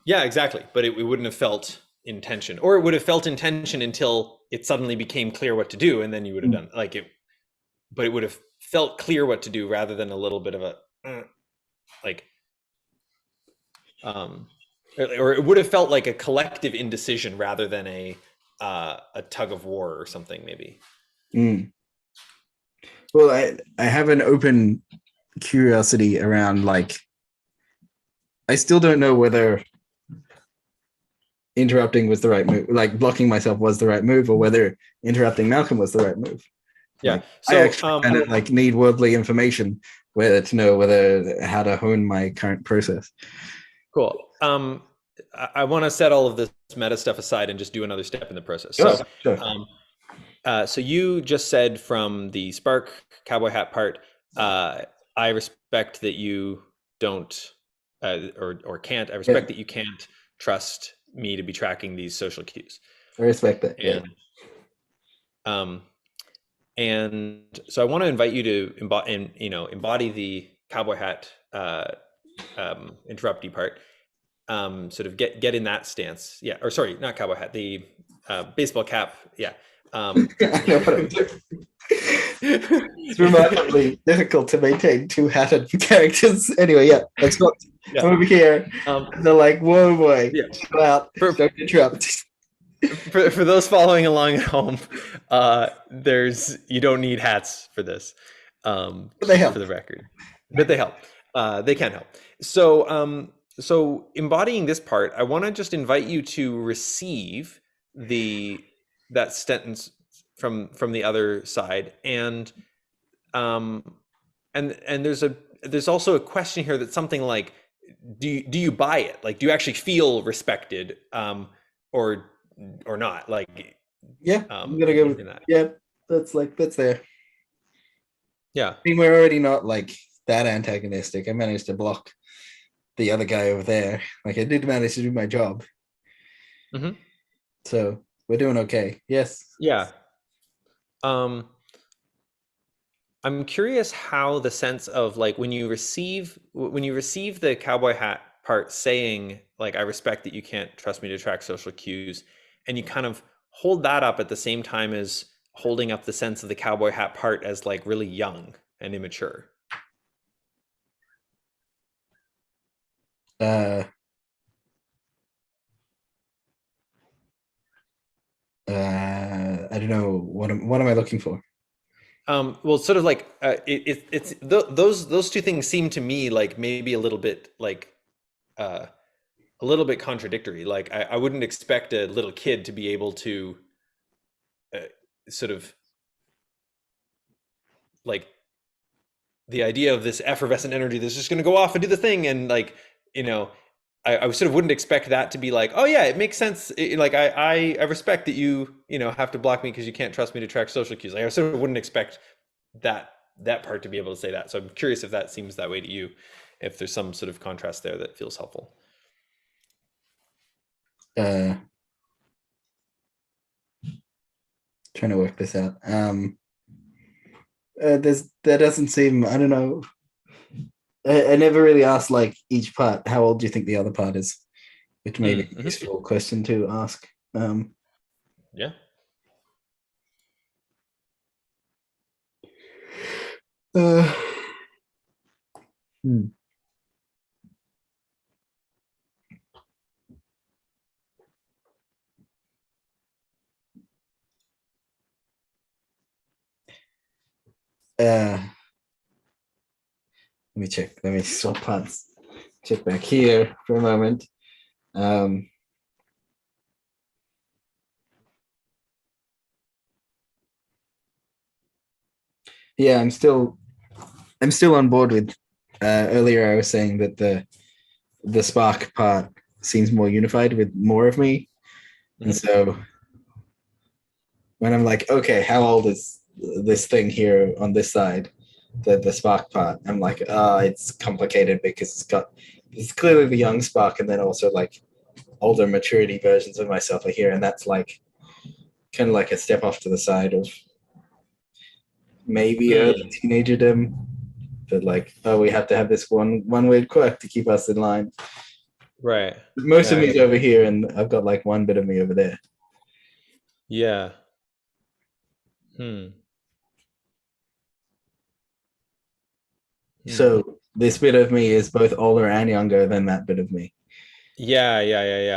Yeah, exactly. But it wouldn't have felt intention, or it would have felt intention until it suddenly became clear what to do, and then you would have done like it. But it would have felt clear what to do rather than a little bit of a like, or it would have felt like a collective indecision rather than a tug of war or something, maybe. Well, I have an open curiosity around like, I still don't know whether interrupting was the right move, like blocking myself was the right move, or whether interrupting Malcolm was the right move. Yeah. Like, So I actually kind of like need worldly information whether to know how to hone my current process. Cool. I want to set all of this meta stuff aside and just do another step in the process. Sure. So you just said from the Spark cowboy hat part, I respect that you don't or can't. I respect that you can't trust me to be tracking these social cues. I respect that. And so I want to invite you to embody the cowboy hat interruptee part. Sort of get in that stance. Yeah, or sorry, not cowboy hat, the baseball cap. Yeah. I know what I'm doing. It's remarkably difficult to maintain two hatted characters. Anyway, let's go. I'm over here. They're like, whoa, boy, chill out. Don't interrupt. For those following along at home, you don't need hats for this. But they help. For the record, but they help. They can help. So embodying this part, I want to just invite you to receive that sentence from the other side, and there's also a question here that's something like, do you buy it? Like, do you actually feel respected, or not? Like, I'm gonna go with that. Yeah, that's there. Yeah, I mean, we're already not like that antagonistic. I managed to block the other guy over there. Like, I did manage to do my job. So we're doing okay. Yes. Yeah. I'm curious how the sense of like when you receive the cowboy hat part saying like, I respect that you can't trust me to track social cues, and you kind of hold that up at the same time as holding up the sense of the cowboy hat part as like really young and immature. I don't know. What am I looking for? Well, sort of like it's those two things seem to me like maybe a little bit contradictory. Like I wouldn't expect a little kid to be able to sort of like the idea of this effervescent energy that's just going to go off and do the thing, and like, I sort of wouldn't expect that to be like, oh yeah, it makes sense. Like I respect that you have to block me because you can't trust me to track social cues. Like I sort of wouldn't expect that part to be able to say that. So I'm curious if that seems that way to you, if there's some sort of contrast there that feels helpful. trying to work this out. There doesn't seem, I don't know. I never really asked like each part, how old do you think the other part is? Which may be a useful question to ask. Yeah. Hmm. Let me check. Let me swap parts. Check back here for a moment. Yeah, I'm still on board with. Earlier, I was saying that the spark part seems more unified with more of me, and so when I'm like, okay, how old is this thing here on this side, the spark part? I'm like, it's complicated because it's clearly the young spark, and then also like older maturity versions of myself are here, and that's like kind of like a step off to the side of maybe early teenagerdom. But like, we have to have this one weird quirk to keep us in line. Right. Most of me is over here, and I've got like one bit of me over there. Yeah. So this bit of me is both older and younger than that bit of me. Yeah.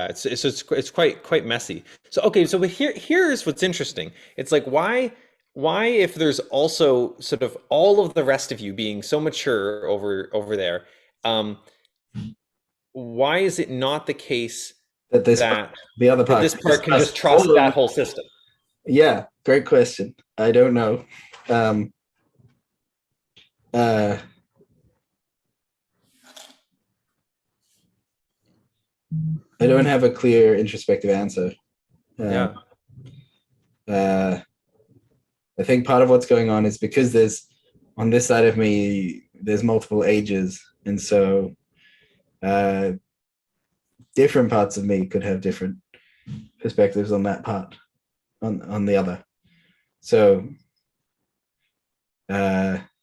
It's quite messy. So okay, so here's what's interesting. It's like why if there's also sort of all of the rest of you being so mature over there, why is it not the case That this that the other part, this part can just trust that whole system? Yeah, great question. I don't know. I don't have a clear introspective answer. Yeah. I think part of what's going on is because there's on this side of me, there's multiple ages, and so different parts of me could have different perspectives on that part, on the other. So from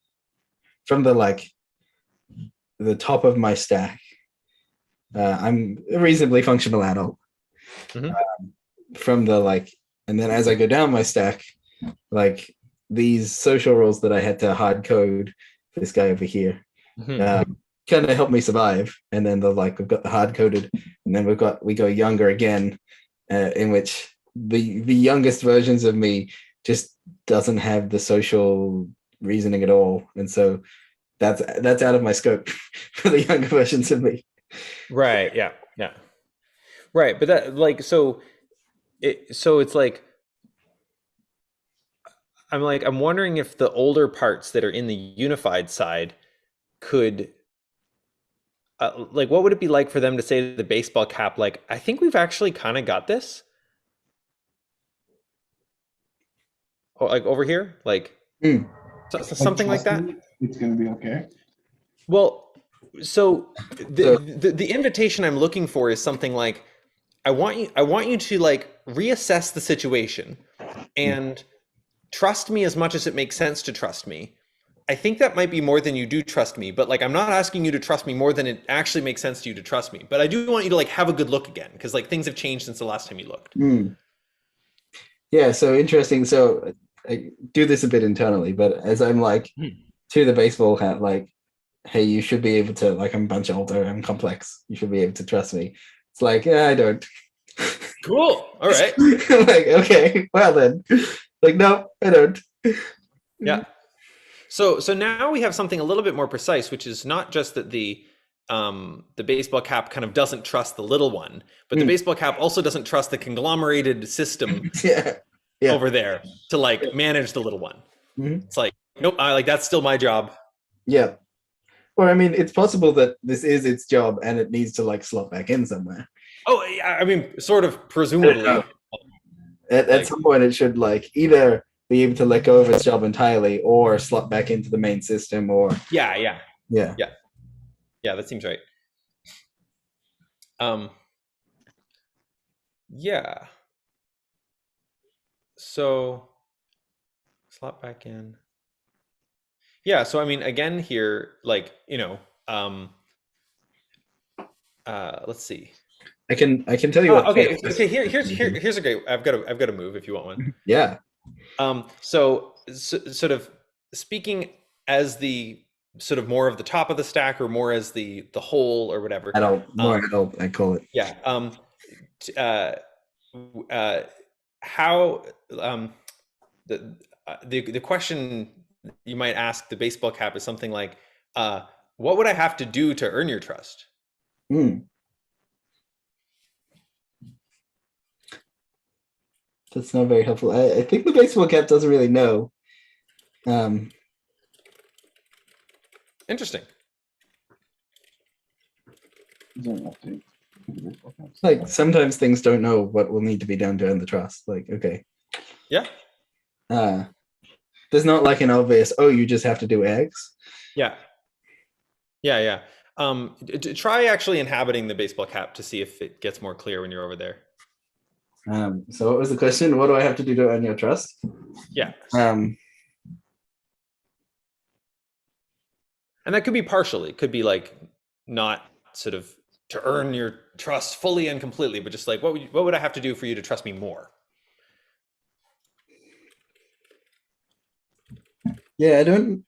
the top of my stack, I'm a reasonably functional adult. From and then as I go down my stack, like these social roles that I had to hard code, this guy over here, kind of helped me survive. And then we've got the hard coded, and then we go younger again, in which the youngest versions of me just doesn't have the social reasoning at all, and so that's out of my scope for the younger versions of me. Right. Yeah. Right, but that so it's like I'm wondering if the older parts that are in the unified side could what would it be like for them to say to the baseball cap, like, I think we've actually kind of got this, or like over here, something like that. It's gonna be okay. Well, so the invitation I'm looking for is something like, I want you to like reassess the situation and trust me as much as it makes sense to trust me. I think that might be more than you do trust me, but like, I'm not asking you to trust me more than it actually makes sense to you to trust me. But I do want you to like have a good look again, because like things have changed since the last time you looked. Yeah, so interesting. So I do this a bit internally, but as I'm like to the baseball hat, like, hey, you should be able to, like, I'm a bunch older, I'm complex, you should be able to trust me. It's like, yeah, I don't. Cool. All right. Like, okay, well then. Like, no, I don't. Yeah. So now we have something a little bit more precise, which is not just that the baseball cap kind of doesn't trust the little one, but the baseball cap also doesn't trust the conglomerated system over there to like manage the little one. It's like, nope, that's still my job. Yeah. Or I mean, it's possible that this is its job and it needs to like slot back in somewhere. Oh, yeah, I mean, sort of, presumably. At some point, it should like either be able to let go of its job entirely or slot back into the main system, or Yeah, that seems right. Yeah. So slot back in. Yeah, so I mean, again here, like, let's see. I can tell you what. Okay. Here's a great. I've got a move if you want one. Yeah. So sort of speaking as the sort of more of the top of the stack, or more as the whole, or whatever. More adult, I call it. Yeah. How the question you might ask the baseball cap is something like, what would I have to do to earn your trust? That's not very helpful. I think the baseball cap doesn't really know. Interesting. Like, sometimes things don't know what will need to be done to earn the trust. Like, okay. Yeah. There's not like an obvious, oh, you just have to do X. Yeah. Try actually inhabiting the baseball cap to see if it gets more clear when you're over there. So what was the question? What do I have to do to earn your trust? Yeah. And that could be partially. It could be like not sort of to earn your trust fully and completely, but just like, what would I have to do for you to trust me more? Yeah, I don't.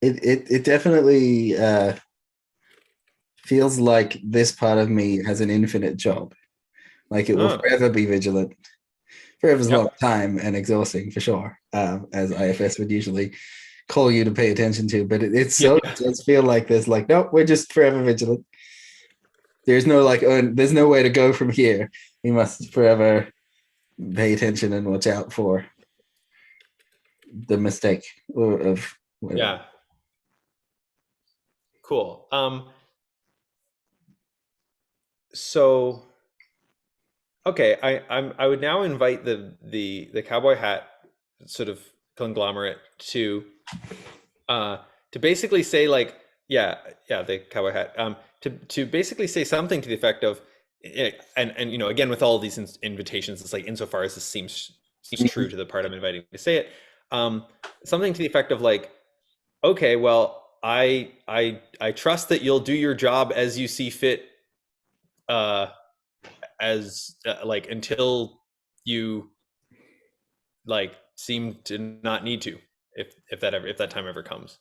It definitely feels like this part of me has an infinite job. Like, it will forever be vigilant, forever's a long time and exhausting for sure, as IFS would usually call you to pay attention to. But it does feel like there's like, nope, we're just forever vigilant. There's no like, there's no way to go from here. We must forever pay attention and watch out for the mistake of whatever. Yeah. Cool. So, okay, I would now invite the cowboy hat sort of conglomerate to basically say, like, the cowboy hat, to basically say something to the effect of, and again, with all these invitations, it's like, insofar as this seems true to the part I'm inviting to say it, something to the effect of like, okay, well, I trust that you'll do your job as you see fit, like, until you like seem to not need to, if that time ever comes.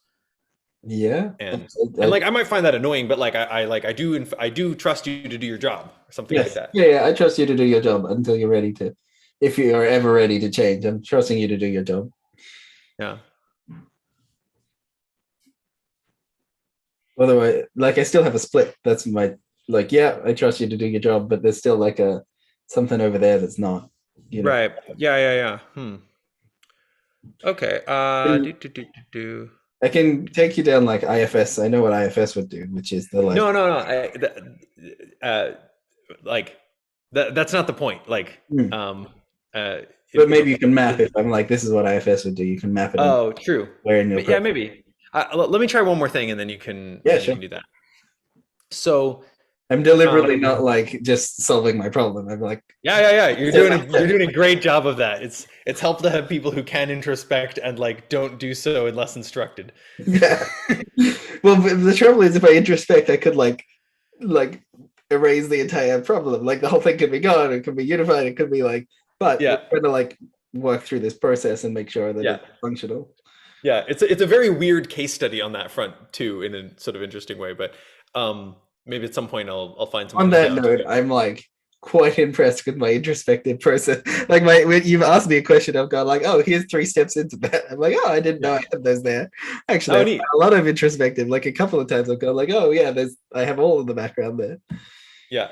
Yeah. And like, I might find that annoying, but like, I do trust you to do your job, or something like that. Yeah, I trust you to do your job until you're ready to, if you are ever ready to change. I'm trusting you to do your job. Yeah. Otherwise, like, I still have a split. That's my, like, yeah, I trust you to do your job, but there's still like something over there that's not, Right. Yeah. Okay. I can take you down like IFS. I know what IFS would do, which is the like. No. Like, that's not the point. Like, but maybe you can map it. I'm like, this is what IFS would do. You can map it. Oh, true. Yeah, maybe. Let me try one more thing, and then you can. Yeah, sure. You can do that. So I'm deliberately not like just solving my problem. I'm like, yeah. You're doing a great job of that. It's helpful to have people who can introspect and like don't do so unless instructed. Yeah. Well, the trouble is, if I introspect, I could like erase the entire problem. Like, the whole thing could be gone. It could be unified. It could be like, but we're trying to like work through this process and make sure that it's functional. Yeah, it's a very weird case study on that front too, in a sort of interesting way. But maybe at some point I'll find some. On that note, I'm like quite impressed with my introspective process. Like, when you've asked me a question, I've gone like, oh, here's 3 steps into that. I'm like, oh, I didn't know I had those there. Actually, a lot of introspective. Like, a couple of times I've gone like, oh yeah, I have all of the background there. Yeah.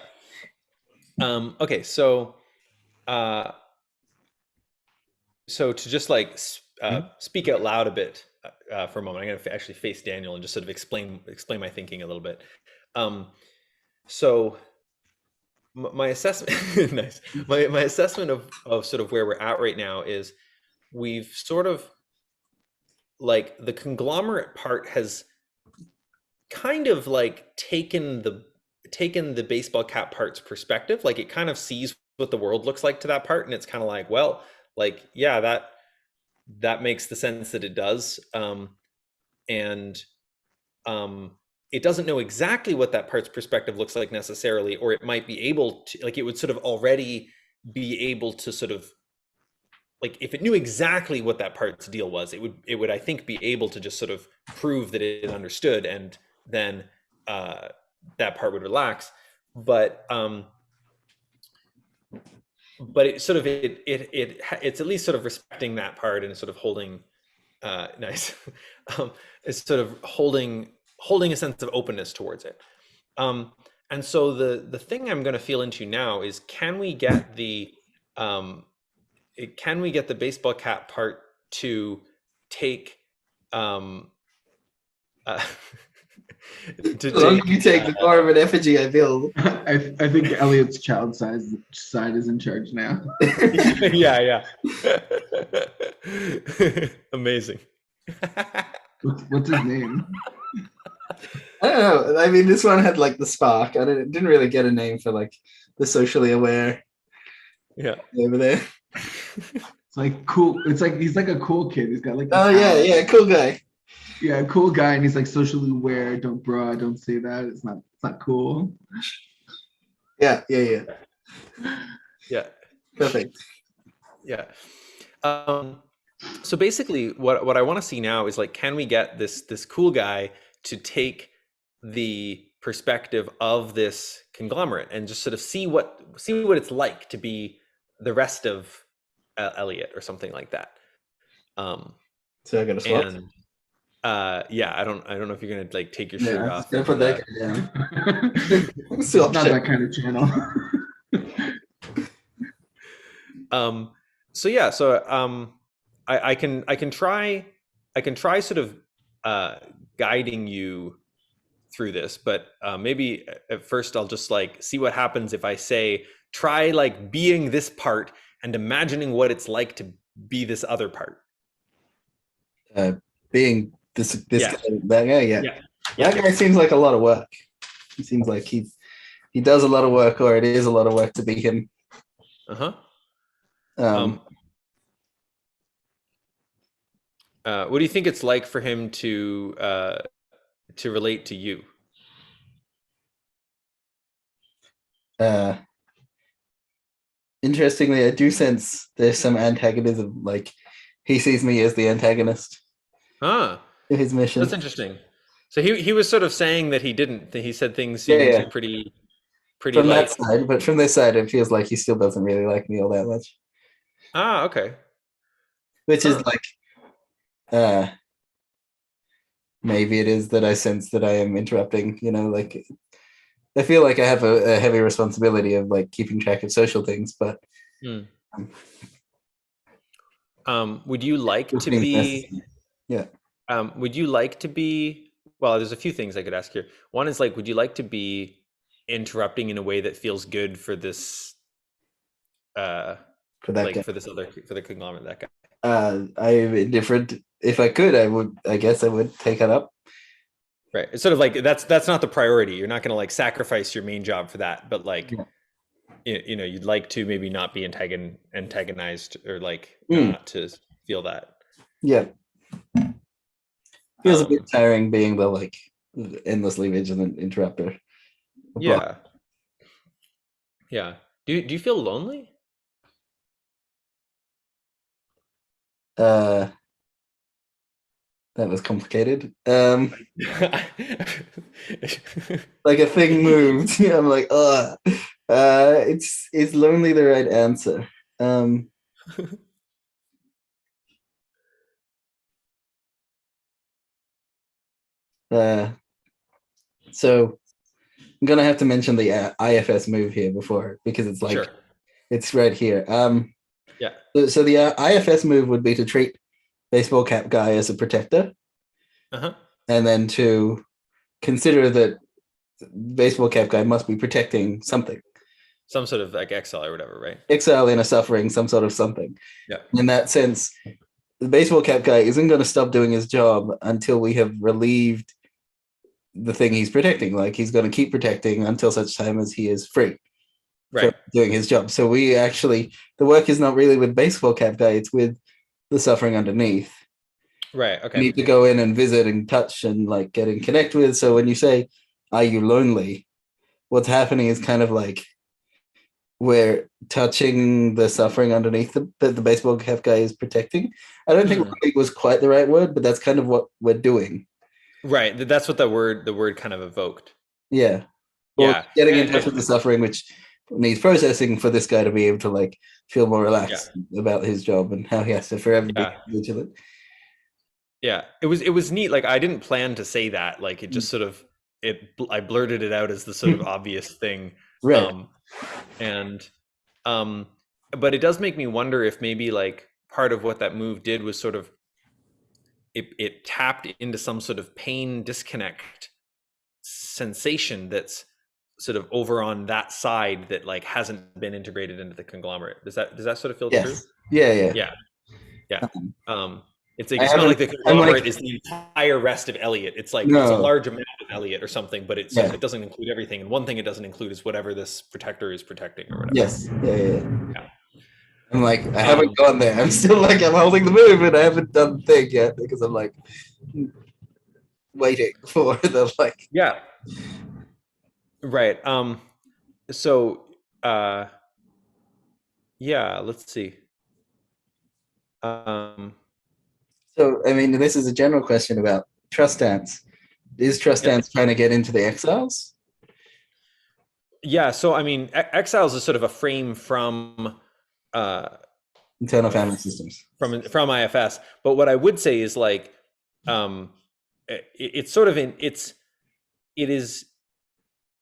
Okay, so to just like speak out loud a bit for a moment, I'm going to actually face Daniel and just sort of explain my thinking a little bit. So my assessment, nice. My assessment of sort of where we're at right now is, we've sort of, like, the conglomerate part has kind of like taken the baseball cap part's perspective. Like, it kind of sees what the world looks like to that part. And it's kind of like, well, like, yeah, that makes the sense that it does. And it doesn't know exactly what that part's perspective looks like necessarily, or it might be able to, like, it would sort of already be able to sort of, like, if it knew exactly what that part's deal was, it would I think be able to just sort of prove that it understood, and then that part would relax. But it sort of it's at least sort of respecting that part and sort of holding nice it's sort of holding a sense of openness towards it. And so the thing I'm going to feel into now is, can we get the baseball cap part to take you take the form of an effigy I build. I think Elliot's child side is in charge now. Yeah. Amazing. What's his name? I don't know. I mean, this one had like the spark. I didn't really get a name for like the socially aware. Yeah. Over there. It's like cool. It's like he's like a cool kid. He's got like. Oh yeah, cool guy. Yeah, cool guy, and he's like socially aware. Don't say that. It's not cool. Yeah. Yeah. Perfect. Yeah. So basically, what I want to see now is, like, can we get this cool guy to take the perspective of this conglomerate and just sort of see what it's like to be the rest of Elliot or something like that. So I got to swap. And yeah, I don't know if you're gonna like take your shirt off. Gonna put that guy down. It's not that kind of channel. So yeah, I can try sort of guiding you through this, but maybe at first I'll just like see what happens if I say, try like being this part and imagining what it's like to be this other part. Being this Yeah. guy, that guy, yeah. Yeah. That guy seems like a lot of work. He seems like he does a lot of work, or it is a lot of work to be him. Uh-huh. What do you think it's like for him to relate to you? Interestingly, I do sense there's some antagonism. Like, he sees me as the antagonist Huh. to his mission. That's interesting. So he was sort of saying that he didn't. He said things seemed pretty from like, that side, but from this side, it feels like he still doesn't really like me all that much. Ah, okay. Which is like, maybe it is that I sense that I am interrupting. You know, like, I feel like I have a heavy responsibility of like keeping track of social things, but. Would you like to be? Yeah. Would you like to be? Well, there's a few things I could ask here. One is like, would you like to be interrupting in a way that feels good for this? For that guy. For the conglomerate, that guy. I'm indifferent. If I could, I guess I would take it up. Right. It's sort of like that's not the priority. You're not going to like sacrifice your main job for that, but like, you know, you'd like to maybe not be antagonized or like not to feel that. Yeah. Feels a bit tiring being the like endlessly vigilant interrupter. Yeah. Yeah. Do you feel lonely? That was complicated. Like a thing moved. I'm like, is lonely the right answer? So I'm gonna have to mention the IFS move here before, because it's like it's right here. Yeah. So the IFS move would be to treat baseball cap guy as a protector, and then to consider that baseball cap guy must be protecting something, some sort of like exile or whatever, right? Exile in a suffering, some sort of something. Yeah. In that sense, the baseball cap guy isn't going to stop doing his job until we have relieved the thing he's protecting. Like, he's going to keep protecting until such time as he is free. Right. doing his job. So we actually, the work is not really with baseball cap guy, it's with the suffering underneath. Right. You Okay. need to go in and visit and touch and like get and connect with. So when you say, are you lonely? What's happening is kind of like we're touching the suffering underneath that the baseball cap guy is protecting. I don't think lonely was quite the right word, but that's kind of what we're doing. Right. That's what the word kind of evoked. Yeah. Well, Yeah. getting in touch with the suffering, which needs processing for this guy to be able to like feel more relaxed about his job and how he has to forever be vigilant. Yeah, it was neat. Like I didn't plan to say that. Like it just sort of I blurted it out as the sort of obvious thing. Right. And but it does make me wonder if maybe like part of what that move did was sort of it tapped into some sort of pain disconnect sensation that's sort of over on that side that like hasn't been integrated into the conglomerate. Does that sort of feel true? Yeah. It's like it's not like the conglomerate is the entire rest of Elliot. It's like it's a large amount of Elliot or something, but it doesn't include everything. And one thing it doesn't include is whatever this protector is protecting or whatever. Yes. Yeah. I'm like, I haven't gone there. I'm still like, I'm holding the move and I haven't done the thing yet because I'm like waiting for the like. Yeah. Right. So let's see. So, I mean, this is a general question about trust dance. Is trust dance trying to get into the exiles? Yeah. So, I mean, exiles is sort of a frame from internal family systems from IFS. But what I would say is like, it's sort of it is.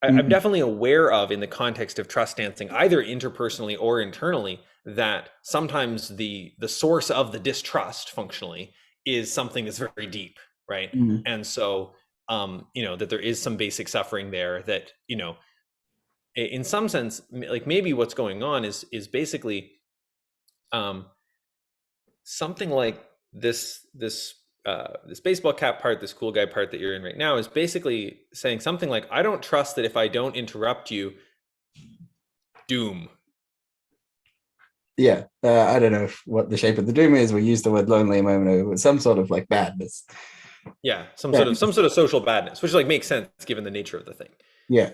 I'm definitely aware of in the context of trust dancing, either interpersonally or internally, that sometimes the source of the distrust functionally is something that's very deep, right? And so that there is some basic suffering there that, in some sense, like maybe what's going on is basically something like this baseball cap part, this cool guy part that you're in right now is basically saying something like, I don't trust that if I don't interrupt you, doom. Yeah, I don't know what the shape of the doom is. We use the word lonely a moment ago, but some sort of like badness. Yeah, some sort of social badness, which like makes sense given the nature of the thing. Yeah.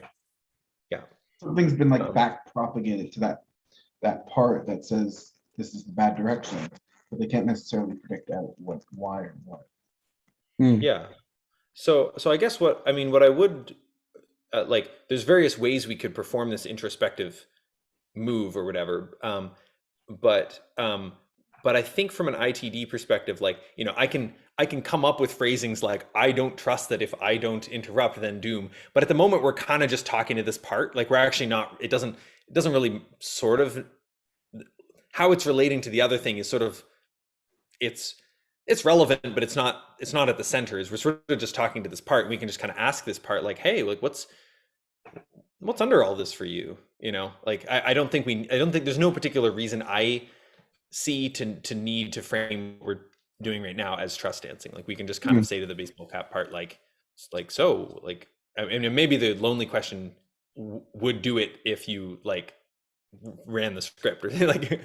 Something's been like back propagated to that part that says this is the bad direction, but they can't necessarily predict out why or what. Yeah. So I guess what I would like, there's various ways we could perform this introspective move or whatever. But I think from an ITD perspective, like, I can come up with phrasings like, I don't trust that if I don't interrupt, then doom. But at the moment, we're kind of just talking to this part. Like, we're actually not, it doesn't really sort of, how it's relating to the other thing is sort of, it's relevant, but it's not at the center. Is we're sort of just talking to this part. We can just kind of ask this part like, hey, like what's under all this for you? Like I don't think there's no particular reason I see to need to frame what we're doing right now as trust dancing. Like we can just kind of say to the baseball cap part, like, so like, and maybe the lonely question would do it if you like ran the script or like,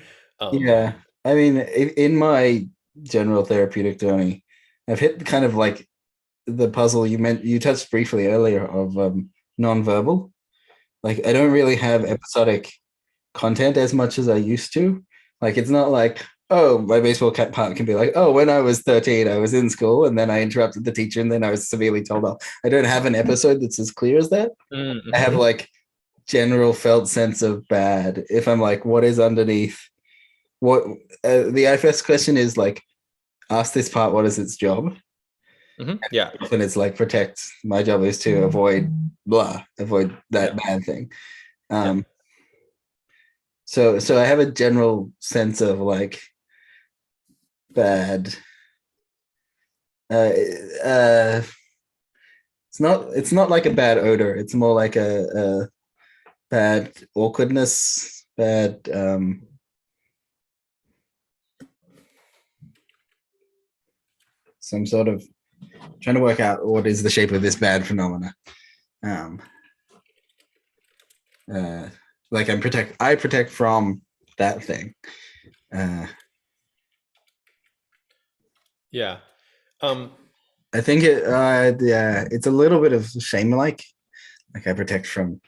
yeah. I mean, in my general therapeutic journey, I've hit kind of like the puzzle you touched briefly earlier of nonverbal. Like I don't really have episodic content as much as I used to. Like it's not like, oh, my baseball cap part can be like, oh, when I was 13, I was in school and then I interrupted the teacher and then I was severely told off. I don't have an episode that's as clear as that. I have like general felt sense of bad. If I'm like, what is underneath? What the IFS question is like, ask this part, what is its job? Yeah. And it's like, protect. My job is to avoid that bad thing. So I have a general sense of like bad. It's not like a bad odor. It's more like a bad awkwardness, bad. Some sort of trying to work out what is the shape of this bad phenomena. like I protect from that thing. Yeah. I think yeah, it's a little bit of shame like I protect from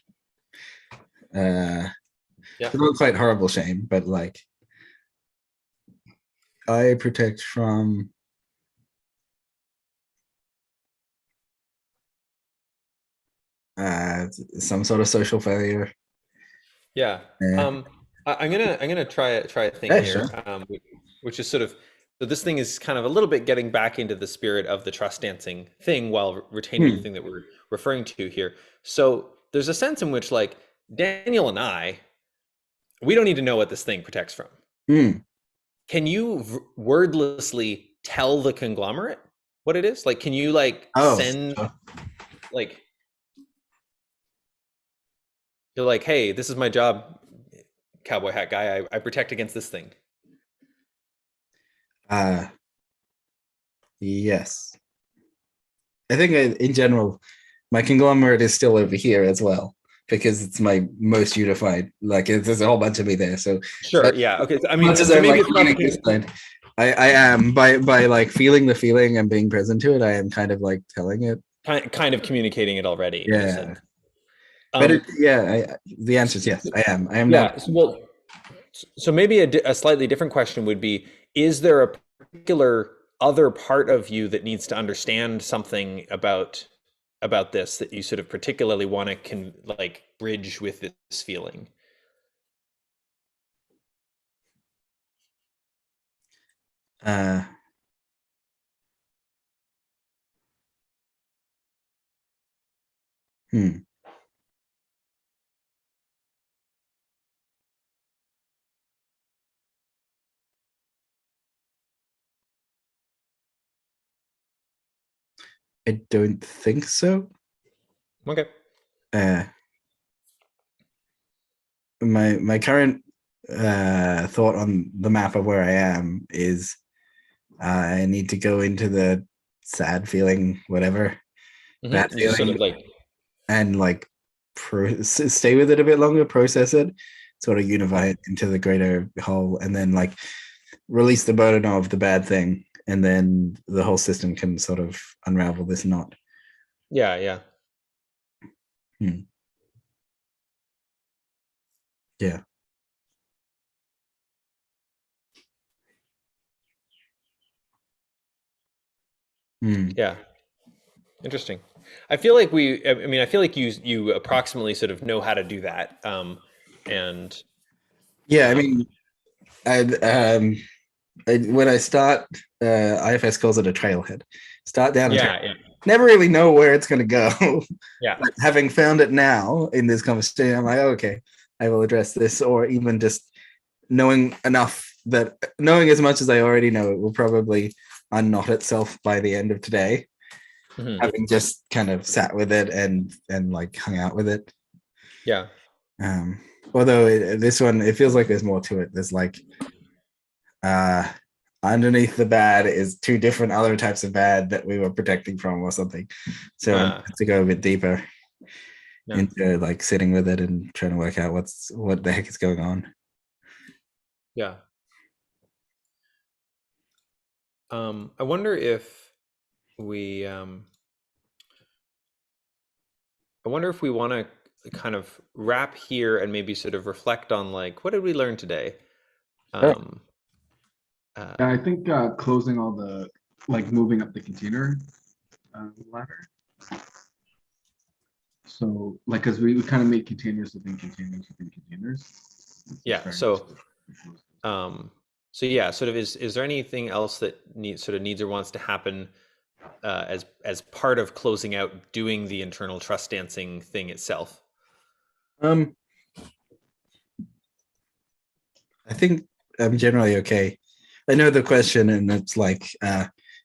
Yeah. it's not quite horrible shame, but like I protect from some sort of social failure. Yeah. Yeah. I'm gonna try a thing Yeah, here, sure. which is sort of, so this thing is kind of a little bit getting back into the spirit of the trust dancing thing while retaining the Hmm. thing that we're referring to here. So there's a sense in which, like, Daniel and I, we don't need to know what this thing protects from. Hmm. Can you wordlessly tell the conglomerate what it is? Like, can you like Oh, send, sure. like, you're like, hey, this is my job, cowboy hat guy. I protect against this thing. uh, yes. I think in general, my conglomerate is still over here as well because it's my most unified. Like there's a whole bunch of me there. So Sure. Yeah. Okay. So, I mean, much as so I'm maybe like it's not. this side, I am by like feeling the feeling and being present to it. I am kind of like telling it. Kind of communicating it already in a Yeah, sense. but Um, the answer is yes. I am. I am now. yeah. So maybe a slightly different question would be: is there a particular other part of you that needs to understand something about this that you sort of particularly want to like bridge with this feeling? Uh, hmm. I don't think so. Okay. Uh, my current thought on the map of where I am is I need to go into the sad feeling, whatever, bad And just sort feeling, of like, and like stay with it a bit longer, process it, sort of unify it into the greater whole, and then like release the burden of the bad thing, and then the whole system can sort of unravel this knot. yeah. Hmm. Yeah. Hmm. Yeah. Interesting. I feel like I feel like you approximately sort of know how to do that. And Yeah, I um, mean, when I start, IFS calls it a trailhead. Start down a trail. yeah. Never really know where it's going to go. Yeah. But having found it now in this conversation, I'm like, okay, I will address this, or even just knowing as much as I already know, it will probably unknot itself by the end of today. Mhm. Having just kind of sat with it and like hung out with it. Yeah. Um, although this one, it feels like there's more to it. There's like uh underneath the bad is two different other types of bad that we were protecting from or something. So I have to go a bit deeper Yeah. into like sitting with it and trying to work out what the heck is going on. Yeah. I wonder if we I wonder if we want to kind of wrap here and maybe sort of reflect on, like, what did we learn today? Sure. Um, Yeah, I uh, think closing all the, like moving up the container ladder. So like, because we kind of make containers within containers within containers. yeah. Um, so yeah, sort of, is there anything else that needs or wants to happen as part of closing out doing the internal trust dancing thing itself? Um, I think I'm generally okay. I know the question, and it's like,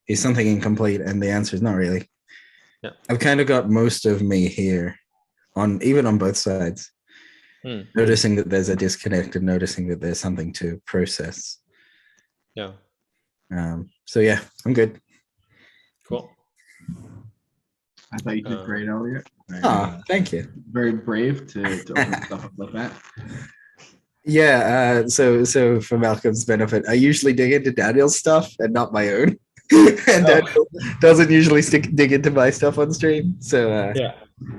is something incomplete? And the answer is not really. Yeah. I've kind of got most of me here even on both sides, noticing that there's a disconnect and noticing that there's something to process. Yeah. So yeah, I'm good. Cool. I thought you did great, Elliot. Oh, thank you. Very brave to open stuff up like that. Yeah, so for Malcolm's benefit, I usually dig into Daniel's stuff and not my own. And Daniel doesn't usually dig into my stuff on stream. So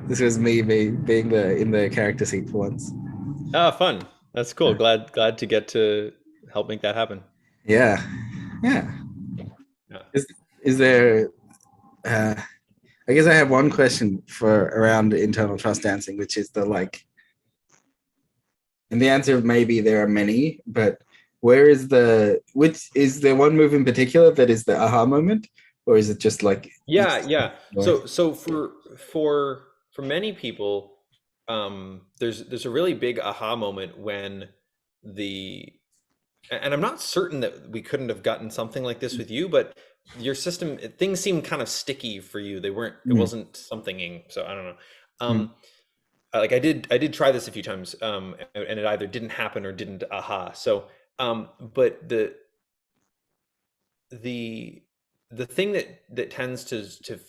this was me being in the character seat for once. Oh, fun. That's cool. Glad to get to help make that happen. Yeah. Is there I guess I have one question for around internal trust dancing, which is and the answer may be there are many, but is there one move in particular that is the aha moment, or is it just like So for many people, there's a really big aha moment when and I'm not certain that we couldn't have gotten something like this with you, but your system, things seemed kind of sticky for you. They weren't, it wasn't something, so I don't know. Like I did try this a few times, and it either didn't happen or didn't aha. So, but the thing that tends to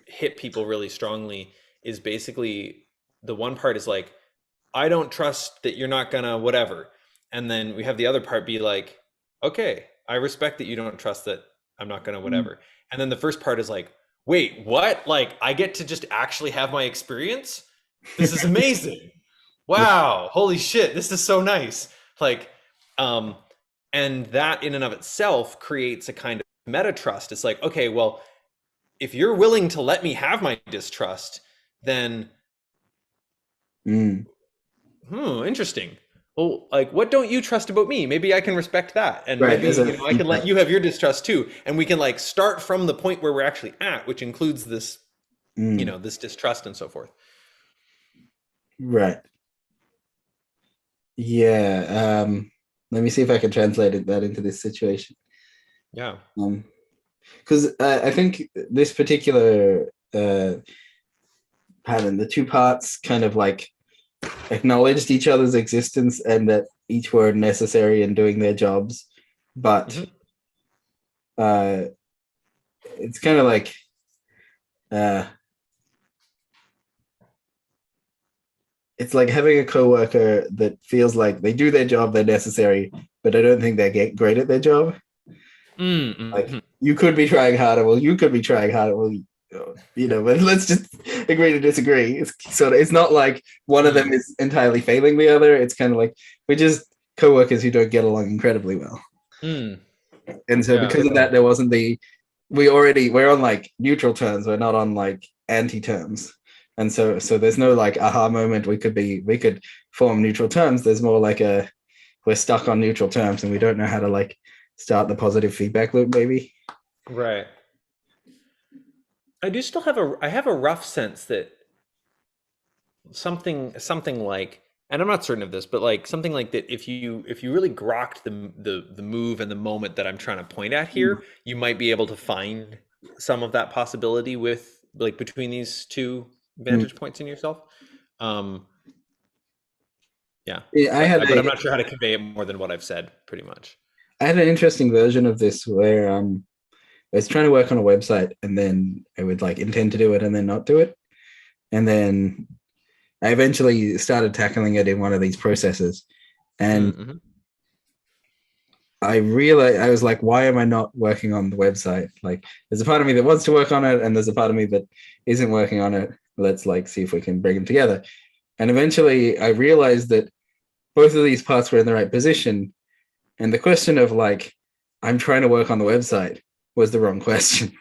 hit people really strongly is basically the one part is like, I don't trust that you're not gonna whatever. And then we have the other part be like, okay, I respect that you don't trust that I'm not gonna whatever. And then the first part is like, wait, what? Like I get to just actually have my experience? This is amazing. Wow, holy shit, this is so nice. Like, and that in and of itself creates a kind of meta trust. It's like, okay, well, if you're willing to let me have my distrust, then interesting. Well, like, what don't you trust about me? Maybe I can respect that, and maybe I can let you have your distrust too, and we can like start from the point where we're actually at, which includes this, this distrust and so forth. Right. Yeah. Let me see if I can translate that into this situation. Yeah. Because I think this particular pattern, the two parts kind of like acknowledged each other's existence and that each were necessary in doing their jobs, but it's kind of like it's like having a coworker that feels like they do their job, they're necessary, but I don't think they great at their job. Like you could be trying harder. Well, you could be trying harder. Well, but let's just agree to disagree. It's not like one of them is entirely failing the other. It's kind of like we're just coworkers who don't get along incredibly well. And so because of that, there wasn't we're on like neutral terms. We're not on like anti terms. And so there's no like aha moment. We could form neutral terms. There's more like we're stuck on neutral terms and we don't know how to like start the positive feedback loop, maybe. Right. I do still have a rough sense that something like, and I'm not certain of this, but like something like that, if you really grokked the move and the moment that I'm trying to point at here, you might be able to find some of that possibility with like between these two vantage points in yourself. But I'm not sure how to convey it more than what I've said, pretty much. I had an interesting version of this where I was trying to work on a website and then I would like intend to do it and then not do it. And then I eventually started tackling it in one of these processes. And I realized, I was like, why am I not working on the website? Like there's a part of me that wants to work on it and there's a part of me that isn't working on it. Let's like see if we can bring them together. And eventually I realized that both of these parts were in the right position. And the question of like, I'm trying to work on the website was the wrong question.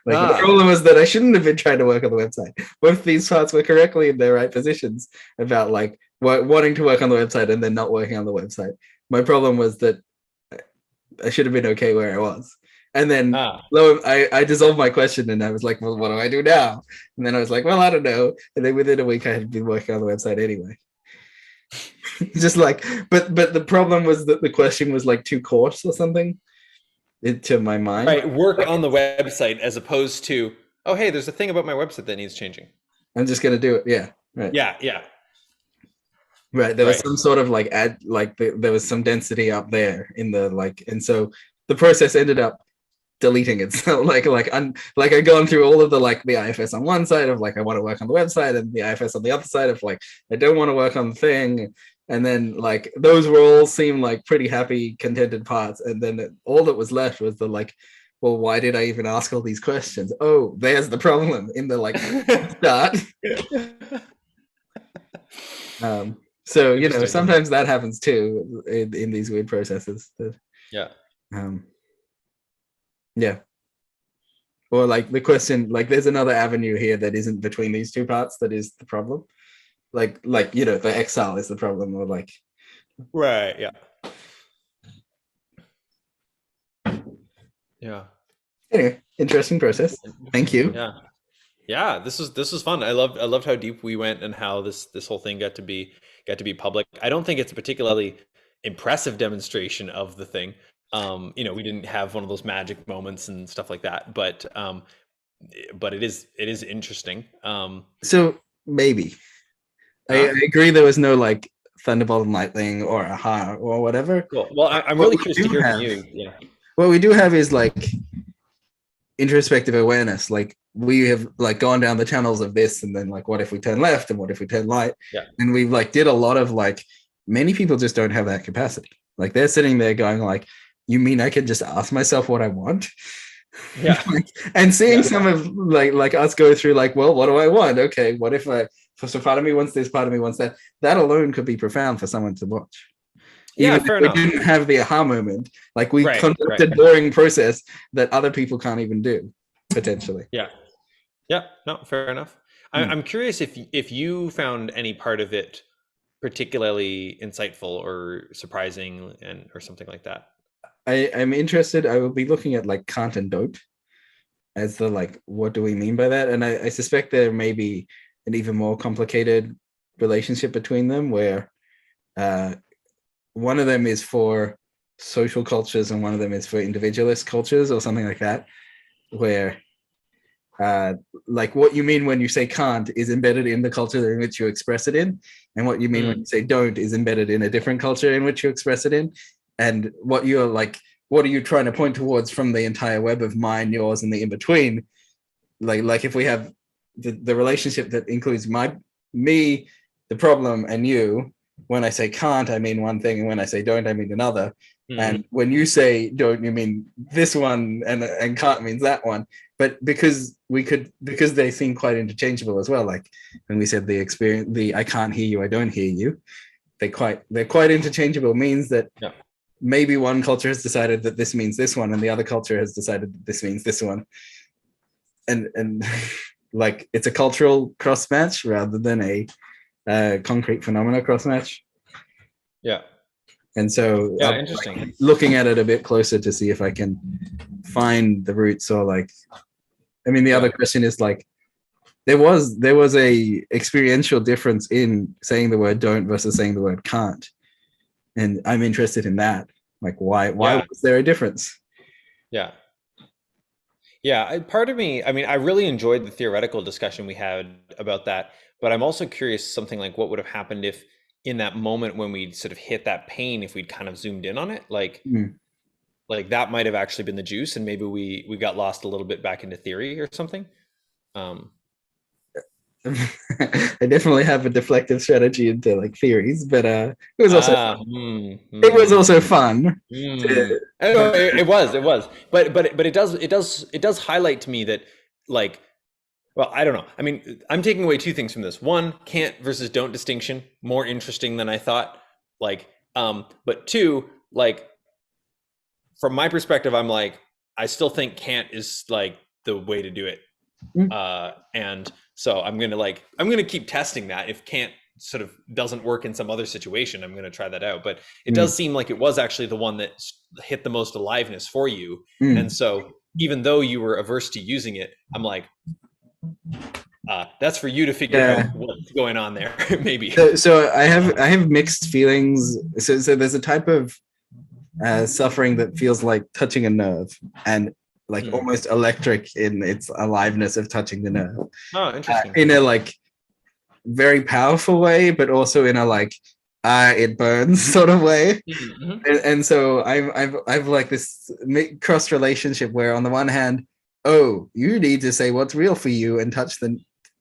The problem was that I shouldn't have been trying to work on the website. Both these parts were correctly in their right positions about like wanting to work on the website and then not working on the website. My problem was that I should have been okay where I was. And then I dissolved my question and I was like, well, what do I do now? And then I was like, well, I don't know. And then within a week I had been working on the website anyway. Just like, but the problem was that the question was like too coarse or something to my mind. Right, work on the website as opposed to, oh, hey, there's a thing about my website that needs changing. I'm just gonna do it. Yeah, right. Yeah. Right, there was some sort of like there was some density up there in the like, and so the process ended up deleting itself. Like I've gone through all of the IFS on one side of like I want to work on the website, and the IFS on the other side of like I don't want to work on the thing. And then like those were all seem like pretty happy, contented parts. And then all that was left was the like, well, why did I even ask all these questions? Oh, there's the problem in the like start. So you know, sometimes that happens too in these weird processes. Yeah. Yeah. Or like the question, like there's another avenue here that isn't between these two parts that is the problem. Like you know, the exile is the problem, or like right. Yeah. Yeah. Anyway, interesting process. Thank you. Yeah. This was fun. I loved how deep we went and how this whole thing got to be public. I don't think it's a particularly impressive demonstration of the thing. You know, we didn't have one of those magic moments and stuff like that, but it is interesting. So maybe I agree there was no like thunderbolt and lightning or aha or whatever. Cool. Well, I'm really curious to hear from you. Yeah. What we do have is like introspective awareness. Like we have like gone down the channels of this, and then like what if we turn left and what if we turn right? Yeah. And we like did a lot of like many people just don't have that capacity. Like they're sitting there going like, you mean I can just ask myself what I want? Yeah. And seeing some of like us go through like, well, what do I want? Okay, what if so part of me wants this, part of me wants that. That alone could be profound for someone to watch. Yeah, even fair if we enough. didn't have the aha moment. Like we conducted a boring process that other people can't even do, potentially. Yeah. No, fair enough. I'm curious if you found any part of it particularly insightful or surprising or something like that. I'm interested. I will be looking at like can't and don't as the like, what do we mean by that? And I suspect there may be an even more complicated relationship between them, where one of them is for social cultures and one of them is for individualist cultures or something like that, where like what you mean when you say can't is embedded in the culture in which you express it in, and what you mean when you say don't is embedded in a different culture in which you express it in. And what are you trying to point towards from the entire web of mine, yours, and the in-between? Like if we have the relationship that includes me, the problem, and you, when I say can't, I mean one thing, and when I say don't, I mean another. Mm-hmm. And when you say don't, you mean this one, and can't means that one. But because they seem quite interchangeable as well. Like when we said the I can't hear you, I don't hear you, they're quite interchangeable. Means that maybe one culture has decided that this means this one, and the other culture has decided that this means this one. And like it's a cultural cross match rather than a concrete phenomena cross match. Yeah. And so interesting. Like, looking at it a bit closer to see if I can find the roots, or like, I mean, the other question is like, there was a experiential difference in saying the word don't versus saying the word can't. And I'm interested in that. Like, why was there a difference? Yeah. Part of me, I mean, I really enjoyed the theoretical discussion we had about that, but I'm also curious something like what would have happened if in that moment when we sort of hit that pain, if we'd kind of zoomed in on it, like that might have actually been the juice, and maybe we got lost a little bit back into theory or something. I definitely have a deflective strategy into like theories, but it was also fun. It was also fun. It was, but it does highlight to me that like, well, I don't know. I mean, I'm taking away two things from this. One, can't versus don't distinction, more interesting than I thought. Like, but two, like from my perspective, I'm like, I still think can't is like the way to do it. And so I'm gonna keep testing that. If can't sort of doesn't work in some other situation, I'm gonna try that out. But it does seem like it was actually the one that hit the most aliveness for you. And so even though you were averse to using it, I'm like, that's for you to figure out what's going on there. Maybe. So I have mixed feelings. So there's a type of suffering that feels like touching a nerve, and like almost electric in its aliveness of touching the nerve. Oh, interesting. In a like very powerful way, but also in a like it burns sort of way. Mm-hmm. And so I've like this cross relationship where on the one hand, oh, you need to say what's real for you and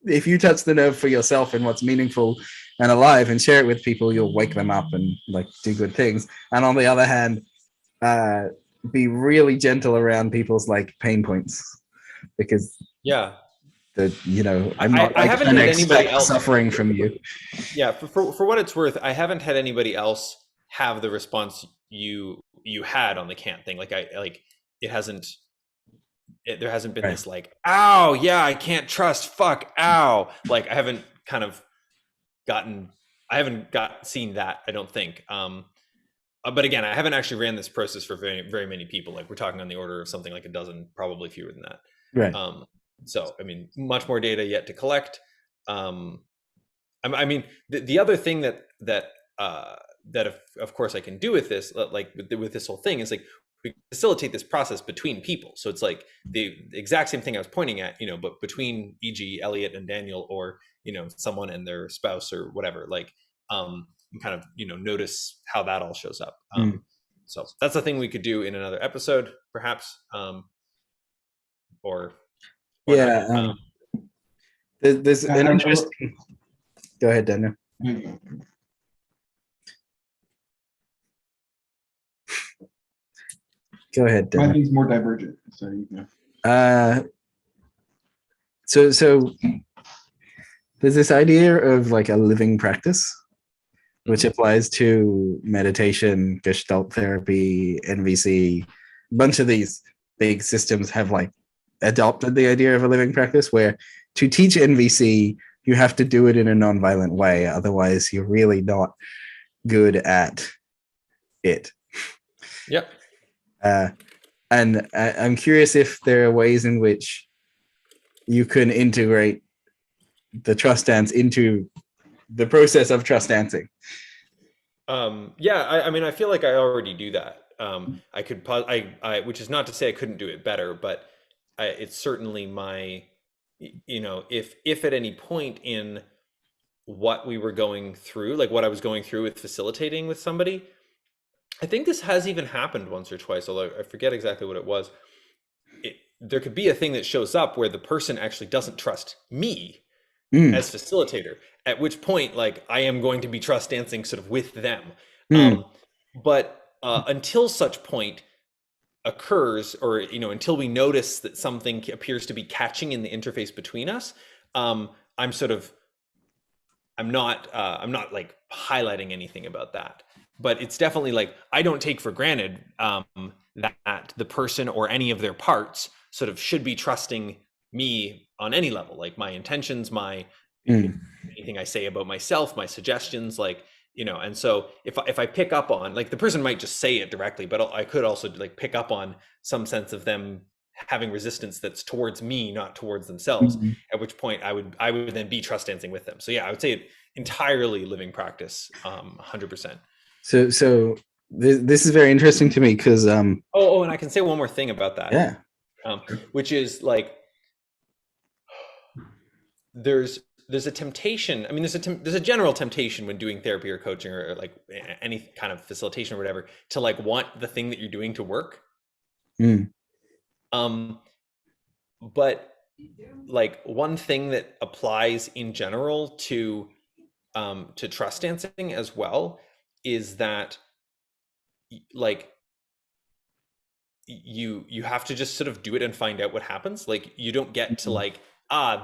if you touch the nerve for yourself and what's meaningful and alive and share it with people, you'll wake them up and like do good things. And on the other hand, be really gentle around people's like pain points, because I'm not I like haven't trying to had anybody expect else suffering from you. Yeah, for what it's worth, I haven't had anybody else have the response you had on the Kant thing. Like it hasn't. There hasn't been this like, ow, yeah, I can't trust, fuck, ow. Like I haven't seen that, I don't think. But again, I haven't actually ran this process for very, very many people. Like we're talking on the order of something like a dozen, probably fewer than that. Right. So, I mean, much more data yet to collect. I mean, the other thing that of course I can do with this, like with this whole thing, is like we facilitate this process between people. So it's like the exact same thing I was pointing at, but between, e.g., Elliot and Daniel, or someone and their spouse or whatever. Like, and kind of notice how that all shows up. So that's the thing we could do in another episode, perhaps, or yeah. There's an interesting. Go ahead, Daniel. Go ahead, Daniel. I think it's more divergent. So you can. So there's this idea of like a living practice, which applies to meditation, gestalt therapy, NVC. A bunch of these big systems have like adopted the idea of a living practice, where to teach NVC, you have to do it in a nonviolent way. Otherwise, you're really not good at it. Yep. And I'm curious if there are ways in which you can integrate the trust dance into the process of trust dancing. Yeah, I mean, I feel like I already do that. I could, which is not to say I couldn't do it better, but it's certainly my, if at any point in what we were going through, like what I was going through with facilitating with somebody, I think this has even happened once or twice, although I forget exactly what it was. There could be a thing that shows up where the person actually doesn't trust me as facilitator, at which point, like, I am going to be trust dancing sort of with them. But until such point occurs, or, until we notice that something appears to be catching in the interface between us, I'm not like highlighting anything about that. But it's definitely like, I don't take for granted that the person or any of their parts sort of should be trusting me on any level, like my intentions, anything I say about myself, my suggestions, like, and so if I pick up on, like, the person might just say it directly, but I could also like pick up on some sense of them having resistance that's towards me, not towards themselves, at which point I would then be trust dancing with them. So yeah, I would say it entirely living practice, 100%. So this is very interesting to me because and I can say one more thing about that. Yeah. Which is like, there's a temptation. I mean, there's a general temptation when doing therapy or coaching or like any kind of facilitation or whatever, to like want the thing that you're doing to work. But like one thing that applies in general to trust dancing as well is that, like, you have to just sort of do it and find out what happens. Like, you don't get to like,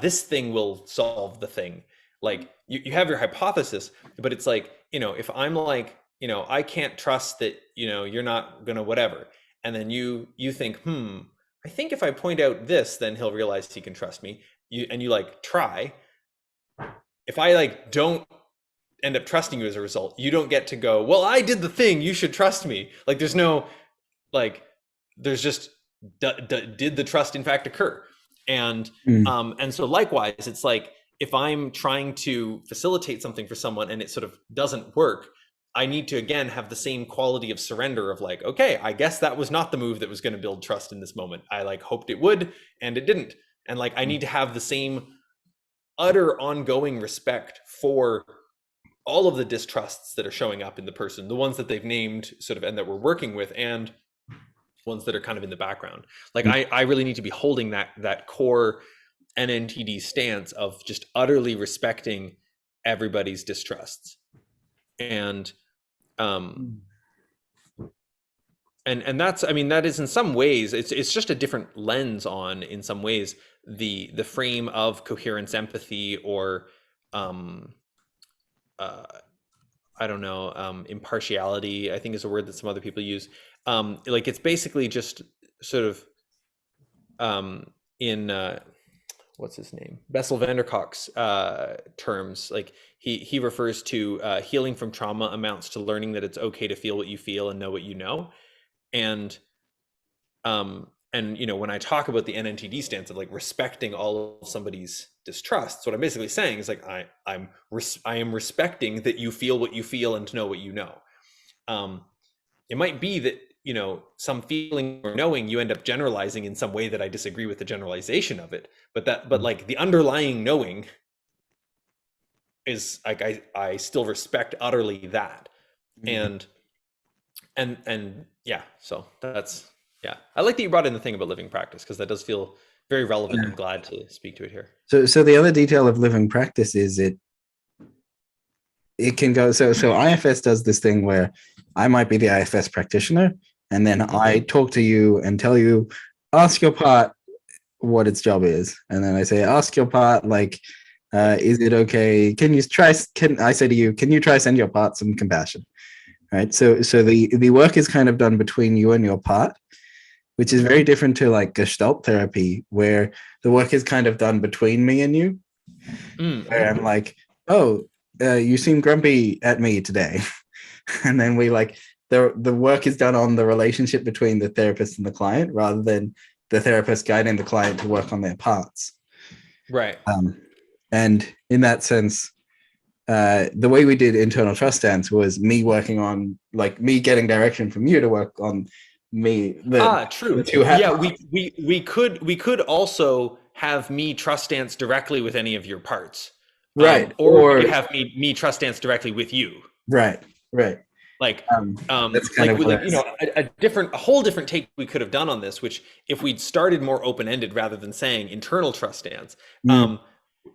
this thing will solve the thing. Like, you have your hypothesis, but it's like, if I'm like, I can't trust that, you're not gonna whatever. And then you think, I think if I point out this, then he'll realize he can trust me. You like try. If I like don't end up trusting you as a result, you don't get to go, well, I did the thing, you should trust me. Like, there's no, like, there's just, did the trust in fact occur? And so likewise, it's like, if I'm trying to facilitate something for someone and it sort of doesn't work, I need to again have the same quality of surrender of like, okay, I guess that was not the move that was going to build trust in this moment. I like hoped it would, and it didn't. And like, I need to have the same utter ongoing respect for all of the distrusts that are showing up in the person, the ones that they've named sort of and that we're working with, and ones that are kind of in the background. Like I really need to be holding that core NNTD stance of just utterly respecting everybody's distrusts. And and that's, I mean, that is in some ways, it's just a different lens on, in some ways, the frame of coherence, empathy, or I don't know, impartiality, I think is a word that some other people use. Like it's basically just sort of in what's his name, Bessel van der Kolk's terms, like he refers to healing from trauma amounts to learning that it's okay to feel what you feel and know what you know. And you know, when I talk about the NNTD stance of like respecting all of somebody's distrusts, what I'm basically saying is like I am respecting that you feel what you feel and to know what you know. It might be that, you know, some feeling or knowing you end up generalizing in some way that I disagree with the generalization of it, but like the underlying knowing is like I still respect utterly that. And yeah, so that's, yeah, I like that you brought in the thing about living practice, because that does feel very relevant. I'm glad to speak to it here. So the other detail of living practice is it can go, so IFS does this thing where I might be the IFS practitioner, and then I talk to you and tell you, ask your part what its job is, and then I say, ask your part, like, is it okay? Can I say to you, can you try send your part some compassion? Right. So the work is kind of done between you and your part, which is very different to like Gestalt therapy, where the work is kind of done between me and you. Where I'm like, oh, you seem grumpy at me today. And then we like, the work is done on the relationship between the therapist and the client, rather than the therapist guiding the client to work on their parts. Right. And in that sense, the way we did internal trust stance was me working on, like, me getting direction from you to work on me. True. Yeah, we could also have me trust stance directly with any of your parts, right? Or you have me trust stance directly with you, right? Like, that's kind of like, you know, a whole different take we could have done on this, which if we'd started more open ended rather than saying internal trust stance,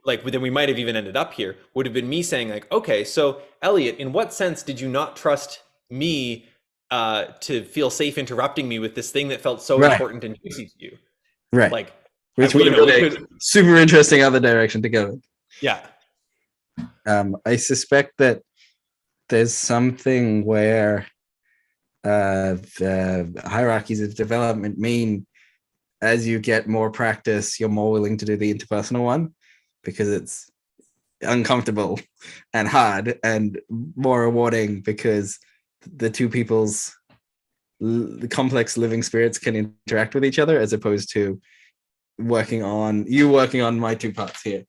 like then we might have even ended up here, would have been me saying like, okay, so Elliot, in what sense did you not trust me to feel safe interrupting me with this thing that felt so important and juicy to you? Right. Like, which would have been a super interesting other direction to go. Yeah. I suspect that there's something where the hierarchies of development mean as you get more practice, you're more willing to do the interpersonal one, because it's uncomfortable and hard, and more rewarding because the two people's the complex living spirits can interact with each other, as opposed to working on my two parts here.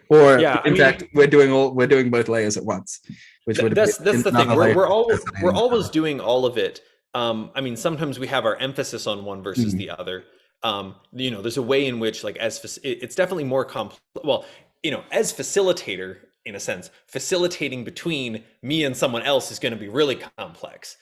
Or yeah, in fact, we're doing both layers at once, which would that's the thing. We're always doing all of it. I mean, sometimes we have our emphasis on one versus the other. You know, there's a way in which, like, it's definitely more complex. Well, you know, as facilitator, in a sense, facilitating between me and someone else is going to be really complex.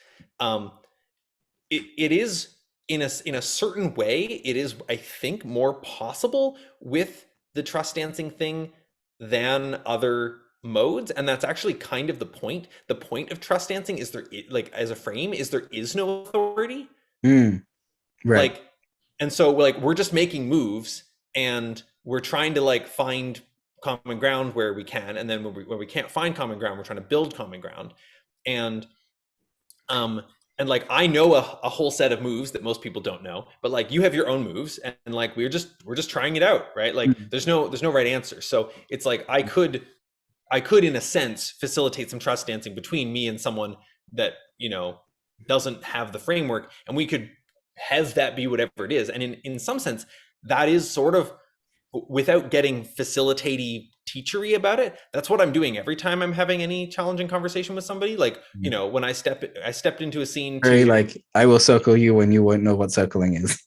It is in a certain way, it is, I think, more possible with the trust dancing thing than other modes, and that's actually kind of the point. The point of trust dancing is there, like, as a frame, is there is no authority. Right. Like, and so like we're just making moves, and we're trying to like find common ground where we can, and then when we can't find common ground, we're trying to build common ground. And like I know a whole set of moves that most people don't know, but like you have your own moves, and like we're just trying it out, right? Like there's no right answer. So it's like I could in a sense facilitate some trust dancing between me and someone that, you know, doesn't have the framework, and we could have that be whatever it is. And in some sense, that is sort of, without getting facilitaty teachery about it, that's what I'm doing every time I'm having any challenging conversation with somebody. Like, you know, when I stepped into a scene very like, I will circle you when you won't know what circling is.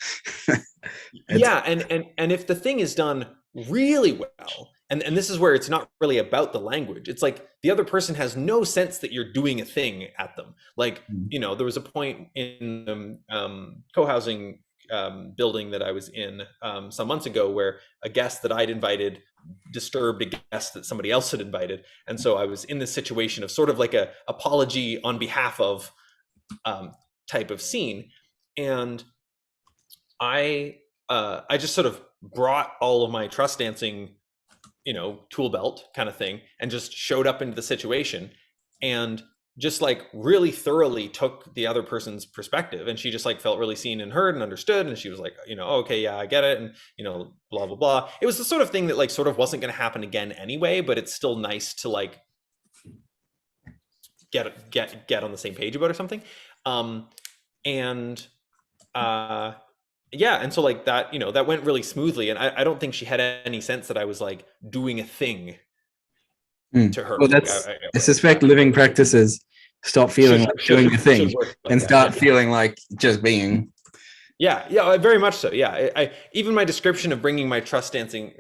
Yeah, and if the thing is done really well, and this is where it's not really about the language. It's like the other person has no sense that you're doing a thing at them. Like, you know, there was a point in the co-housing building that I was in some months ago where a guest that I'd invited disturbed a guest that somebody else had invited. And so I was in this situation of sort of like a apology on behalf of type of scene. And I just sort of brought all of my trust dancing, you know, tool belt kind of thing, and just showed up into the situation and just like really thoroughly took the other person's perspective. And she just like felt really seen and heard and understood. And she was like, you know, oh, okay, yeah, I get it. And, you know, blah, blah, blah. It was the sort of thing that like sort of wasn't going to happen again anyway, but it's still nice to like get on the same page about or something. Yeah, and so like that, you know, that went really smoothly, and I don't think she had any sense that I was like doing a thing to her. Well, that's I suspect living practices stop feeling like doing a thing and start feeling like just being. Yeah, very much so. Yeah, I even my description of bringing my trust dancing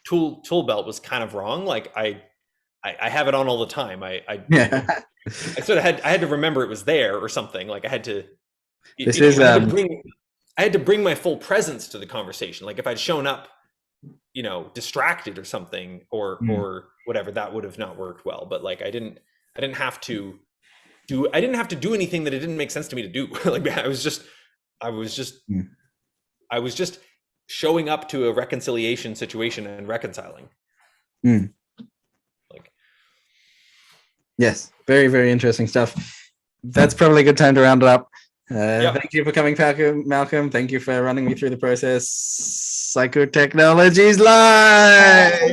tool belt was kind of wrong. Like I have it on all the time. I sort of had to remember it was there or something. Like I had to. I had to bring my full presence to the conversation. Like if I'd shown up, you know, distracted or something or whatever, that would have not worked well. But like I didn't have to do anything that it didn't make sense to me to do. Like I was just showing up to a reconciliation situation and reconciling. Like, yes, very, very interesting stuff. That's probably a good time to round it up. Thank you for coming, Malcolm. Thank you for running me through the process. Psychotechnologies Live!